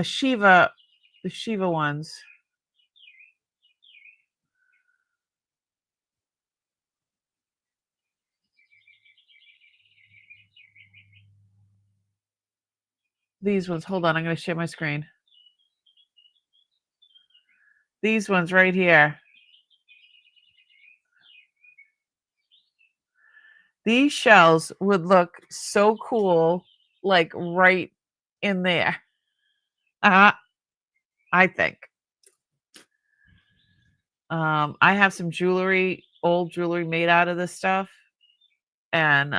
Shiva, the Shiva ones. These ones. Hold on, I'm going to share my screen. These ones right here. These shells would look so cool, like right in there. I think. I have some jewelry, old jewelry made out of this stuff, and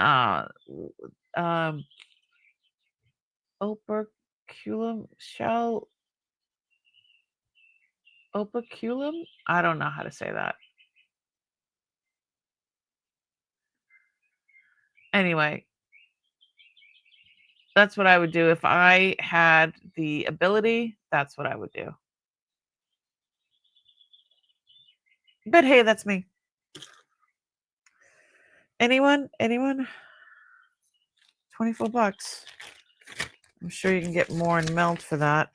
operculum shell. Operculum? I don't know how to say that. Anyway, that's what I would do if I had the ability. That's what I would do. But hey, that's me. Anyone? 24 bucks. I'm sure you can get more in melt for that.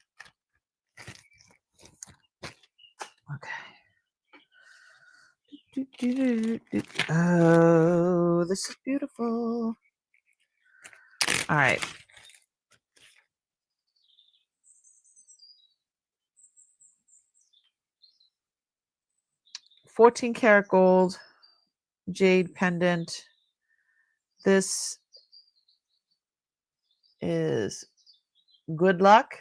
Okay. Oh, this is beautiful. All right. $14 karat gold, jade pendant. This is good luck.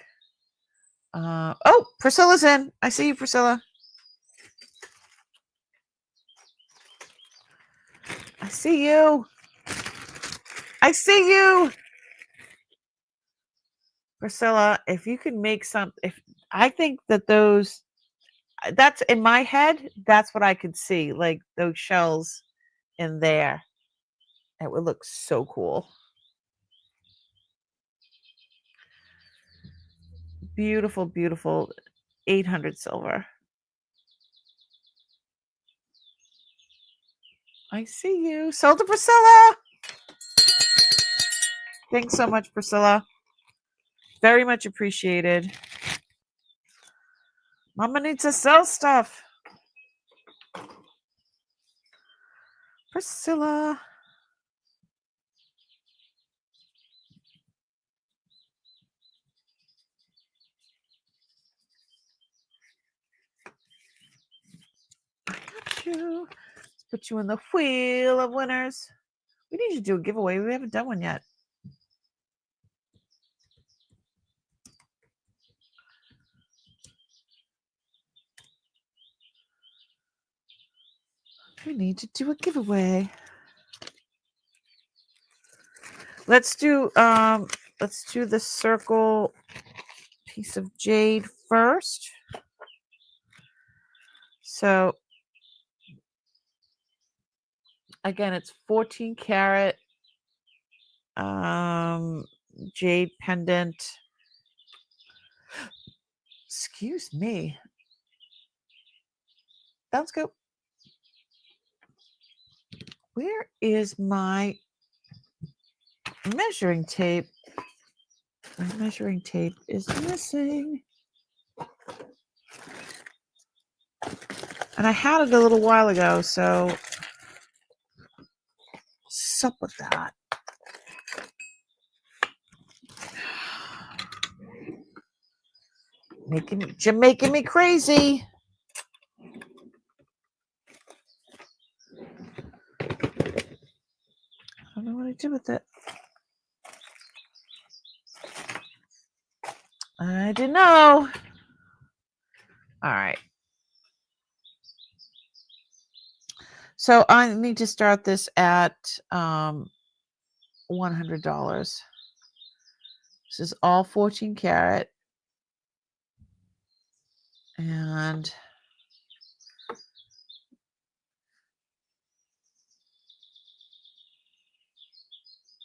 Oh, Priscilla's in. I see you, Priscilla. I see you. I see you. Priscilla, if you can make I think that that's in my head, that's what I could see, like those shells in there. It would look so cool. Beautiful, beautiful. 800 silver. I see you. Sold to Priscilla. Thanks so much, Priscilla. Very much appreciated. Mama needs to sell stuff. Priscilla. I got you. Let's put you in the wheel of winners. We need to do a giveaway. We haven't done one yet. We need to do a giveaway. Let's do the circle piece of jade first. So again, it's 14 karat jade pendant. Excuse me. Let's go. Where is my measuring tape? My measuring tape is missing. And I had it a little while ago, so what's up with that? Making me crazy. I don't know what I did with it. I didn't know. All right. So I need to start this at $100. This is all 14 karat. And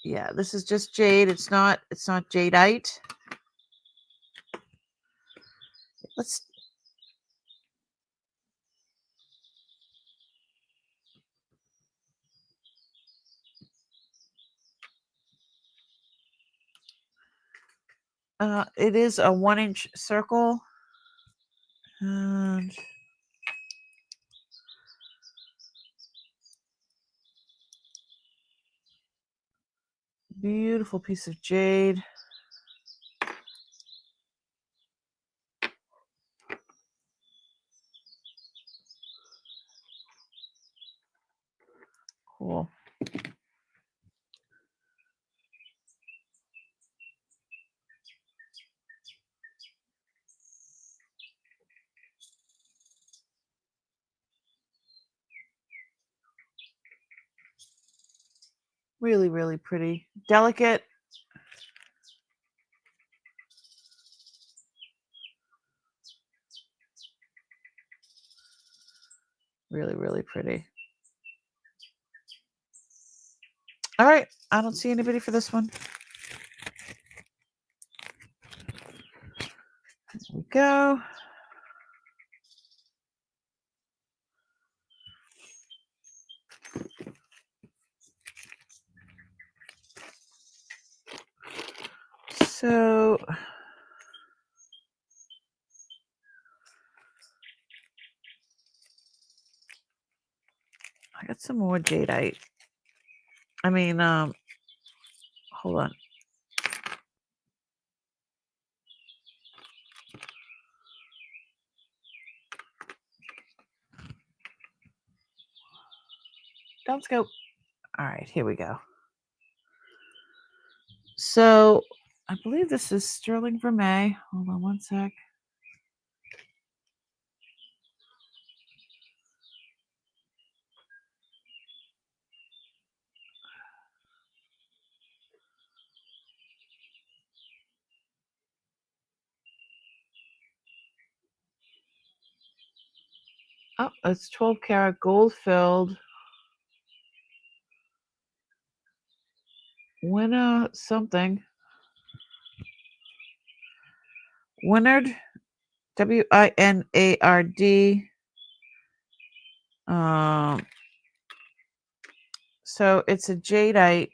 yeah, this is just jade. It's not jadeite. Let's it is a 1-inch circle. And beautiful piece of jade. Cool. Really, really pretty. Delicate. Really, really pretty. All right. I don't see anybody for this one. There we go. So I got some more jadeite. I mean, hold on. Don't scope. All right, here we go. So I believe this is sterling vermeil. Hold on one sec. Oh, it's 12 karat gold filled. Winner something. Winard. WINARD. So it's a jadeite.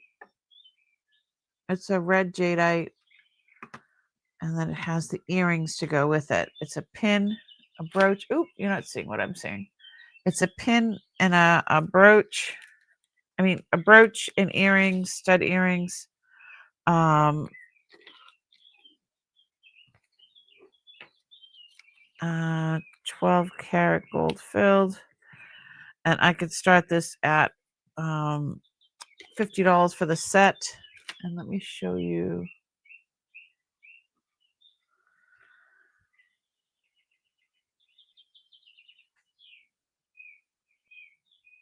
It's a red jadeite, and then it has the earrings to go with it. It's a pin, a brooch. Oop, you're not seeing what I'm saying. It's a pin and a brooch. I mean, a brooch and earrings, stud earrings. 12 karat gold filled. And I could start this at $50 for the set. And let me show you.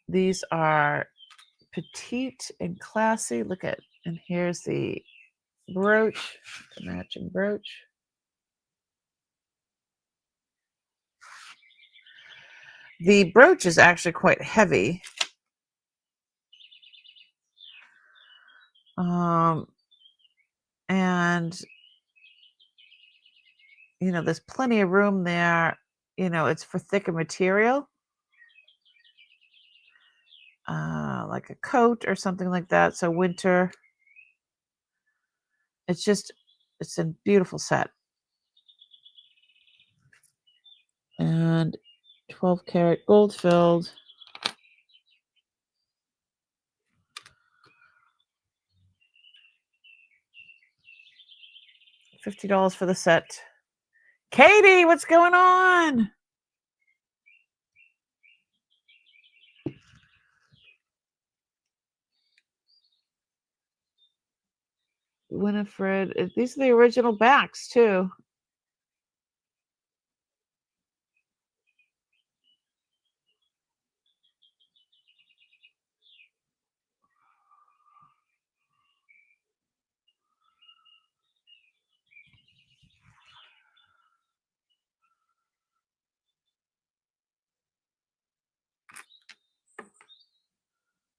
These are petite and classy. Look at, and here's the brooch, the matching brooch. The brooch is actually quite heavy. And you know, there's plenty of room there. You know, it's for thicker material, like a coat or something like that. So winter, it's a beautiful set. And 12 karat gold filled. $50 for the set. Katie, what's going on? Winifred, these are the original backs too.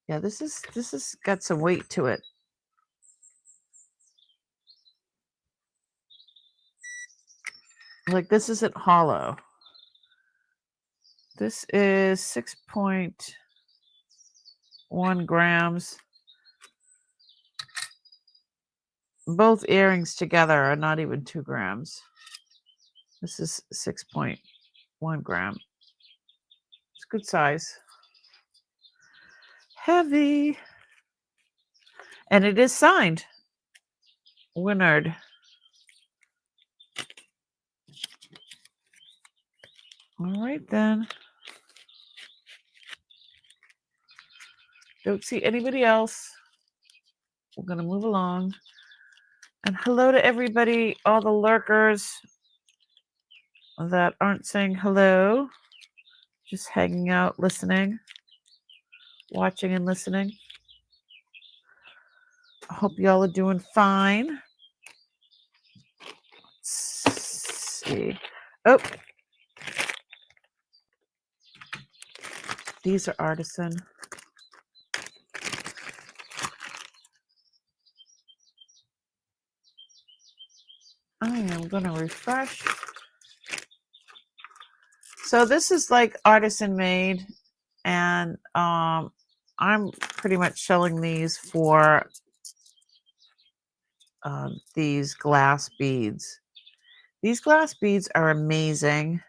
Yeah, this is got some weight to it. Like, this isn't hollow. This is 6.1 grams. Both earrings together are not even 2 grams. This is 6.1 gram. It's good size. Heavy. And it is signed. Winard. All right, then. Don't see anybody else. We're going to move along. And hello to everybody, all the lurkers that aren't saying hello. Just hanging out, listening, watching and listening. I hope y'all are doing fine. Let's see. Oh. These are artisan. I am going to refresh. So this is like artisan made, and I'm pretty much selling these for these glass beads. These glass beads are amazing.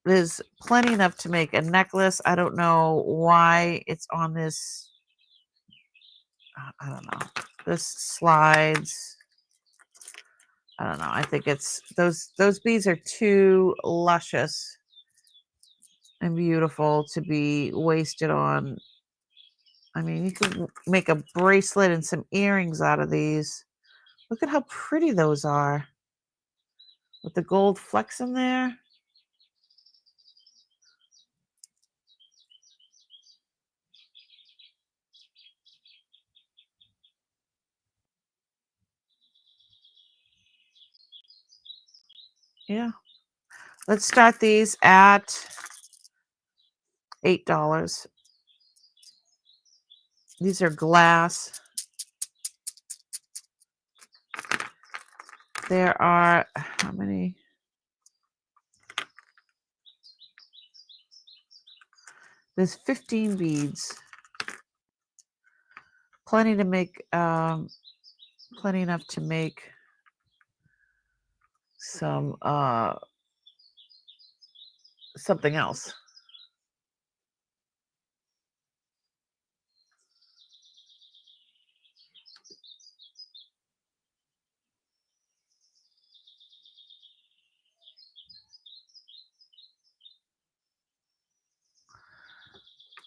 There's plenty enough to make a necklace. I don't know why it's on this. I don't know. This slides. I don't know. I think it's those beads are too luscious and beautiful to be wasted on. I mean, you could make a bracelet and some earrings out of these. Look at how pretty those are. With the gold flecks in there. Yeah. Let's start these at $8. These are glass. There are, how many? There's 15 beads. plenty to make, plenty enough to make some something else.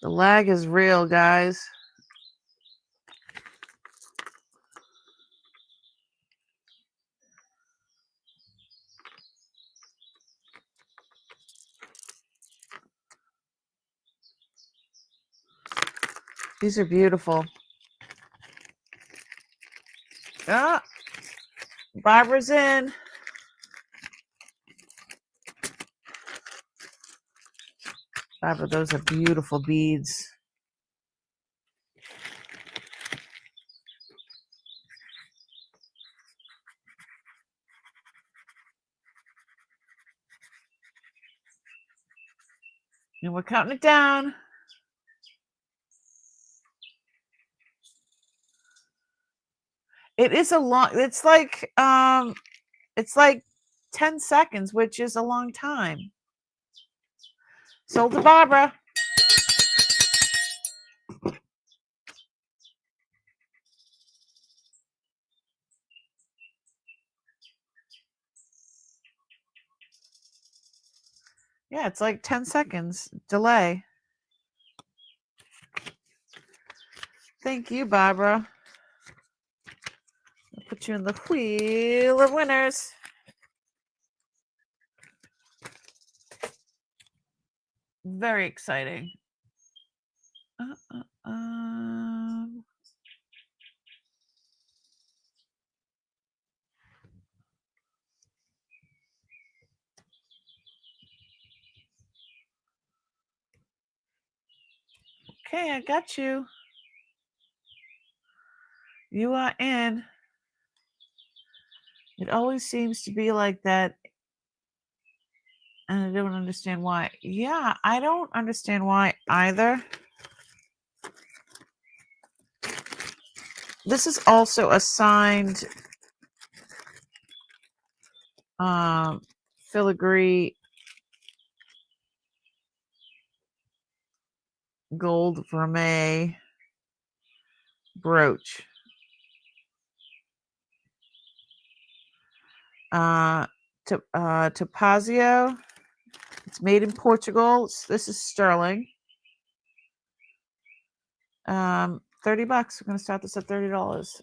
The lag is real, guys. These are beautiful. Ah, Barbara's in. Barbara, those are beautiful beads. And we're counting it down. It is a long, it's like 10 seconds, which is a long time. Sold to Barbara. Yeah, it's like 10 seconds delay. Thank you, Barbara. I'll put you in the wheel of winners. Very exciting. Okay, I got you. You are in. It always seems to be like that. And I don't understand why. Yeah, I don't understand why either. This is also a signed filigree gold vermeil brooch. Topazio. It's made in Portugal. This is sterling. $30. We're going to start this at $30.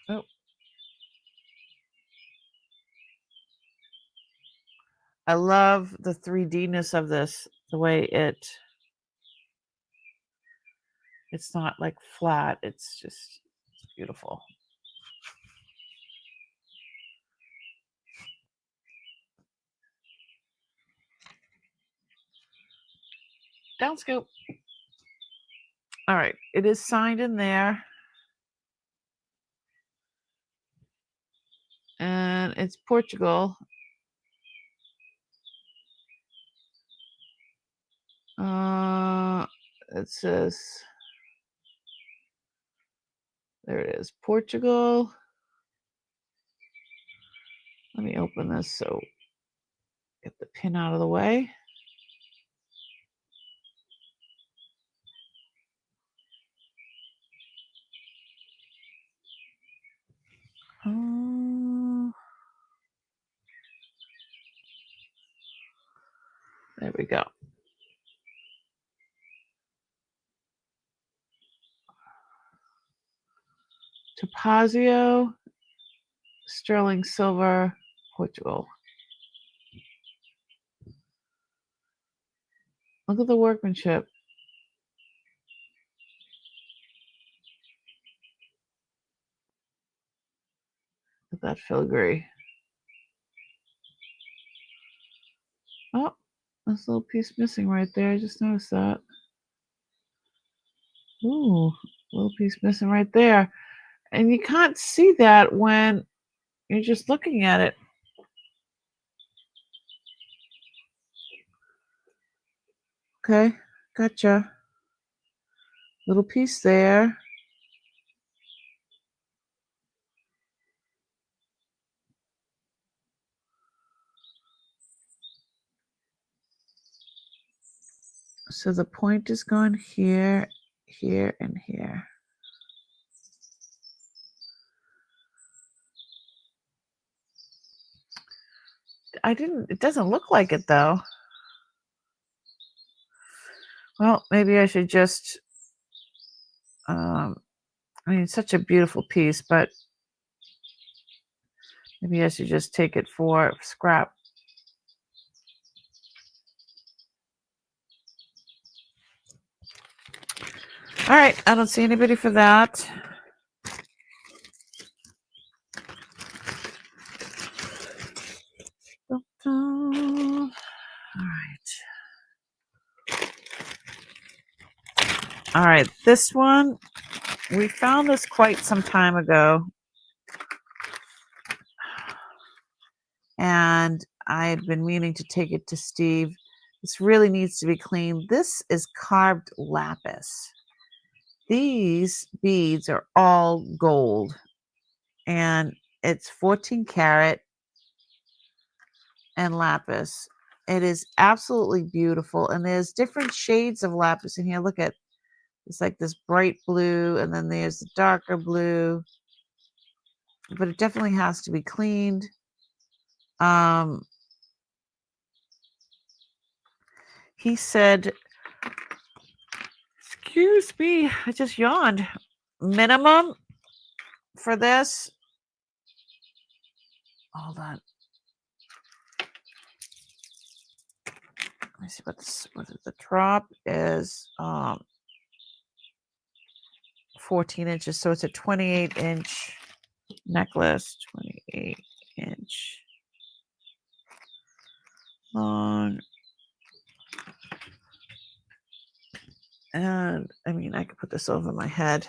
Oh. I love the 3D-ness of this, the way it's not like flat, it's just beautiful. Down scoop. All right, it is signed in there. And it's Portugal. It says, there it is, Portugal. Let me open this so get the pin out of the way. There we go. Topazio, sterling silver, Portugal. Look at the workmanship. Look at that filigree. Oh, this little piece missing right there. I just noticed that. Ooh, little piece missing right there. And you can't see that when You're just looking at it. Okay, gotcha. Little piece there. So the point is going here, here, and here. It doesn't look like it though. Well, maybe I should just, I mean, it's such a beautiful piece, but maybe I should just take it for scrap. All right, I don't see anybody for that. All right. All right, this one, we found this quite some time ago. And I had been meaning to take it to Steve. This really needs to be cleaned. This is carved lapis. These beads are all gold. And it's 14 karat and lapis. It is absolutely beautiful. And there's different shades of lapis in here. Look at, it's like this bright blue, and then there's the darker blue. But it definitely has to be cleaned. He said, excuse me, I just yawned. Minimum for this. Hold on. Let me see what the drop is. 14 inches, so it's a 28-inch necklace, 28-inch long. And I mean, I could put this over my head.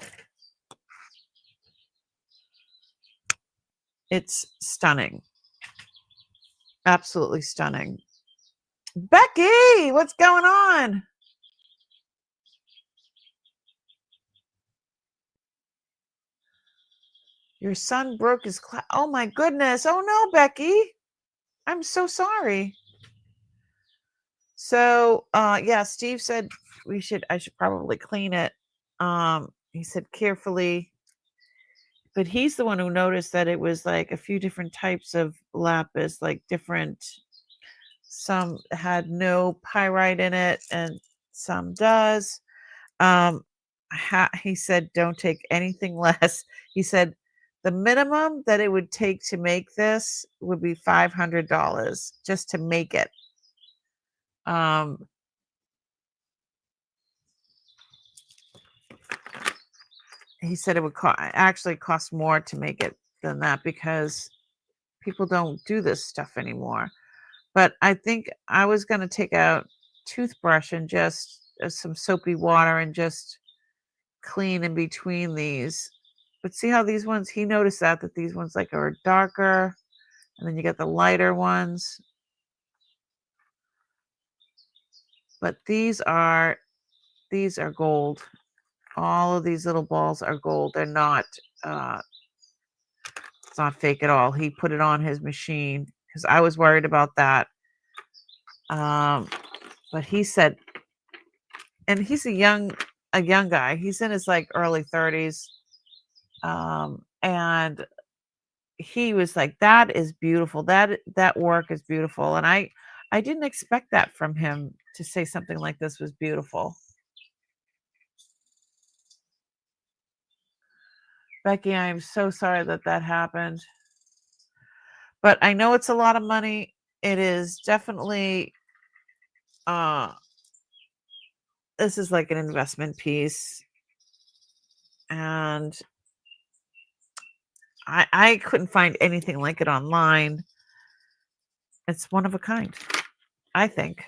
It's stunning. Absolutely stunning. Becky, what's going on? Your son broke his class. Oh my goodness. Oh no, Becky. I'm so sorry. So yeah, Steve said I should probably clean it. He said carefully, but he's the one who noticed that it was like a few different types of lapis, like different, some had no pyrite in it and some does. He said don't take anything less. He said the minimum that it would take to make this would be $500 just to make it. He said it would actually cost more to make it than that because people don't do this stuff anymore. But I think I was going to take out toothbrush and just some soapy water and just clean in between these. But see how these ones, he noticed that these ones like are darker, and then you get the lighter ones. But these are gold. All of these little balls are gold. They're not it's not fake at all. He put it on his machine because I was worried about that. But he said, and he's a young guy. He's in his like early 30s. And he was like, that is beautiful. That work is beautiful. And I didn't expect that from him, to say something like this was beautiful. Becky, I am so sorry that happened. But I know it's a lot of money. It is definitely this is like an investment piece. And I couldn't find anything like it online. It's one of a kind, I think.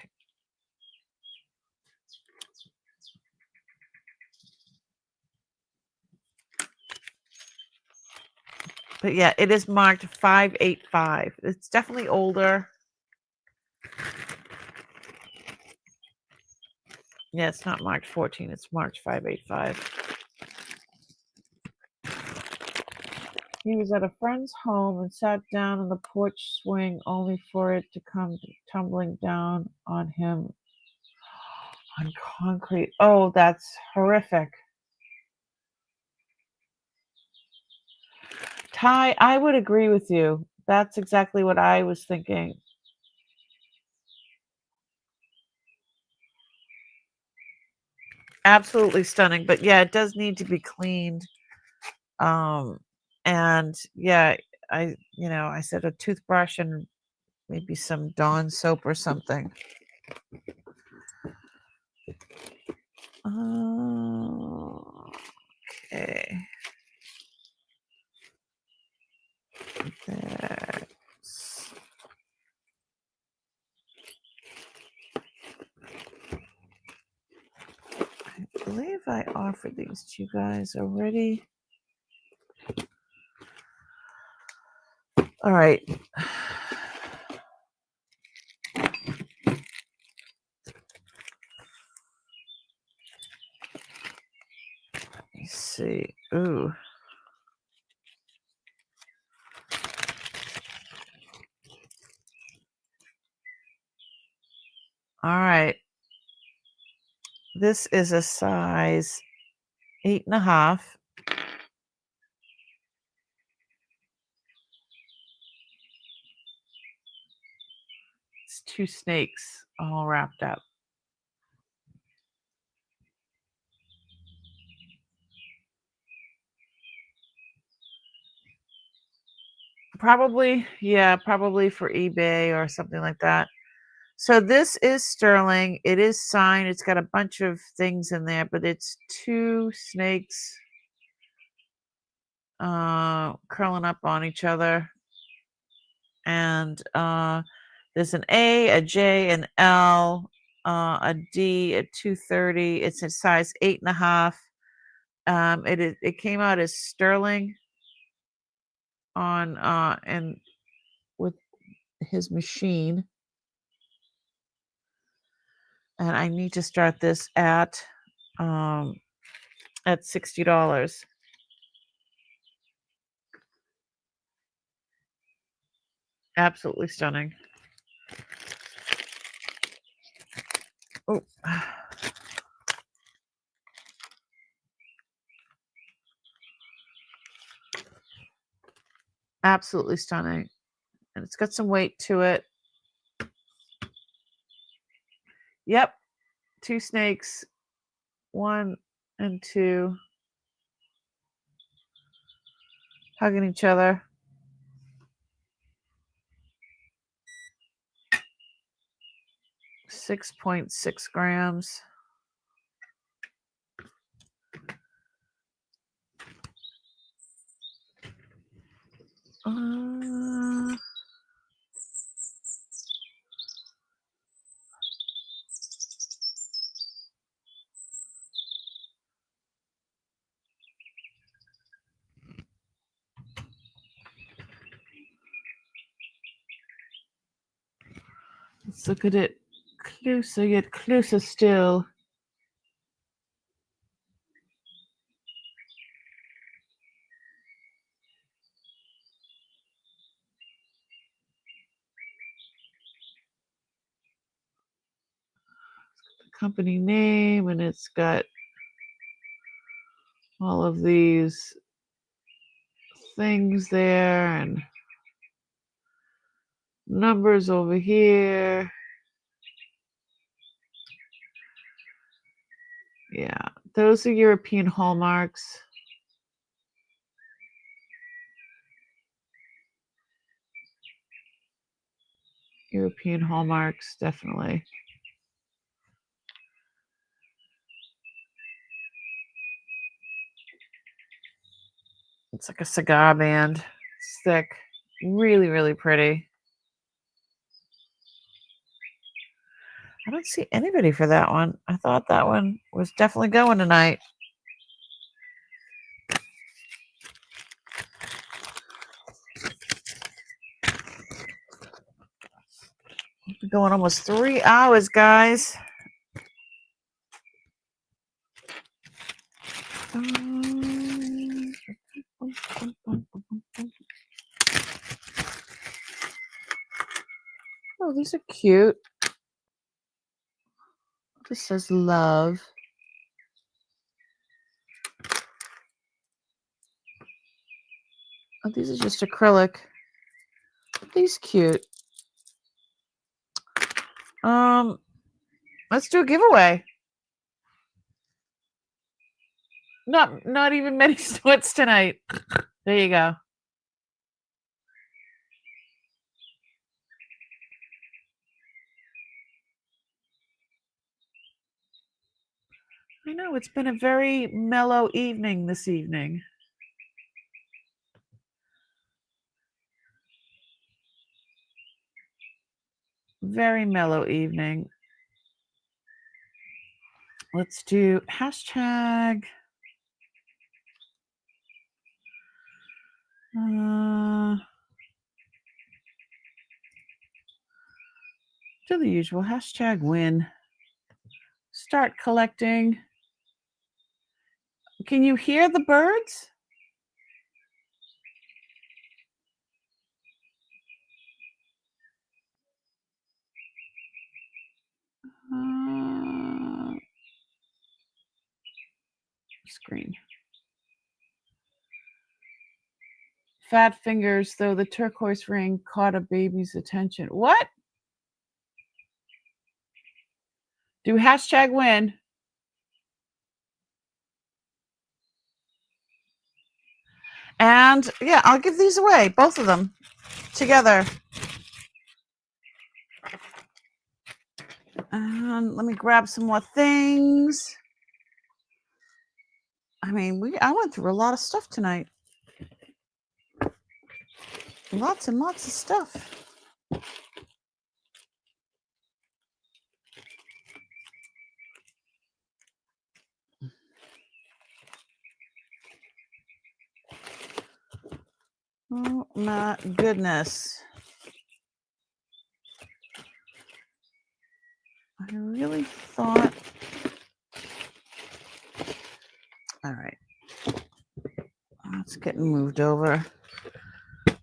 But yeah, it is marked 585. It's definitely older. Yeah, it's not marked 14. It's marked 585. He was at a friend's home and sat down on the porch swing only for it to come tumbling down on him on concrete. Oh, that's horrific. Ty, I would agree with you. That's exactly what I was thinking. Absolutely stunning. But yeah, it does need to be cleaned. And yeah, I said a toothbrush and maybe some Dawn soap or something. Okay. That's... I believe I offered these to you guys already. All right. Let's see. Ooh. All right. This is a size 8.5. It's 2 snakes all wrapped up. Probably, yeah, probably for eBay or something like that. So this is sterling. It is signed. It's got a bunch of things in there, but it's 2 snakes curling up on each other. And there's an A, a J, an L, a D, a 230. It's a size 8.5. It came out as sterling on and with his machine. And I need to start this at $60. Absolutely stunning. Oh. Absolutely stunning. And it's got some weight to it. Yep. 2 snakes. 1 and 2. Hugging each other. 6.6 grams. Let's look at it closer, yet closer still. Company name, and it's got all of these things there and numbers over here. Yeah, those are European hallmarks. European hallmarks, definitely. It's like a cigar band. It's thick. Really, really pretty. I don't see anybody for that one. I thought that one was definitely going tonight. We're going almost 3 hours, guys. Oh, these are cute. This says love. Oh, these are just acrylic. These cute. Let's do a giveaway. Not even many sweats tonight. There you go. I know it's been a very mellow evening this evening. Very mellow evening. Let's do hashtag. Do the usual hashtag win. Start collecting. Can you hear the birds? Screen. Fat fingers, though the turquoise ring caught a baby's attention. What? Do hashtag win. And yeah, I'll give these away, both of them together. And let me grab some more things. I mean, I went through a lot of stuff tonight. Lots and lots of stuff. Oh my goodness. I really thought. All right. It's getting moved over.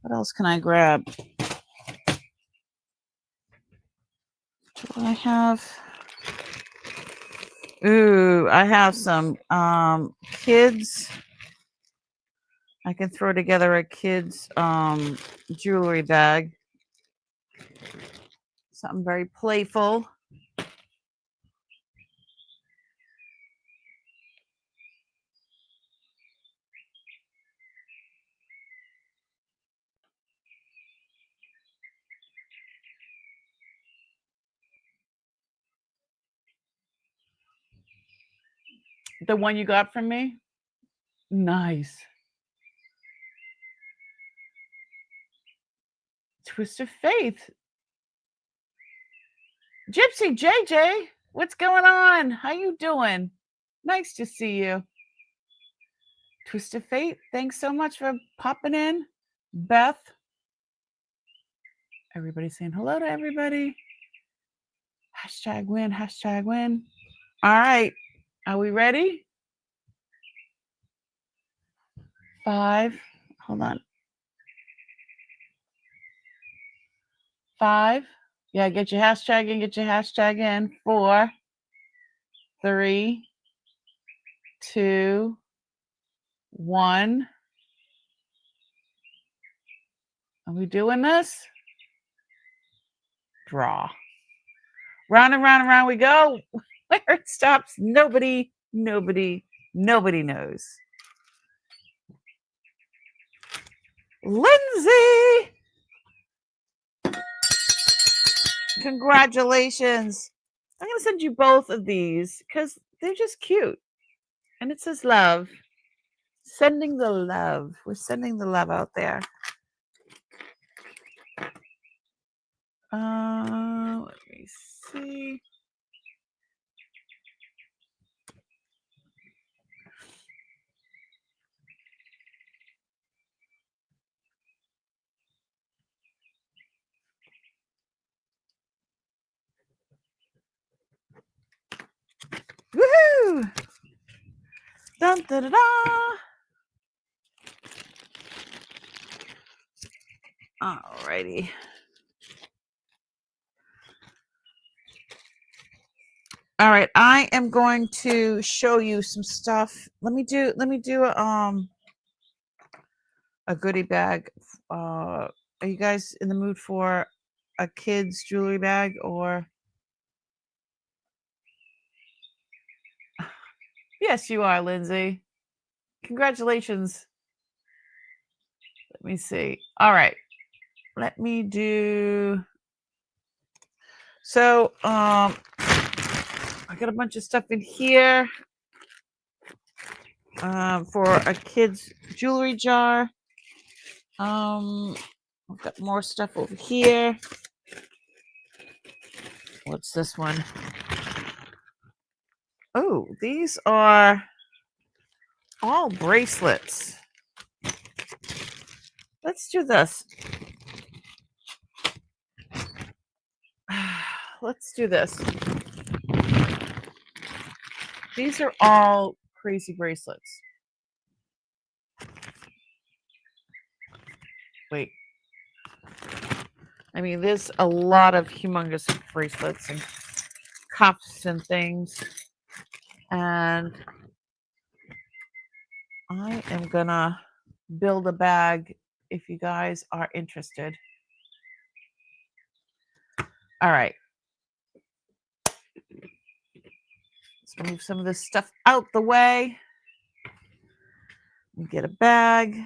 What else can I grab? Do I have? Ooh, I have some kids. I can throw together a kid's jewelry bag. Something very playful. The one you got from me? Nice. Twist of Faith. Gypsy JJ, what's going on? How you doing? Nice to see you. Twist of Fate, thanks so much for popping in. Beth. Everybody saying hello to everybody. Hashtag win, hashtag win. All right. Are we ready? 5. Hold on. 5. Yeah, get your hashtag in, get your hashtag in. 4, 3, 2, 1. Are we doing this? Draw. Round and round and round we go. Where it stops, nobody knows. Lindsay! Congratulations. I'm going to send you both of these because they're just cute. And it says love. Sending the love. We're sending the love out there. Let me see. dun, da, da, da. Alrighty. All right, I am going to show you some stuff. Let me do a goodie bag. Are you guys in the mood for a kid's jewelry bag or? Yes, you are, Lindsay. Congratulations. Let me see. All right. Let me do. So, I got a bunch of stuff in here for a kid's jewelry jar. I've got more stuff over here. What's this one? Oh, these are all bracelets. Let's do this. Let's do this. These are all crazy bracelets. Wait. I mean, there's a lot of humongous bracelets and cuffs and things. And I am gonna build a bag if you guys are interested. All right. Let's move some of this stuff out the way. Get a bag.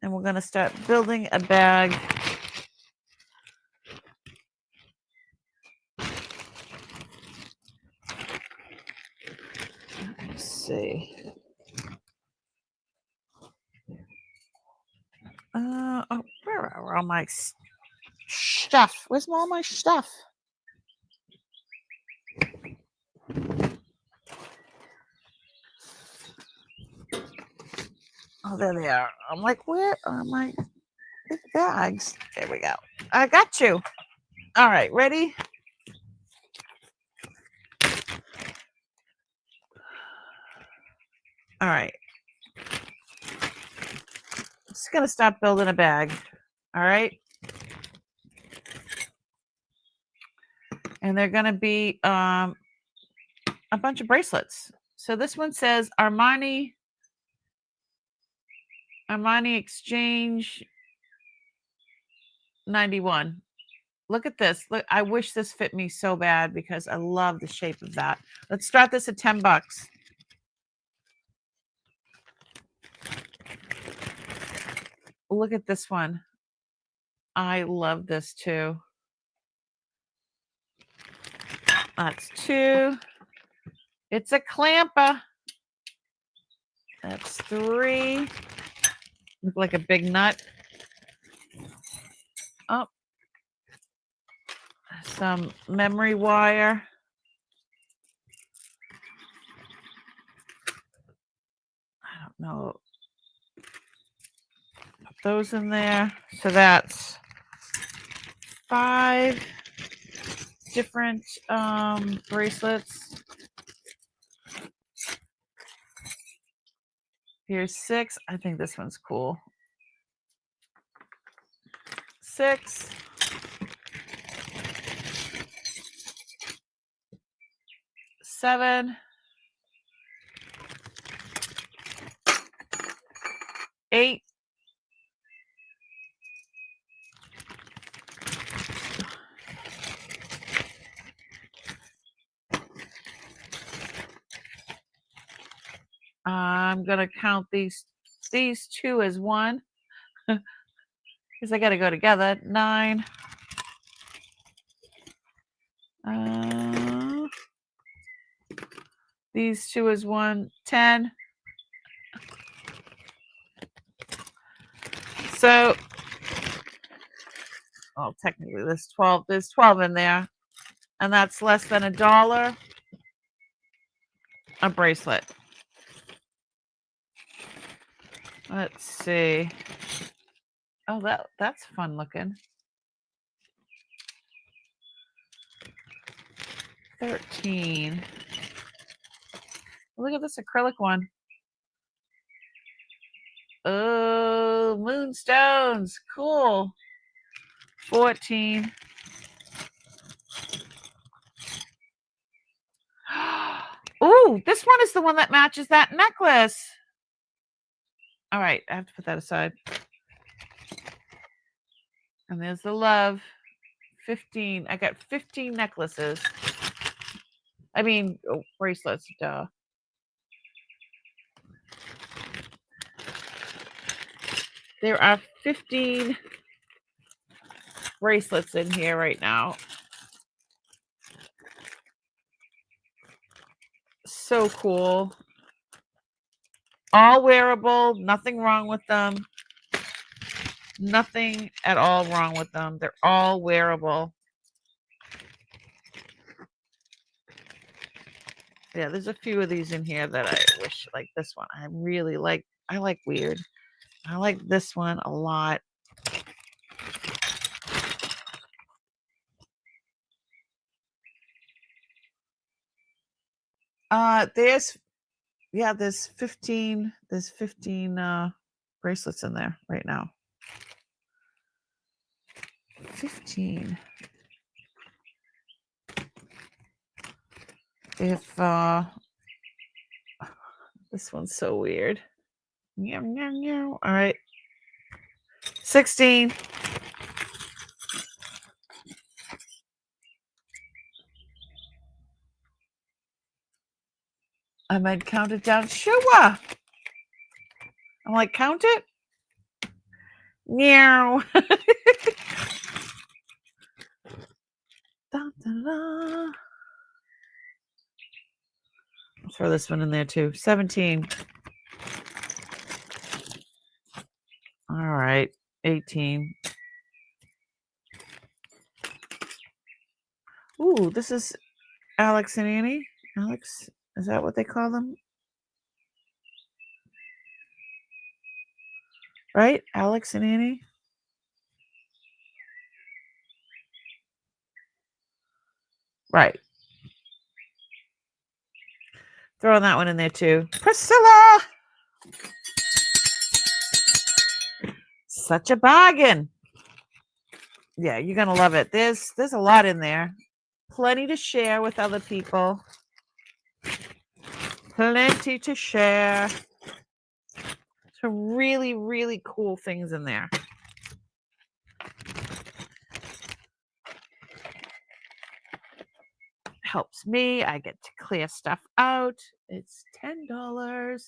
And we're gonna start building a bag. Let's see. Where are all my stuff? Where's all my stuff? Oh, there they are. I'm like, where are my big bags? There we go. I got you. All right, ready? All right. I'm just gonna stop building a bag. All right. And they're gonna be a bunch of bracelets. So this one says Armani Exchange 91. Look at this. Look, I wish this fit me so bad because I love the shape of that. Let's start this at $10. Look at this one. I love this too. That's 2. It's a clamper. That's 3. Look like a big nut. Oh. Some memory wire. I don't know. Put those in there. So that's 5 different bracelets. Here's 6. I think this one's cool. 6. 7. 8. 'I'm gonna count these 2 as 1 because I got to go together. 9. These 2 as 1. 10. So, technically there's 12. There's 12 in there, and that's less than $1 a bracelet. Let's see. Oh, that's fun looking. 13. Look at this acrylic one. Oh, moonstones. Cool. 14. Ooh, this one is the one that matches that necklace. All right, I have to put that aside. And there's the love. 15. I got 15 necklaces. I mean, bracelets, duh. There are 15 bracelets in here right now. So cool. All wearable, nothing wrong with them. Nothing at all wrong with them. They're all wearable. Yeah, there's a few of these in here that I wish, like this one. I really like, I like weird. I like this one a lot. There's 15 bracelets in there right now. 15. If this one's so weird. Meow, meow, meow. All right. 16. I might count it down. Sure. I'm like, count it. Meow. Da, da, da. I'll throw this one in there too. 17. All right. 18. Ooh, this is Alex and Annie. Alex, is that what they call them? Right? Alex and Annie? Right. Throwing that one in there too. Priscilla! Such a bargain. Yeah, you're going to love it. There's a lot in there. Plenty to share with other people. Plenty to share. Some really, really cool things in there. Helps me. I get to clear stuff out. It's $10.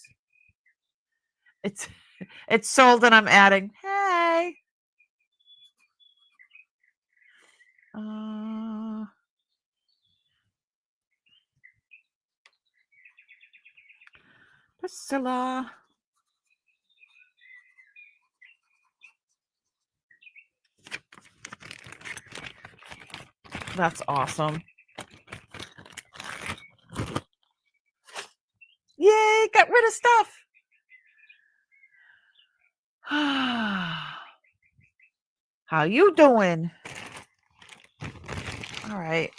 It's sold and I'm adding. Hey. Priscilla. That's awesome. Yay, got rid of stuff. How you doing? All right.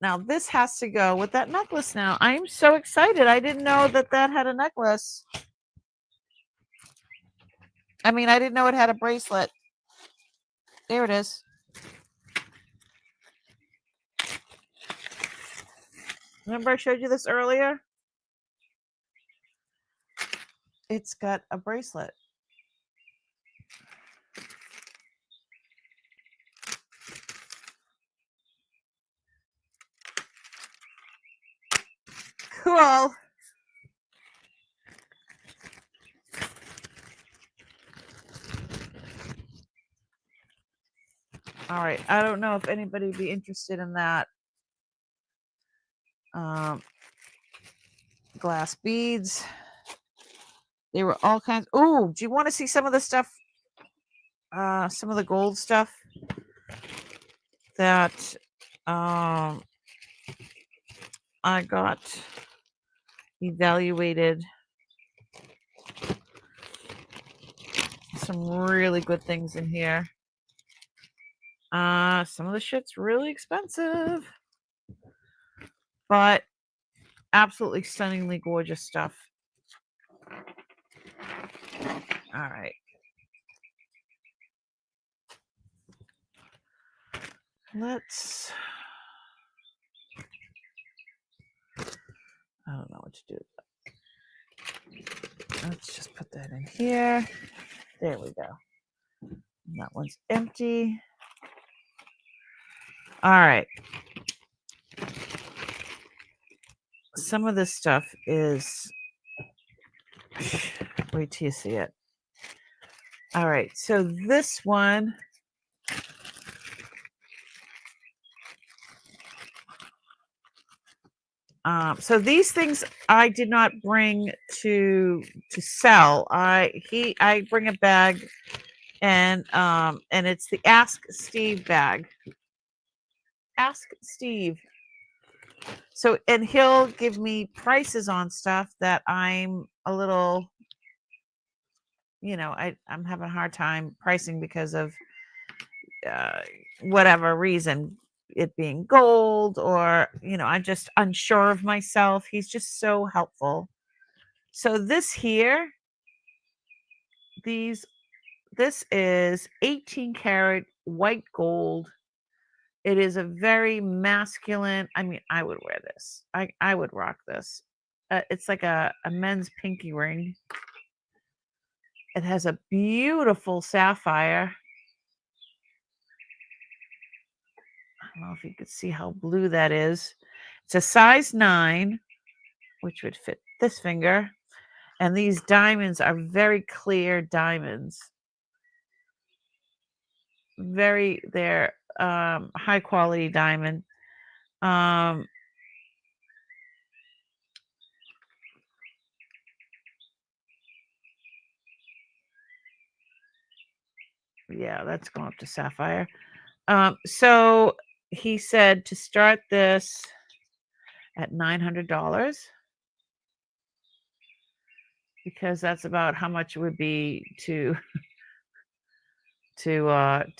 Now this has to go with that necklace now. I'm so excited. I didn't know that had a necklace. I mean, I didn't know it had a bracelet. There it is. Remember I showed you this earlier? It's got a bracelet. Cool. All right. I don't know if anybody would be interested in that. Glass beads. They were all kinds. Oh, do you want to see some of the stuff? Some of the gold stuff that I got evaluated. Some really good things in here. Some of the shit's really expensive, but Absolutely stunningly gorgeous stuff. All right. Let's, I don't know what to do. Let's just put that in here. There we go. And that one's empty. All right. Some of this stuff is, wait till you see it. All right. So this one, so these things I did not bring to sell. I bring a bag, and it's the Ask Steve bag. Ask Steve. So, and he'll give me prices on stuff that I'm a little, I'm having a hard time pricing because of whatever reason, it being gold, or I'm just unsure of myself. He's just so helpful. So this here, this is 18 karat white gold. It is a very masculine, I mean, I would wear this. I would rock this. It's like a men's pinky ring. It has a beautiful sapphire. I don't know if you could see how blue that is. It's a size 9, which would fit this finger. And these diamonds are very clear diamonds. They're high quality diamond. Yeah, that's going up to sapphire. So he said to start this at $900, because that's about how much it would be to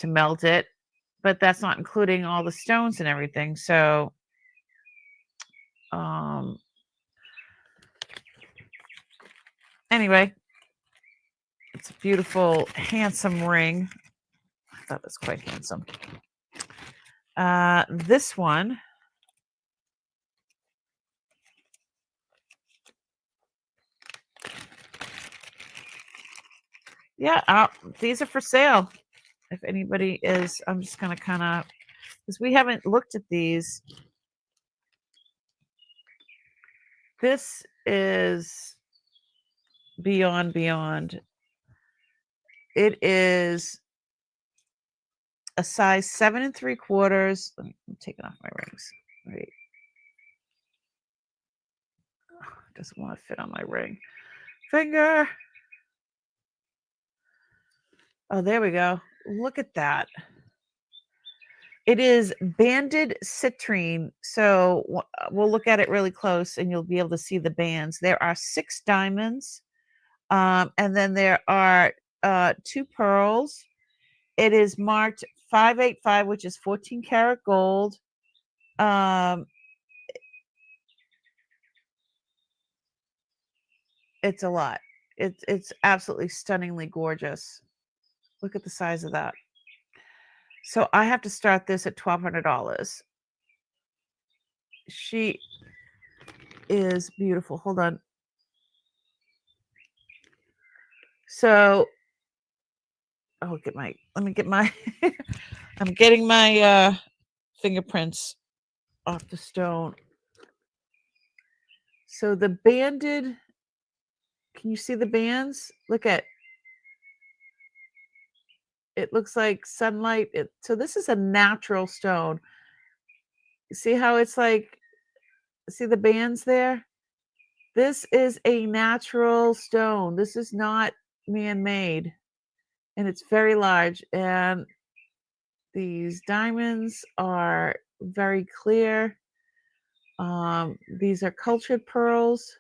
melt it, but that's not including all the stones and everything. So anyway, it's a beautiful, handsome ring. I thought it was quite handsome. This one, yeah, these are for sale. If anybody is, I'm just gonna kind of, because we haven't looked at these. This is beyond. It is a size 7 3/4. I'm taking off my rings. Right. Doesn't want to fit on my ring finger. Oh, there we go. Look at that. It is banded citrine. So we'll look at it really close and you'll be able to see the bands. There are 6 diamonds. And then there are 2 pearls. It is marked 585, which is 14 karat gold. It's a lot. It's absolutely stunningly gorgeous. Look at the size of that. So I have to start this at $1,200. She is beautiful. Hold on. So, let me get my, I'm getting my fingerprints off the stone. So the banded, can you see the bands? Look at, it looks like sunlight. So this is a natural stone. See how it's like, see the bands there? This is a natural stone. This is not man-made. And it's very large. And these diamonds are very clear. These are cultured pearls.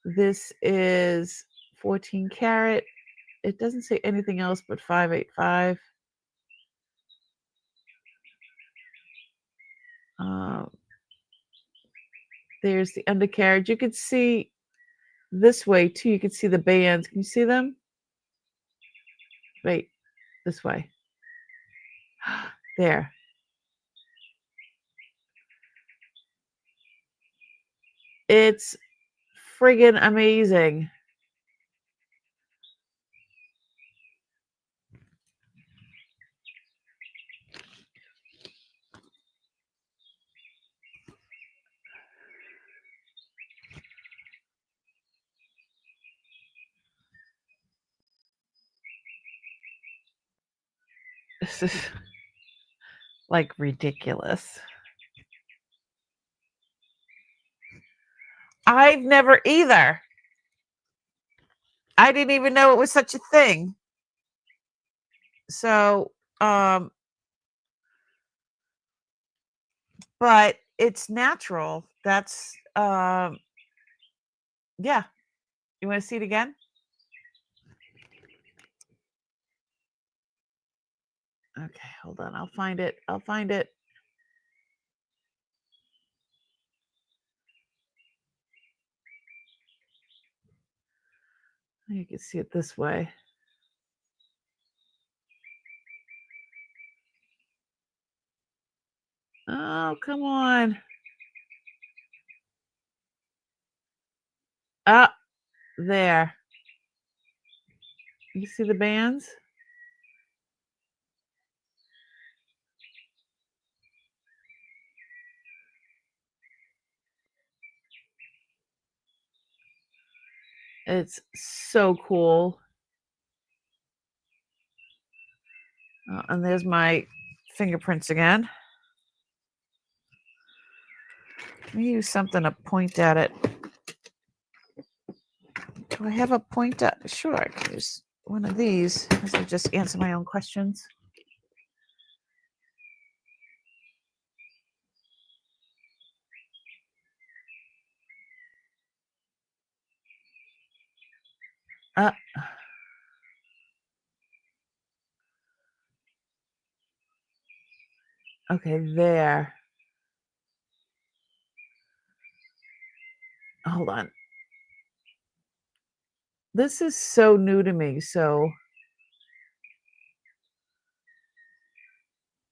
This is 14 karat. It doesn't say anything else but 585. There's the undercarriage. You can see this way too. You can see the bands. Can you see them? Wait, this way. There. It's friggin' amazing. This is like ridiculous. I've never either. I didn't even know it was such a thing. So, but it's natural. That's yeah. You want to see it again? Okay, hold on. I'll find it. I'll find it. You can see it this way. Oh, come on. Ah, there. You see the bands? It's so cool. And there's my fingerprints again. Let me use something to point at it. Do I have a pointer? Sure, I can use one of these as I just answer my own questions. Okay, there. Hold on. This is so new to me, so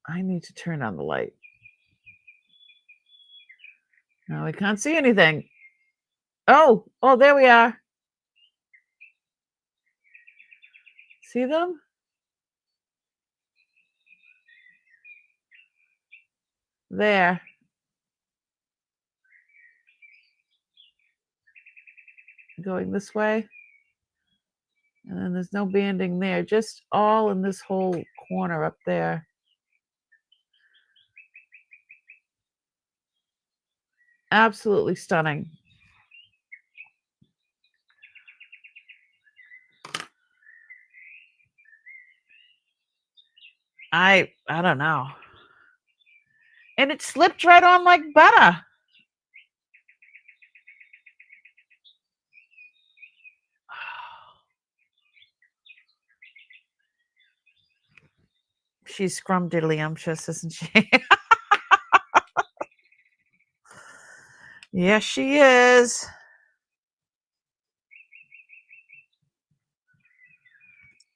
I need to turn on the light. No, I can't see anything. Oh, there we are. See them? There. Going this way. And then there's no banding there, just all in this whole corner up there. Absolutely stunning. I don't know. And it slipped right on like butter. She's scrumdiddlyumptious, isn't she? Yes, she is.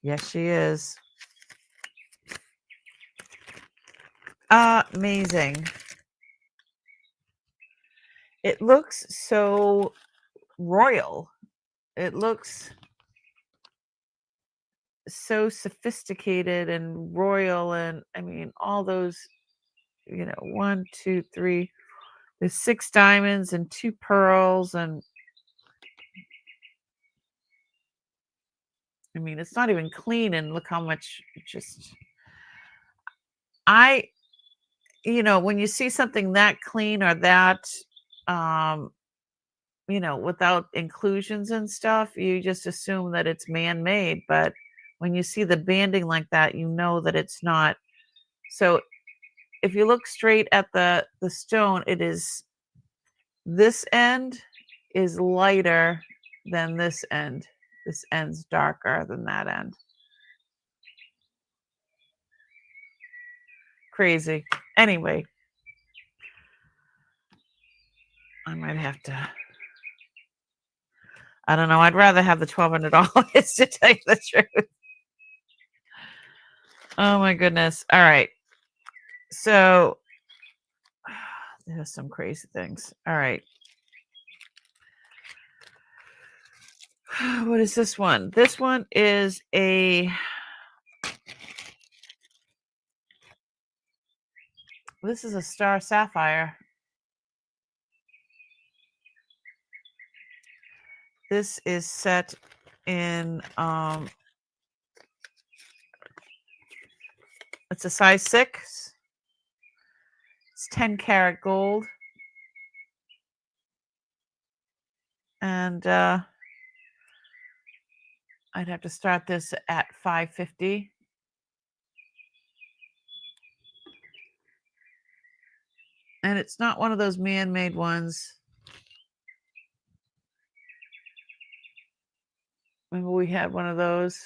Yes, she is. Amazing. It looks so royal. It looks so sophisticated and royal, and I mean all those, 1, 2, 3, there's 6 diamonds and 2 pearls, and I mean it's not even clean, and look how much just when you see something that clean or that without inclusions and stuff, you just assume that it's man-made, but when you see the banding like that, you know that it's not. So if you look straight at the stone, it is, this end is lighter than this end. This end's darker than that end. Crazy. Anyway. I might have to. I don't know. I'd rather have the $1,200 to tell you the truth. Oh my goodness. All right. So there's some crazy things. All right. What is this one? This one is a. This is a star sapphire. This is set in it's a size 6. It's 10 karat gold. And I'd have to start this at $550. And it's not one of those man-made ones. Remember we had one of those?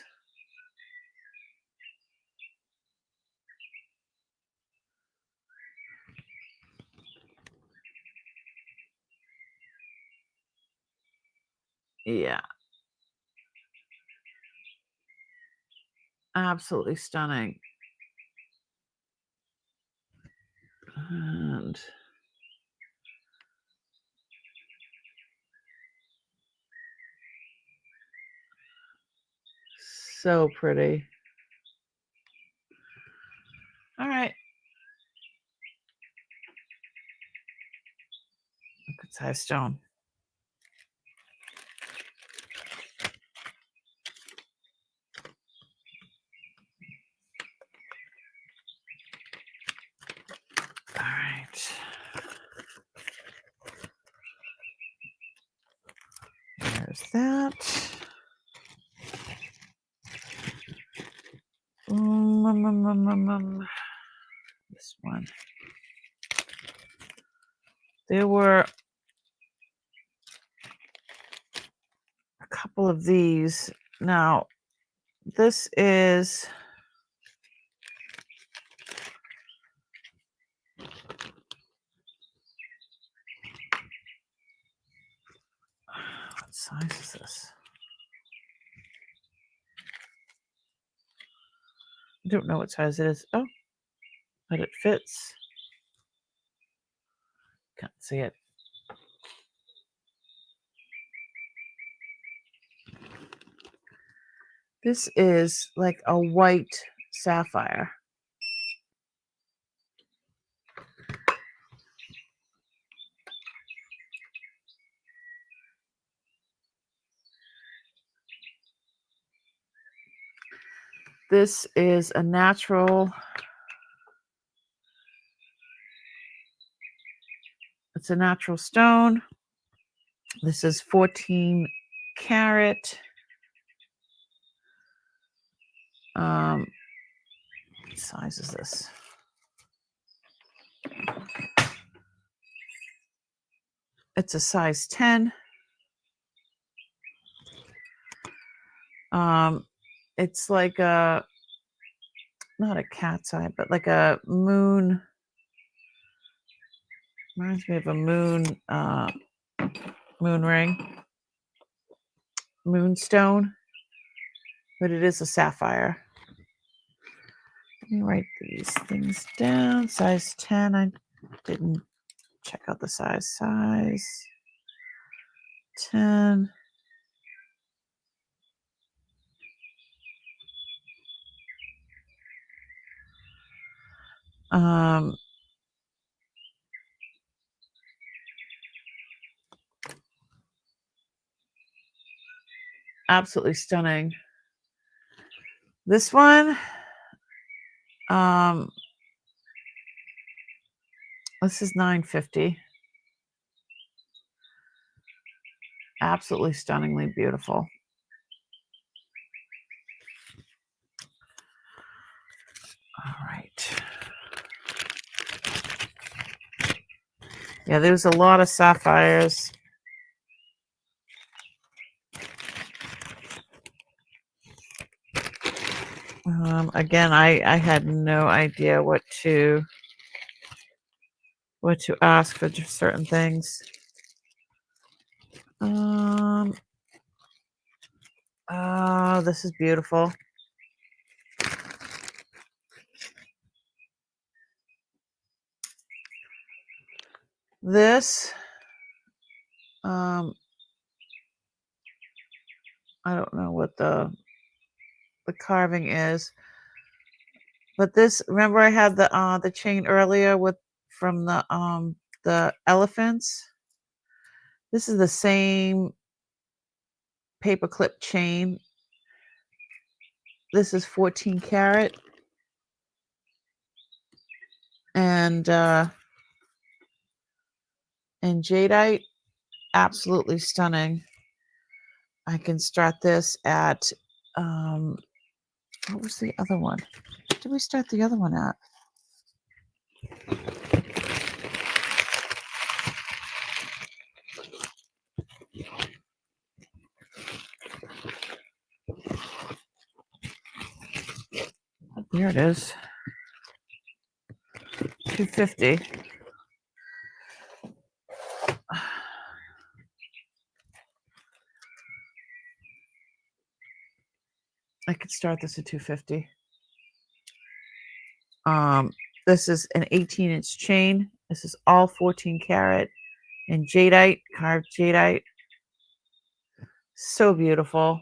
Yeah. Absolutely stunning. And so pretty. All right. Good size stone. All right. There's that. This one. There were a couple of these. Now, this is what size is this? I don't know what size it is. Oh, but it fits. Can't see it. This is like a white sapphire. This is a natural. It's a natural stone. This is 14 karat. What size is this? It's a size 10. It's like a, not a cat's eye, but like a moon. Reminds me of a moon, moon ring, moonstone, but it is a sapphire. Let me write these things down. Size 10. I didn't check out the size. Size 10. Absolutely stunning. This one, this is $950. Absolutely stunningly beautiful. All right. Yeah, there's a lot of sapphires. Again, I had no idea what to ask for certain things. Oh, this is beautiful. This, I don't know what the carving is, but this, remember I had the chain earlier with from the elephants. This is the same paperclip chain. This is 14 karat, and jadeite, absolutely stunning. I can start this at what was the other one? What did we start the other one at? Here it is. 250. I could start this at 250. This is an 18-inch chain. This is all 14 karat and jadeite, carved jadeite. So beautiful.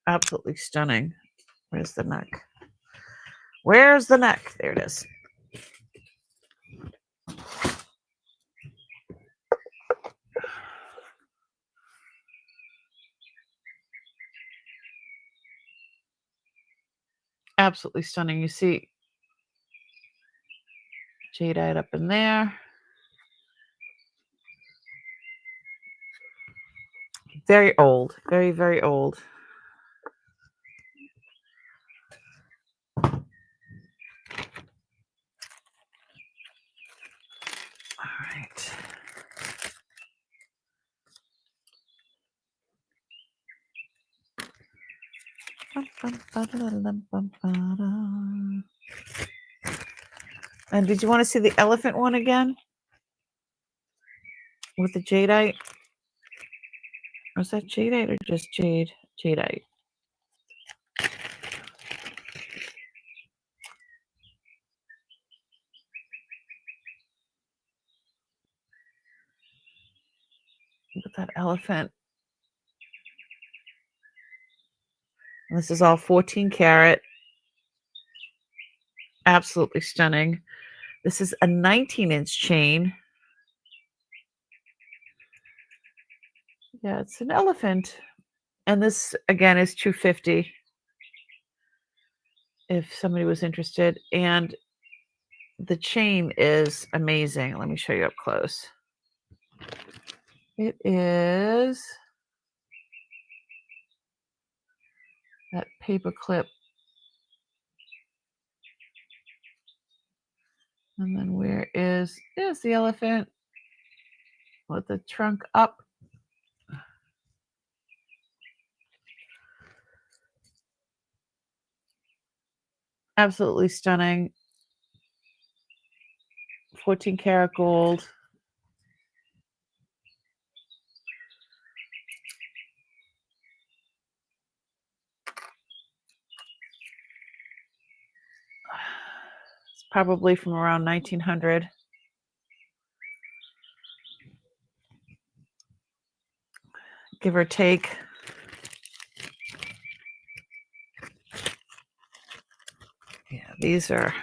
Absolutely stunning. Where's the neck? Where's the neck? There it is. Absolutely stunning. You see jadeite up in there. Very old. Very, very old. All right. And did you want to see the elephant one again? With the jadeite? Was that jadeite or just jade? Jadeite. Look at that elephant. And this is all 14 karat. Absolutely stunning. This is a 19-inch chain. Yeah, it's an elephant. And this, again, is 250 if somebody was interested. And the chain is amazing. Let me show you up close. It is that paper clip. And then there's the elephant with the trunk up. Absolutely stunning. 14 karat gold. It's probably from around 1900. Give or take. Yeah, these are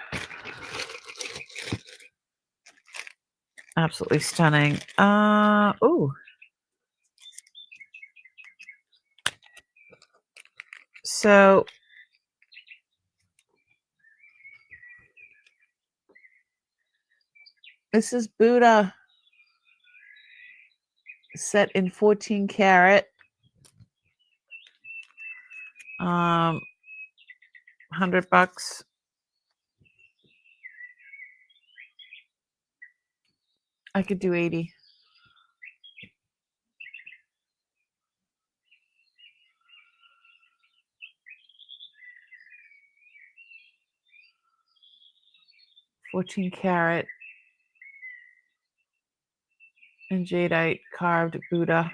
absolutely stunning. Oh. So this is Buddha set in 14 karat. 100 bucks. I could do 80. 14 karat and jadeite carved Buddha.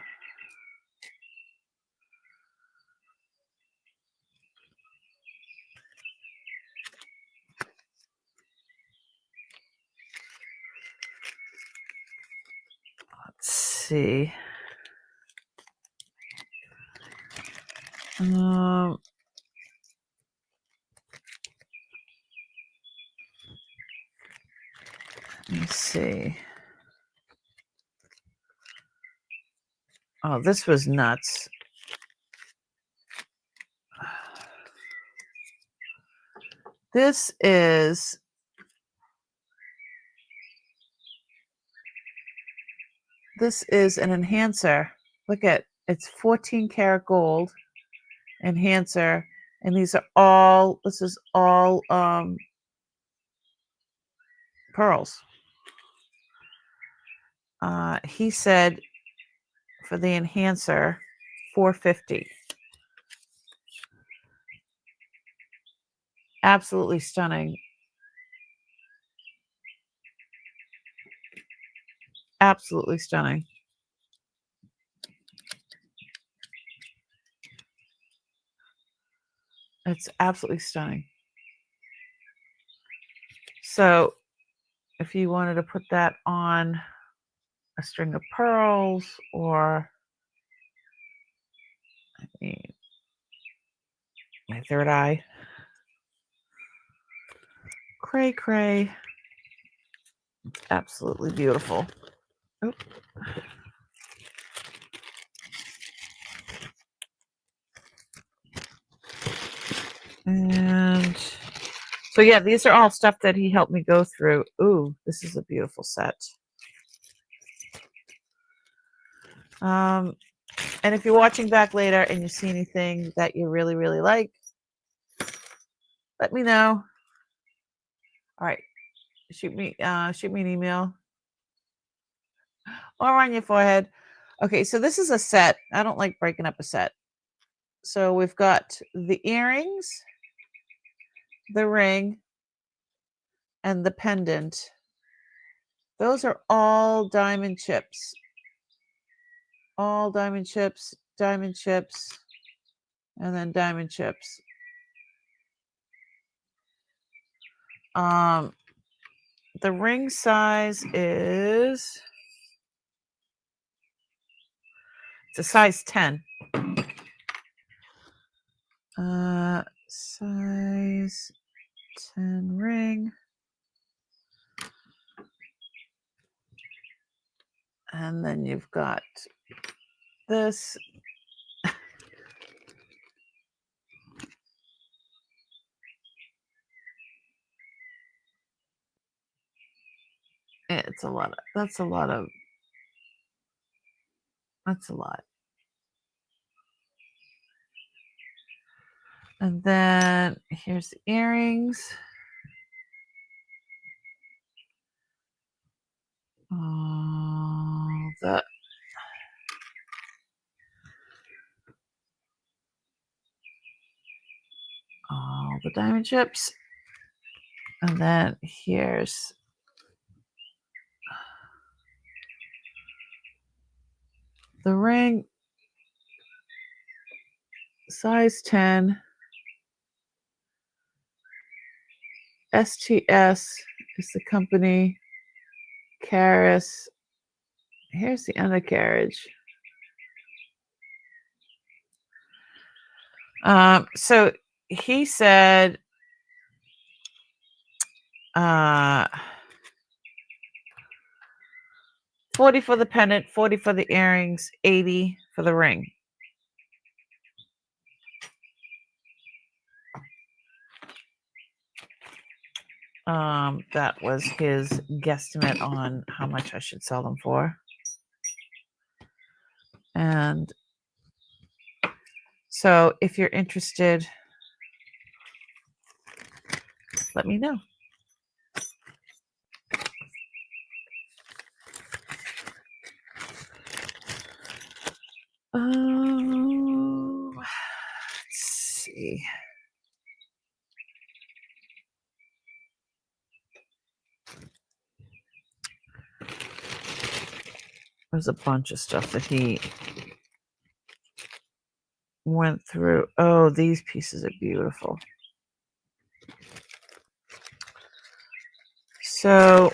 Let's see. Let me see. Oh, this was nuts. This is an enhancer. Look at, it's 14 karat gold enhancer, and these are all, this is all pearls. He said for the enhancer, $450. Absolutely stunning. Absolutely stunning. It's absolutely stunning. So if you wanted to put that on a string of pearls, or I mean, my third eye, cray cray. It's absolutely beautiful. Oh. And so yeah, these are all stuff that he helped me go through. Ooh, this is a beautiful set. And if you're watching back later and you see anything that you really, really like, let me know. All right, shoot me an email or on your forehead. Okay, so this is a set. I don't like breaking up a set. So we've got the earrings, the ring, and the pendant. Those are all diamond chips. All diamond chips, and then diamond chips. The ring size is, it's a size 10. Size 10 ring. And then you've got this. It's a lot. That's a lot. And then here's the earrings. All the diamond chips. And then here's the ring, size 10. STS is the company. Caris. Here's the undercarriage. So he said, 40 for the pendant, 40 for the earrings, 80 for the ring. That was his guesstimate on how much I should sell them for. And so if you're interested, let me know. Let's see. There's a bunch of stuff that he went through. Oh, these pieces are beautiful. So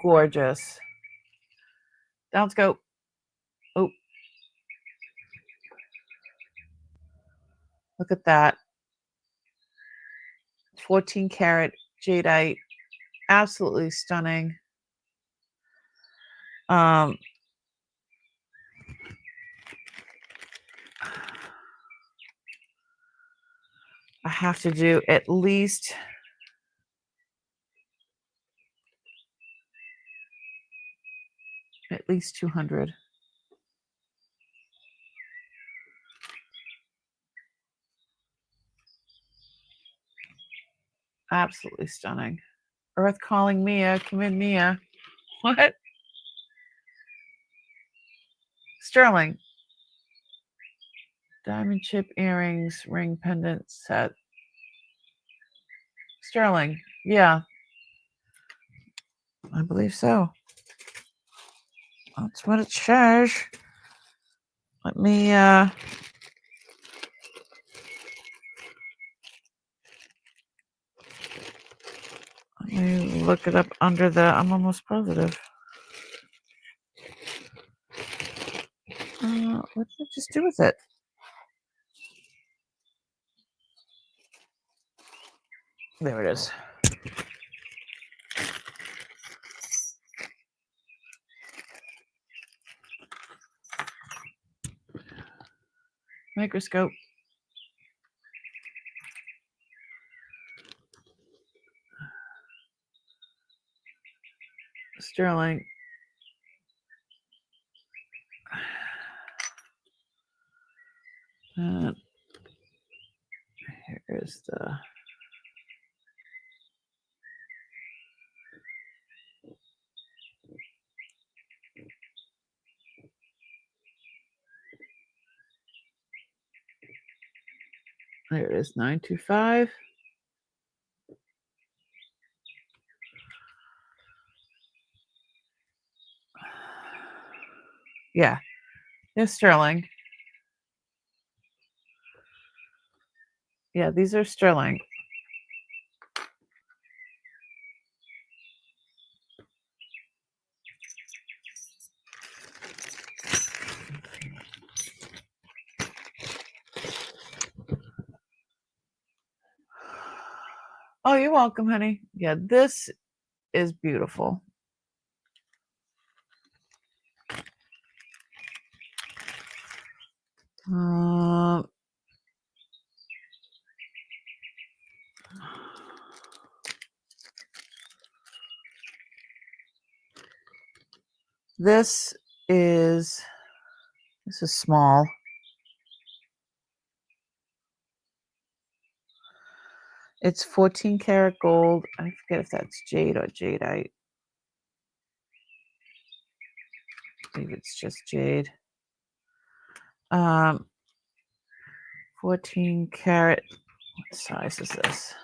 gorgeous. Let's go. Oh, look at that. 14 karat jadeite. Absolutely stunning. I have to do at least at least 200. Absolutely stunning. Earth calling Mia. Come in, Mia. What? Sterling. Diamond chip earrings, ring pendant set. Sterling. Yeah. I believe so. That's what it says. Let me look it up under the, I'm almost positive. What did I just do with it? There it is. Microscope. Sterling. Here is the. There it is, 925. Yeah, it's sterling. Yeah, these are sterling. Oh, you're welcome, honey. Yeah, this is beautiful. This is small. It's 14 karat gold. I forget if that's jade or jadeite. I believe it's just jade. 14 karat. What size is this?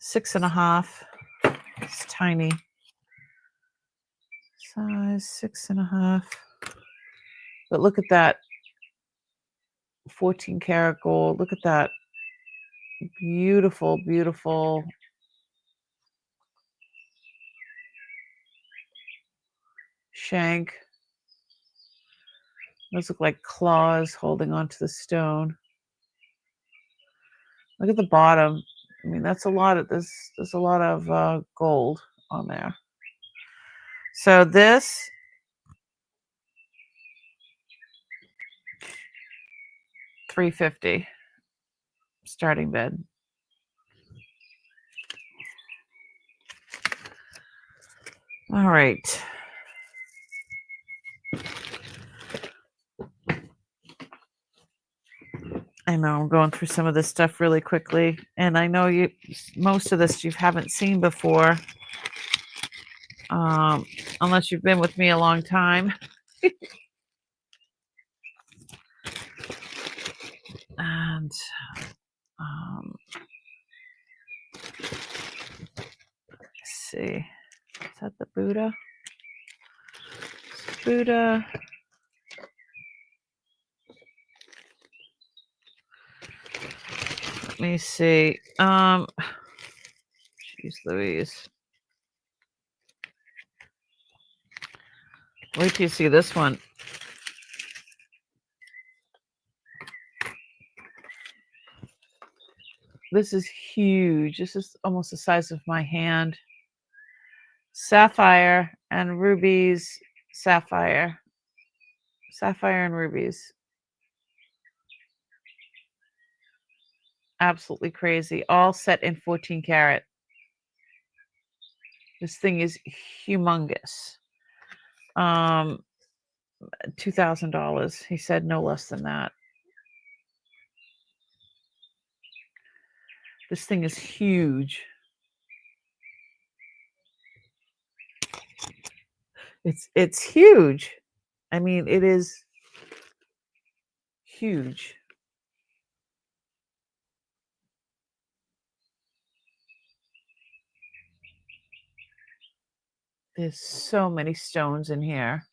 6.5. It's tiny. Size 6.5. But look at that. 14 karat gold. Look at that. Beautiful, beautiful. Shank. Those look like claws holding onto the stone. Look at the bottom. I mean, that's a lot of there's a lot of gold on there. So this $350 starting bid. All right. I know I'm going through some of this stuff really quickly, and I know most of this you haven't seen before, unless you've been with me a long time. And let's see, is that the Buddha? Buddha. Let me see. Jeez Louise. Wait till you see this one. This is huge. This is almost the size of my hand. Sapphire and rubies. Sapphire and rubies. Absolutely crazy. All set in 14 karat. This thing is humongous. $2,000. He said no less than that. This thing is huge. It's huge. I mean, it is huge. There's so many stones in here.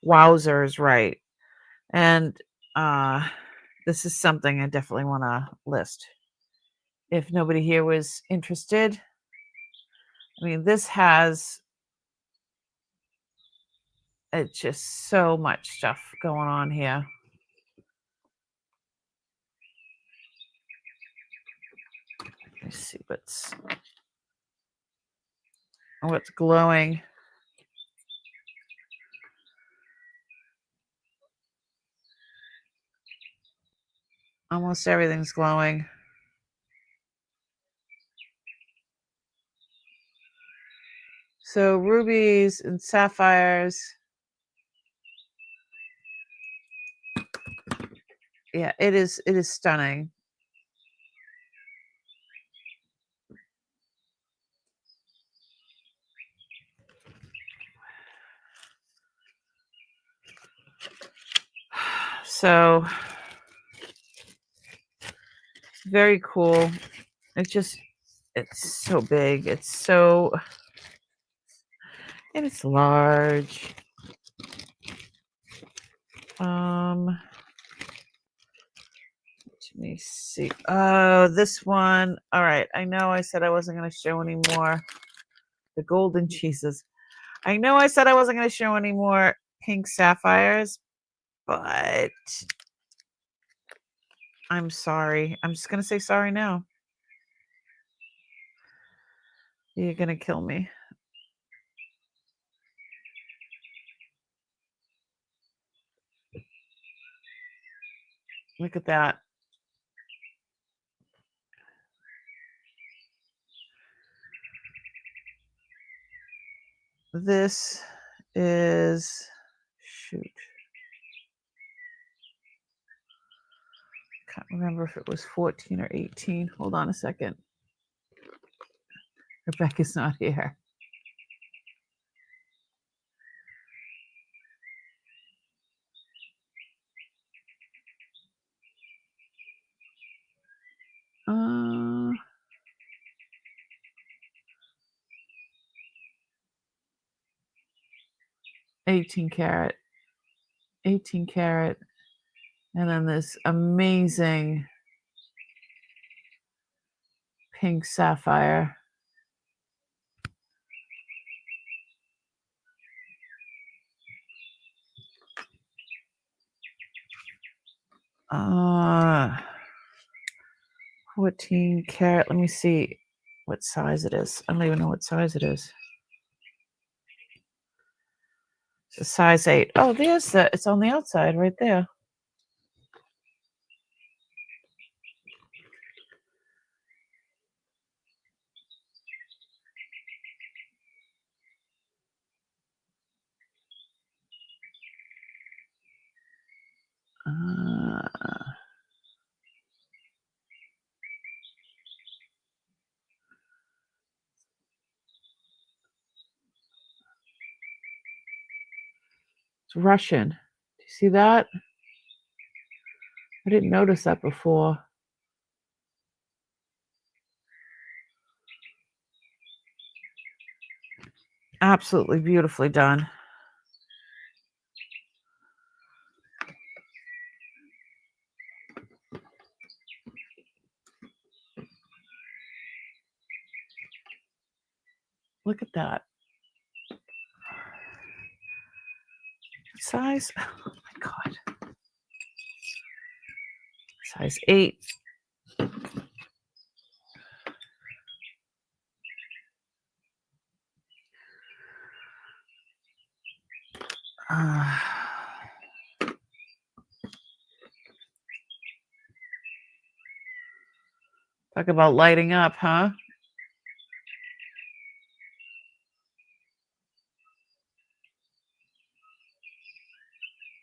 Wowzers, right. And this is something I definitely want to list. If nobody here was interested, I mean, this has it's just so much stuff going on here. Let me see what's glowing. Almost everything's glowing. So rubies and sapphires. Yeah, it is stunning. So very cool. It's so big. It's large. Let me see. Oh, this one. All right. I know I said I wasn't going to show any more. The golden cheeses. I know I said I wasn't going to show any more pink sapphires, but I'm sorry. I'm just going to say sorry now. You're going to kill me. Look at that. This is, shoot. Can't remember if it was 14 or 18. Hold on a second. Rebecca's not here. Uh, 18 karat. 18 karat. And then this amazing pink sapphire. Uh, 14 karat. Let me see what size it is. I don't even know what size it is. It's a size 8. Oh, it's on the outside right there. It's Russian. Do you see that? I didn't notice that before. Absolutely beautifully done. Look at that. Size, oh my God. Size 8. Talk about lighting up, huh?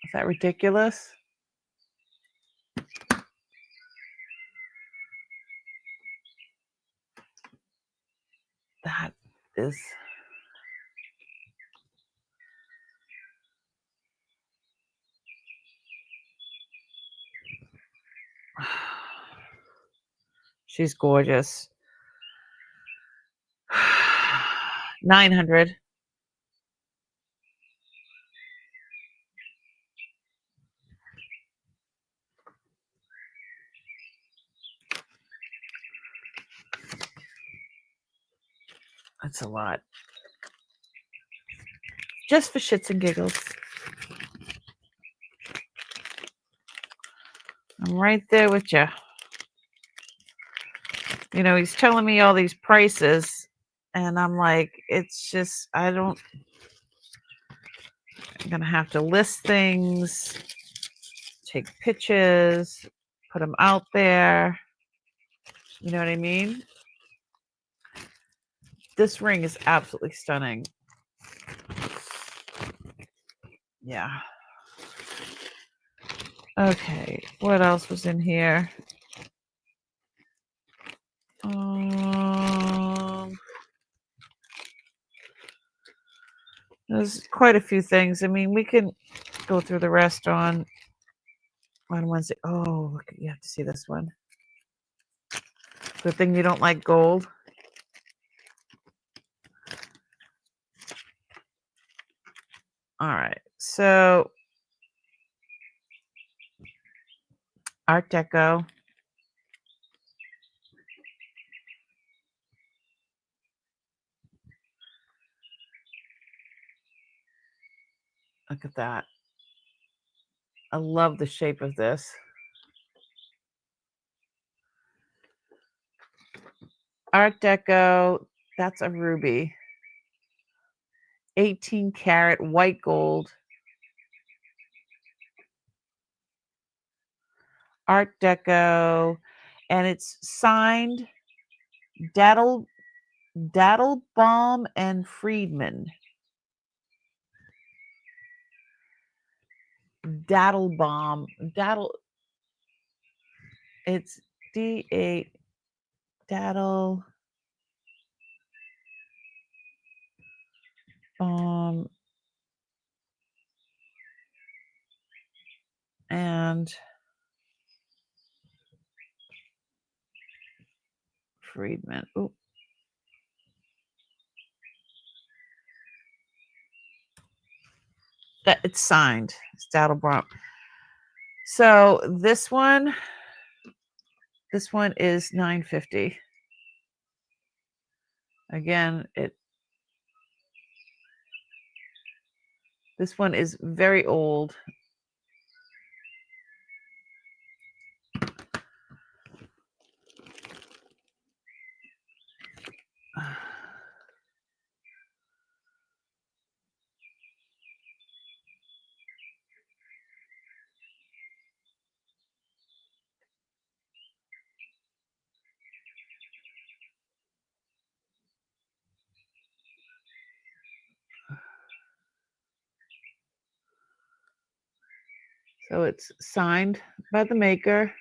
Is that ridiculous? That is... She's gorgeous. 900. That's a lot. Just for shits and giggles. I'm right there with you. You know, he's telling me all these prices, and I'm like, it's just, I'm going to have to list things, take pictures, put them out there. You know what I mean? This ring is absolutely stunning. Yeah. Okay, what else was in here? There's quite a few things. I mean, we can go through the rest on Wednesday. Oh, look, you have to see this one. Good thing you don't like gold. All right, so Art Deco. Look at that. I love the shape of this. Art Deco, that's a ruby. 18 karat white gold. Art Deco, and it's signed Daddlebaum and Friedman. Daddlebaum. It's D8 Daddle and Friedman. Ooh. That it's signed. It's Daddlebaum. So this one is $950. Again, this one is very old. So it's signed by the maker.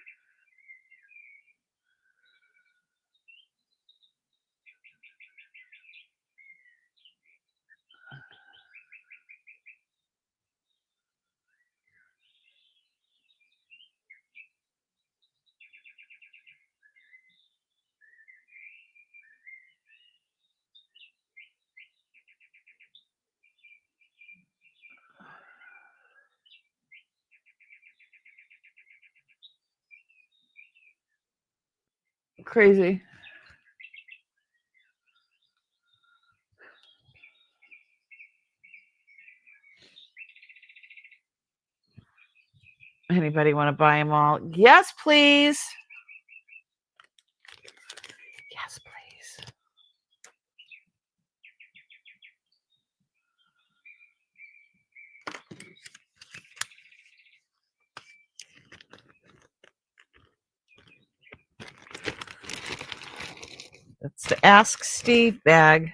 Crazy. Anybody want to buy them all? Yes, please. Yes, please. That's the Ask Steve bag.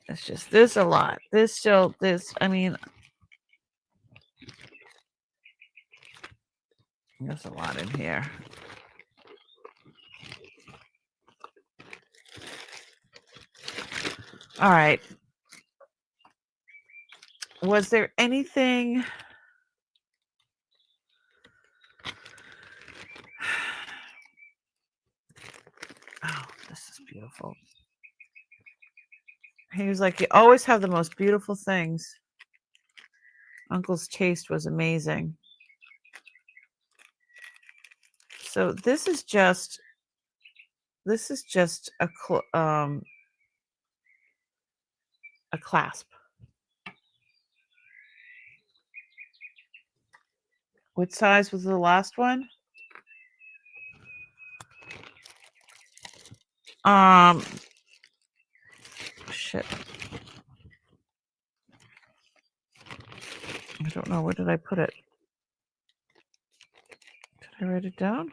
It's just, there's a lot. There's, I mean, there's a lot in here. All right. Was there anything? Oh, this is beautiful. He was like, you always have the most beautiful things. Uncle's taste was amazing. So this is just a clasp. What size was the last one? Shit. I don't know. Where did I put it? Did I write it down?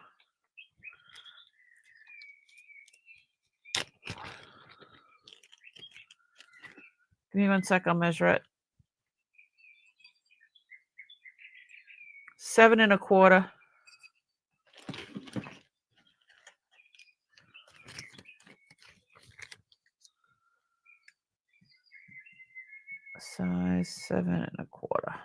Give me 1 sec. I'll measure it. 7 1/4. Size 7 1/4.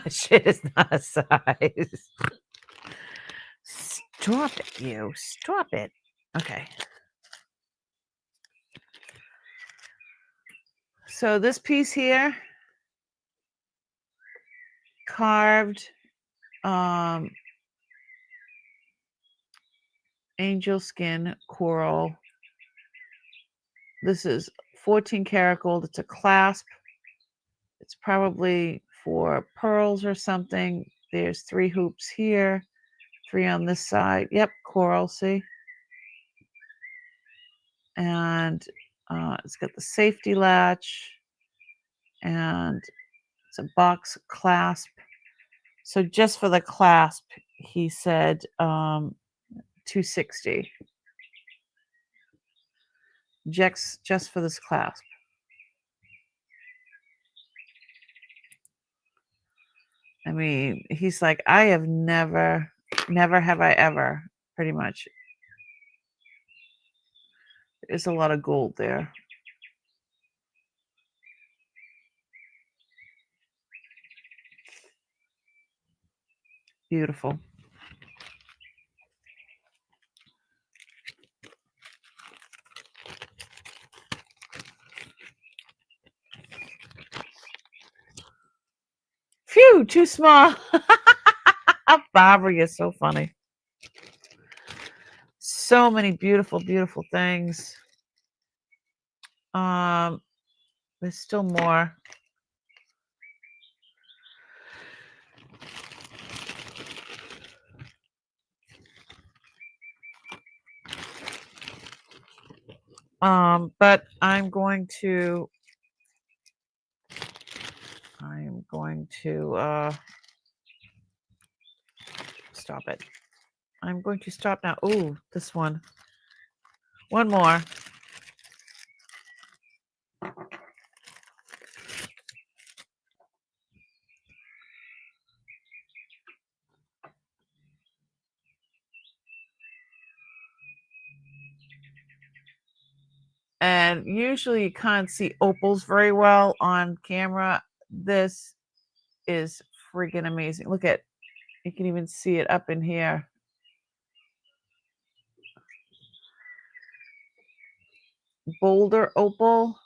Shit is not a size. Stop it, you. Stop it. Okay. So this piece here, carved angel skin coral. This is 14 karat gold. It's a clasp. It's probably for pearls or something. There's 3 hoops here, 3 on this side. Yep, coral, see? And it's got the safety latch, and it's a box clasp. So just for the clasp, he said $260. Just for this clasp. I mean, he's like, I have never have I ever, pretty much. There's a lot of gold there. Beautiful. Phew, too small. Barbara, you're so funny. So many beautiful, beautiful things. There's still more. But I'm going to stop it. I'm going to stop now. Oh, this one. One more. And usually you can't see opals very well on camera. This is freaking amazing. Look at, you can even see it up in here. boulder opal.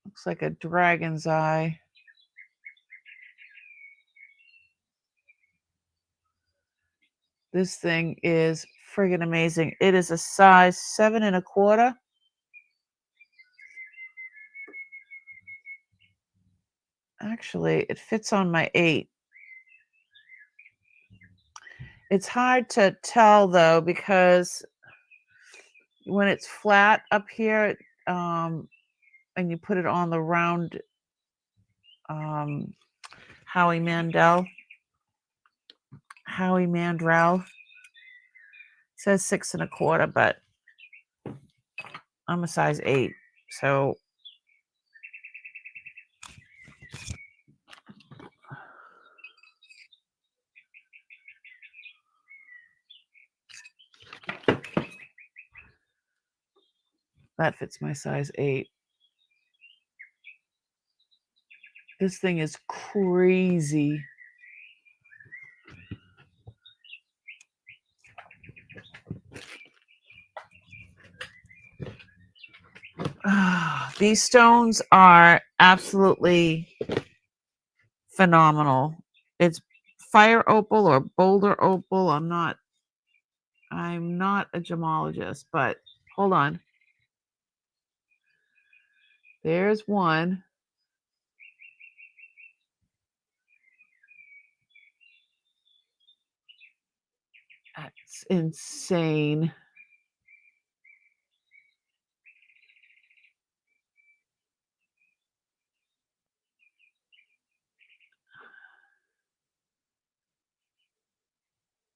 Looks like a dragon's eye. This thing is friggin' amazing. It is a size 7 1/4. Actually, it fits on my 8. It's hard to tell though, because when it's flat up here, and you put it on the round Howie Mandel. Howie Mandrell. It says 6 1/4, but I'm a size 8, so that fits my size 8. This thing is crazy. These stones are absolutely phenomenal. It's fire opal or boulder opal. I'm not a gemologist, but hold on. There's one. That's insane.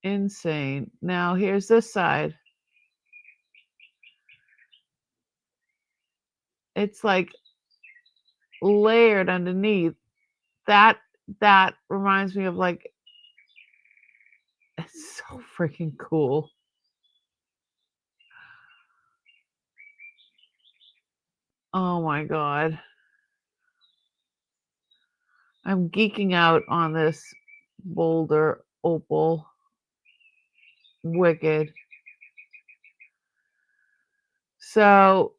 Insane. Now here's this side. It's like layered underneath. That reminds me of, like, it's so freaking cool. Oh my god. I'm geeking out on this boulder opal. Wicked. So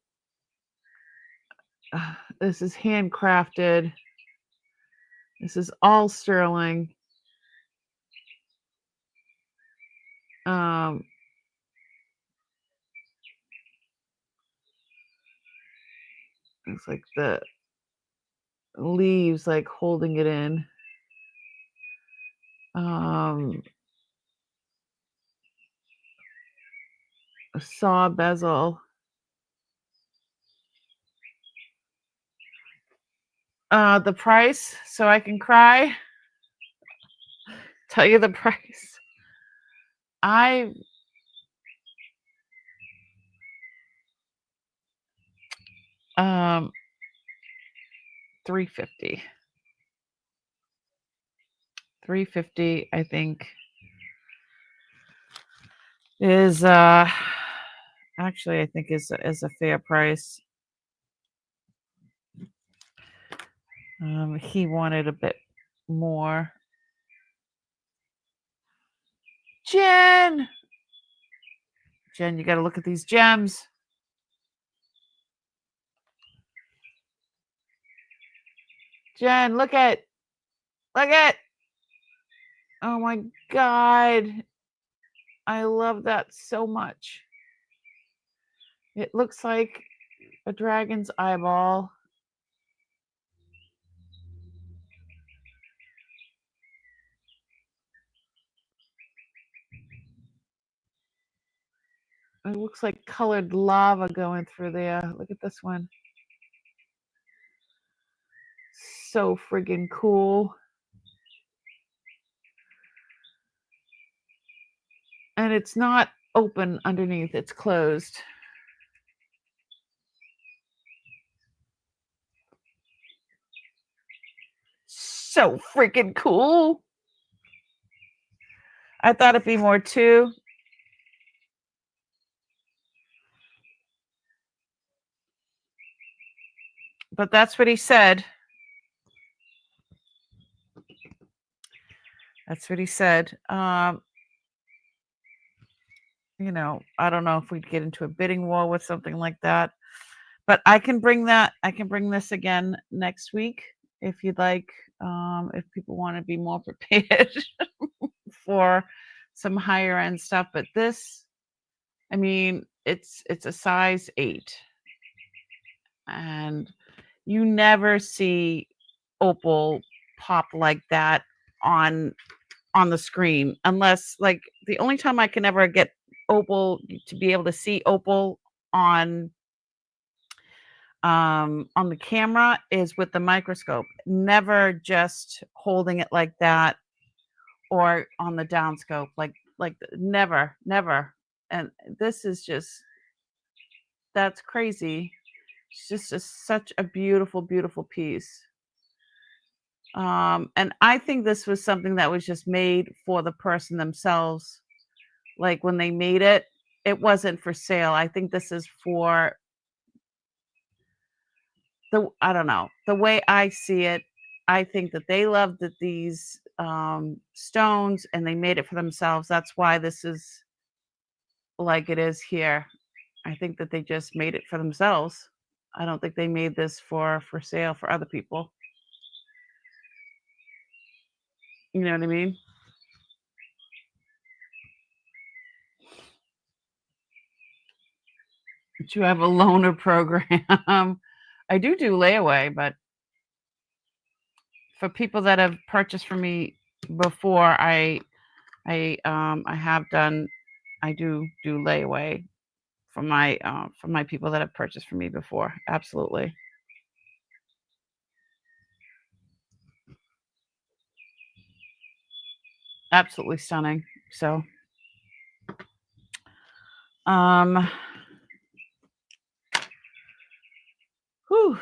this is handcrafted. This is all sterling. It's like the leaves like holding it in. A saw bezel. The price, so I can cry. Tell you the price. I $350. $350, I think, is actually, I think is a fair price. He wanted a bit more. Jen, you got to look at these gems. Jen, look at. Oh my god. I love that so much. It looks like a dragon's eyeball. It looks like colored lava going through there. Look at this one. So friggin' cool. And it's not open underneath, it's closed. So freaking cool. I thought it'd be more too. But that's what he said. That's what he said. I don't know if we'd get into a bidding war with something like that. But I can bring this again next week if you'd like, if people want to be more prepared for some higher end stuff. But this, I mean, it's a size 8. And you never see opal pop like that on the screen, unless, like, the only time I can ever get opal to be able to see opal on the camera is with the microscope, never just holding it like that or on the downscope, never. And this is just, that's crazy. It's just such a beautiful, beautiful piece. And I think this was something that was just made for the person themselves. Like when they made it, it wasn't for sale. I think this is for I don't know, the way I see it. I think that they loved these stones and they made it for themselves. That's why this is like it is here. I think that they just made it for themselves. I don't think they made this for sale for other people. You know what I mean? Do you have a loaner program? I do layaway, but for people that have purchased from me before, I have done, I do layaway for my people that have purchased from me before. Absolutely. Absolutely stunning. So, whew.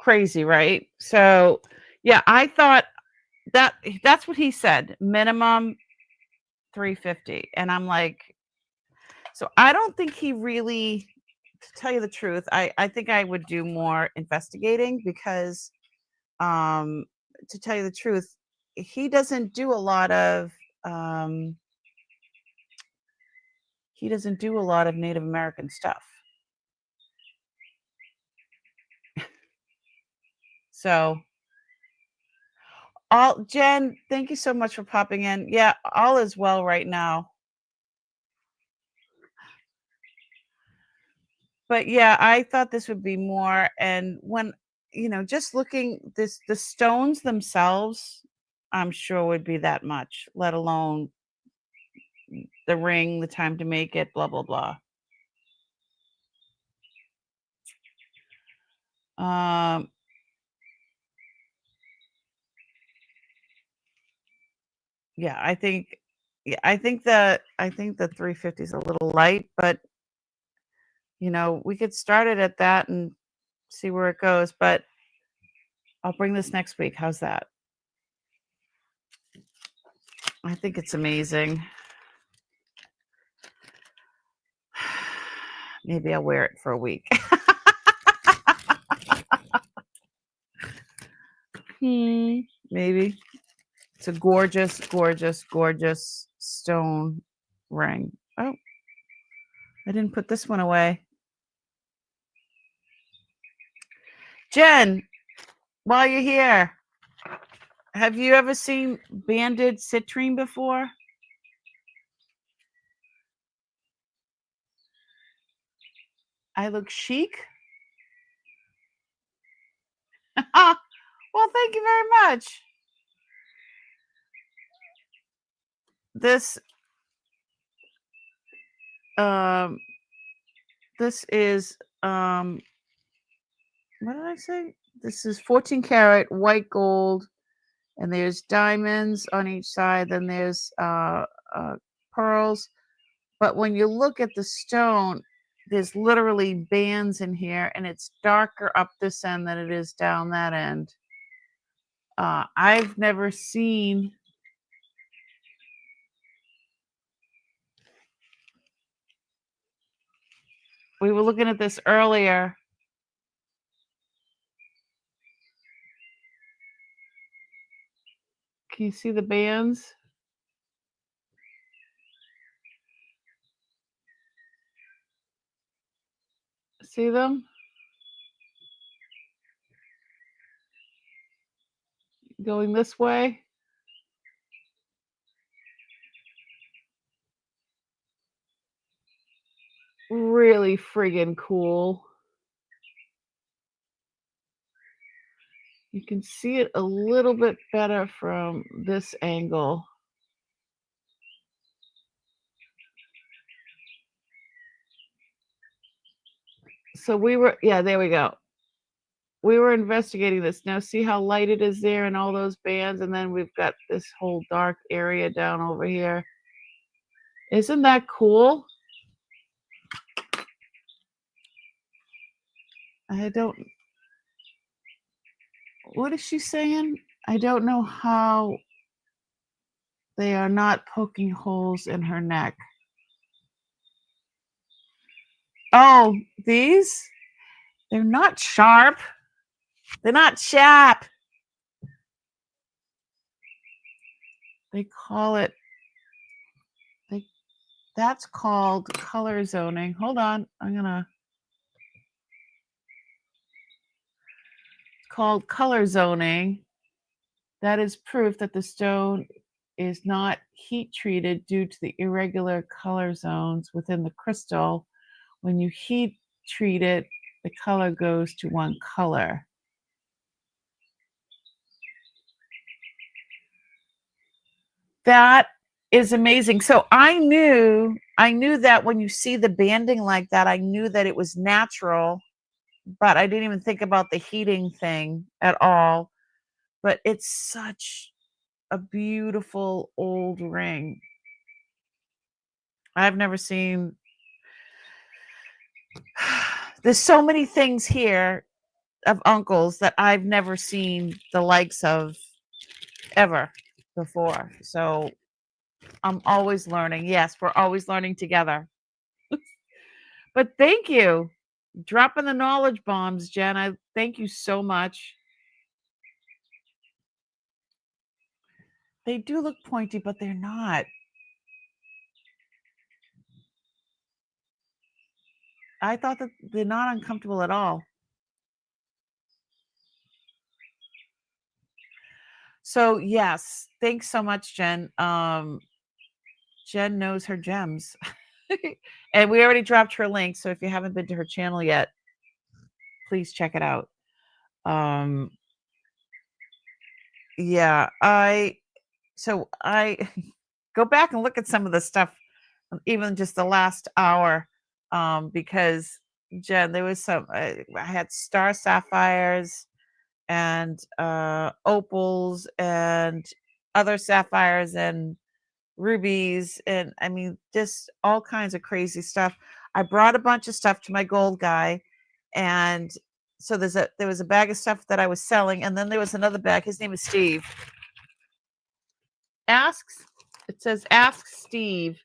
Crazy, right? So, yeah, I thought that's what he said, minimum 350. And I'm like, so I don't think he really, to tell you the truth, I think I would do more investigating because, to tell you the truth, he doesn't do a lot of Native American stuff. So, Jen, thank you so much for popping in. Yeah, all is well right now. But yeah, I thought this would be more. And when, just looking the stones themselves, I'm sure would be that much, let alone the ring, the time to make it, blah, blah, blah. Yeah, I think the 350 is a little light, but we could start it at that and see where it goes. But I'll bring this next week. How's that? I think it's amazing. Maybe I'll wear it for a week. Maybe. It's a gorgeous, gorgeous, gorgeous stone ring. Oh, I didn't put this one away. Jen, while you're here, have you ever seen banded citrine before? I look chic? Well, thank you very much. This is what did I say? This is 14 karat white gold, and there's diamonds on each side. Then there's pearls. But when you look at the stone, there's literally bands in here, and it's darker up this end than it is down that end. I've never seen. We were looking at this earlier. Can you see the bands? See them? Going this way. Really friggin' cool. You can see it a little bit better from this angle. So there we go. We were investigating this. Now see how light it is there and all those bands, and then we've got this whole dark area down over here. Isn't that cool? What is she saying? I don't know how they are not poking holes in her neck. Oh, these? They're not sharp. They're not sharp. They call it, that's called color zoning. Hold on, it's called color zoning. That is proof that the stone is not heat treated due to the irregular color zones within the crystal. When you heat treat it, the color goes to one color. That is amazing. So I knew that when you see the banding like that, I knew that it was natural, but I didn't even think about the heating thing at all. But it's such a beautiful old ring. I've never seen. There's so many things here of uncles that I've never seen the likes of ever before. So I'm always learning. Yes, we're always learning together. But thank you. Dropping the knowledge bombs, Jen. I thank you so much. They do look pointy, but they're not. I thought that they're not uncomfortable at all. So yes, thanks so much, Jen. Jen knows her gems. And we already dropped her link. So if you haven't been to her channel yet, please check it out. Yeah, I go back and look at some of the stuff, even just the last hour, because Jen, there was some. I had star sapphires and opals and other sapphires and rubies, and I mean, just all kinds of crazy stuff. I brought a bunch of stuff to my gold guy, and so there was a bag of stuff that I was selling, and then there was another bag. His name is Steve. It says Ask Steve.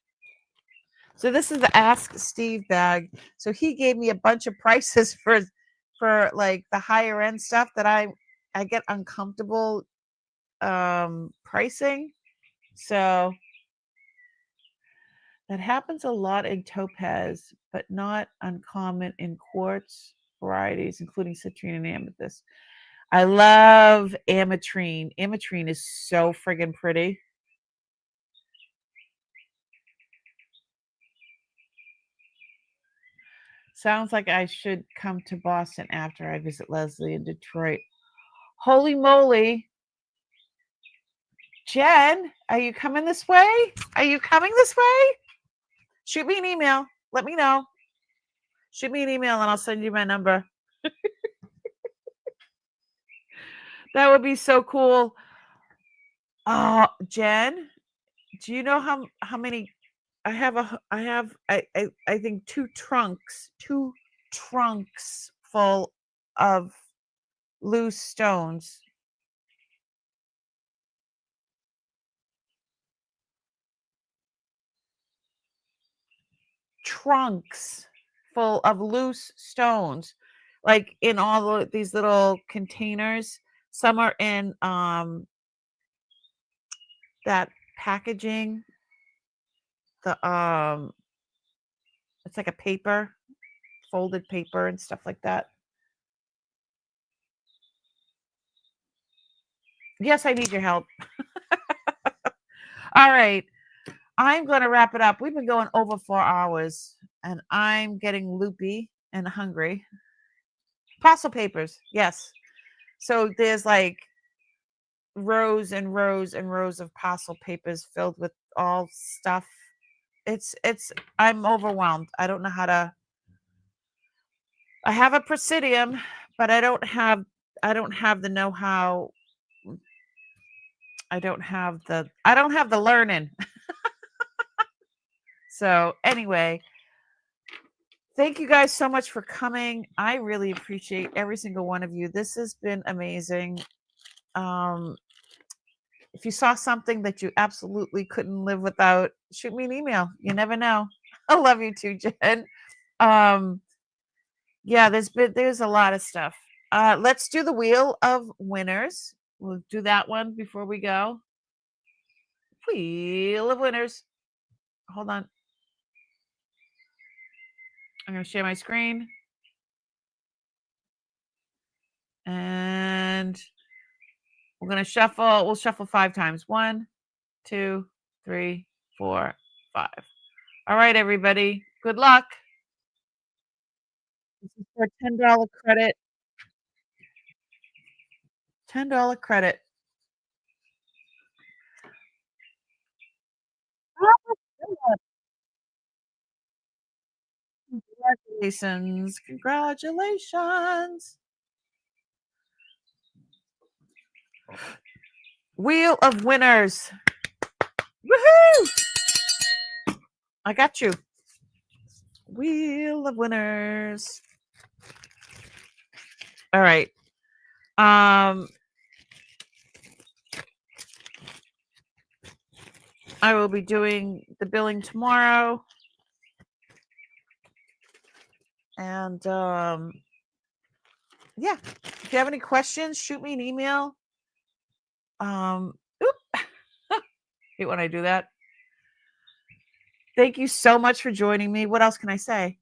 So this is the Ask Steve bag. So he gave me a bunch of prices for like the higher end stuff that I get uncomfortable pricing. So that happens a lot in topaz, but not uncommon in quartz varieties, including citrine and amethyst. I love ametrine. Ametrine is so friggin' pretty. Sounds like I should come to Boston after I visit Leslie in Detroit. Holy moly. Jen, are you coming this way? Are you coming this way? Shoot me an email. Let me know. Shoot me an email and I'll send you my number. That would be so cool. Jen, do you know how many I have I think two trunks full of loose stones. Trunks full of loose stones, like in all these little containers. Some are in that packaging, the it's like a paper folded paper and stuff like that. Yes, I need your help. All right. I'm going to wrap it up. We've been going over 4 hours and I'm getting loopy and hungry. Parcel papers. Yes. So there's like rows and rows and rows of parcel papers filled with all stuff. I'm overwhelmed. I don't know how to. I have a Presidium, but I don't have the know-how. I don't have the learning. So anyway, thank you guys so much for coming. I really appreciate every single one of you. This has been amazing. If you saw something that you absolutely couldn't live without, shoot me an email. You never know. I love you too, Jen. Yeah, there's a lot of stuff. Let's do the Wheel of Winners. We'll do that one before we go. Wheel of Winners. Hold on. I'm going to share my screen. And we're going to shuffle. We'll shuffle 5 times. 1, 2, 3, 4, 5. All right, everybody. Good luck. This is for $10 credit. $10 credit. Congratulations. Congratulations. Wheel of Winners. Woohoo! I got you. Wheel of Winners. All right. I will be doing the billing tomorrow. And yeah, if you have any questions, shoot me an email. Hate when I do that. Thank you so much for joining me. What else can I say?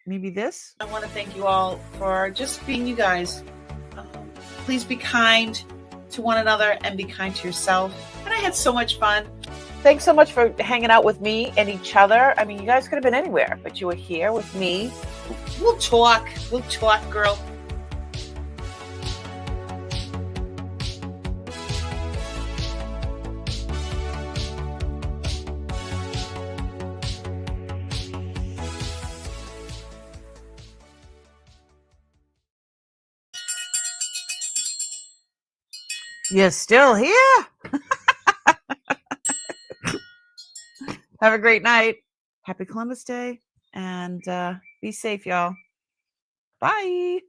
Maybe this. I want to thank you all for just being you guys. Please be kind to one another and be kind to yourself. And I had so much fun. Thanks so much for hanging out with me and each other. I mean, you guys could have been anywhere, but you were here with me. We'll talk, girl. You're still here? Have a great night. Happy Columbus Day. And be safe, y'all. Bye.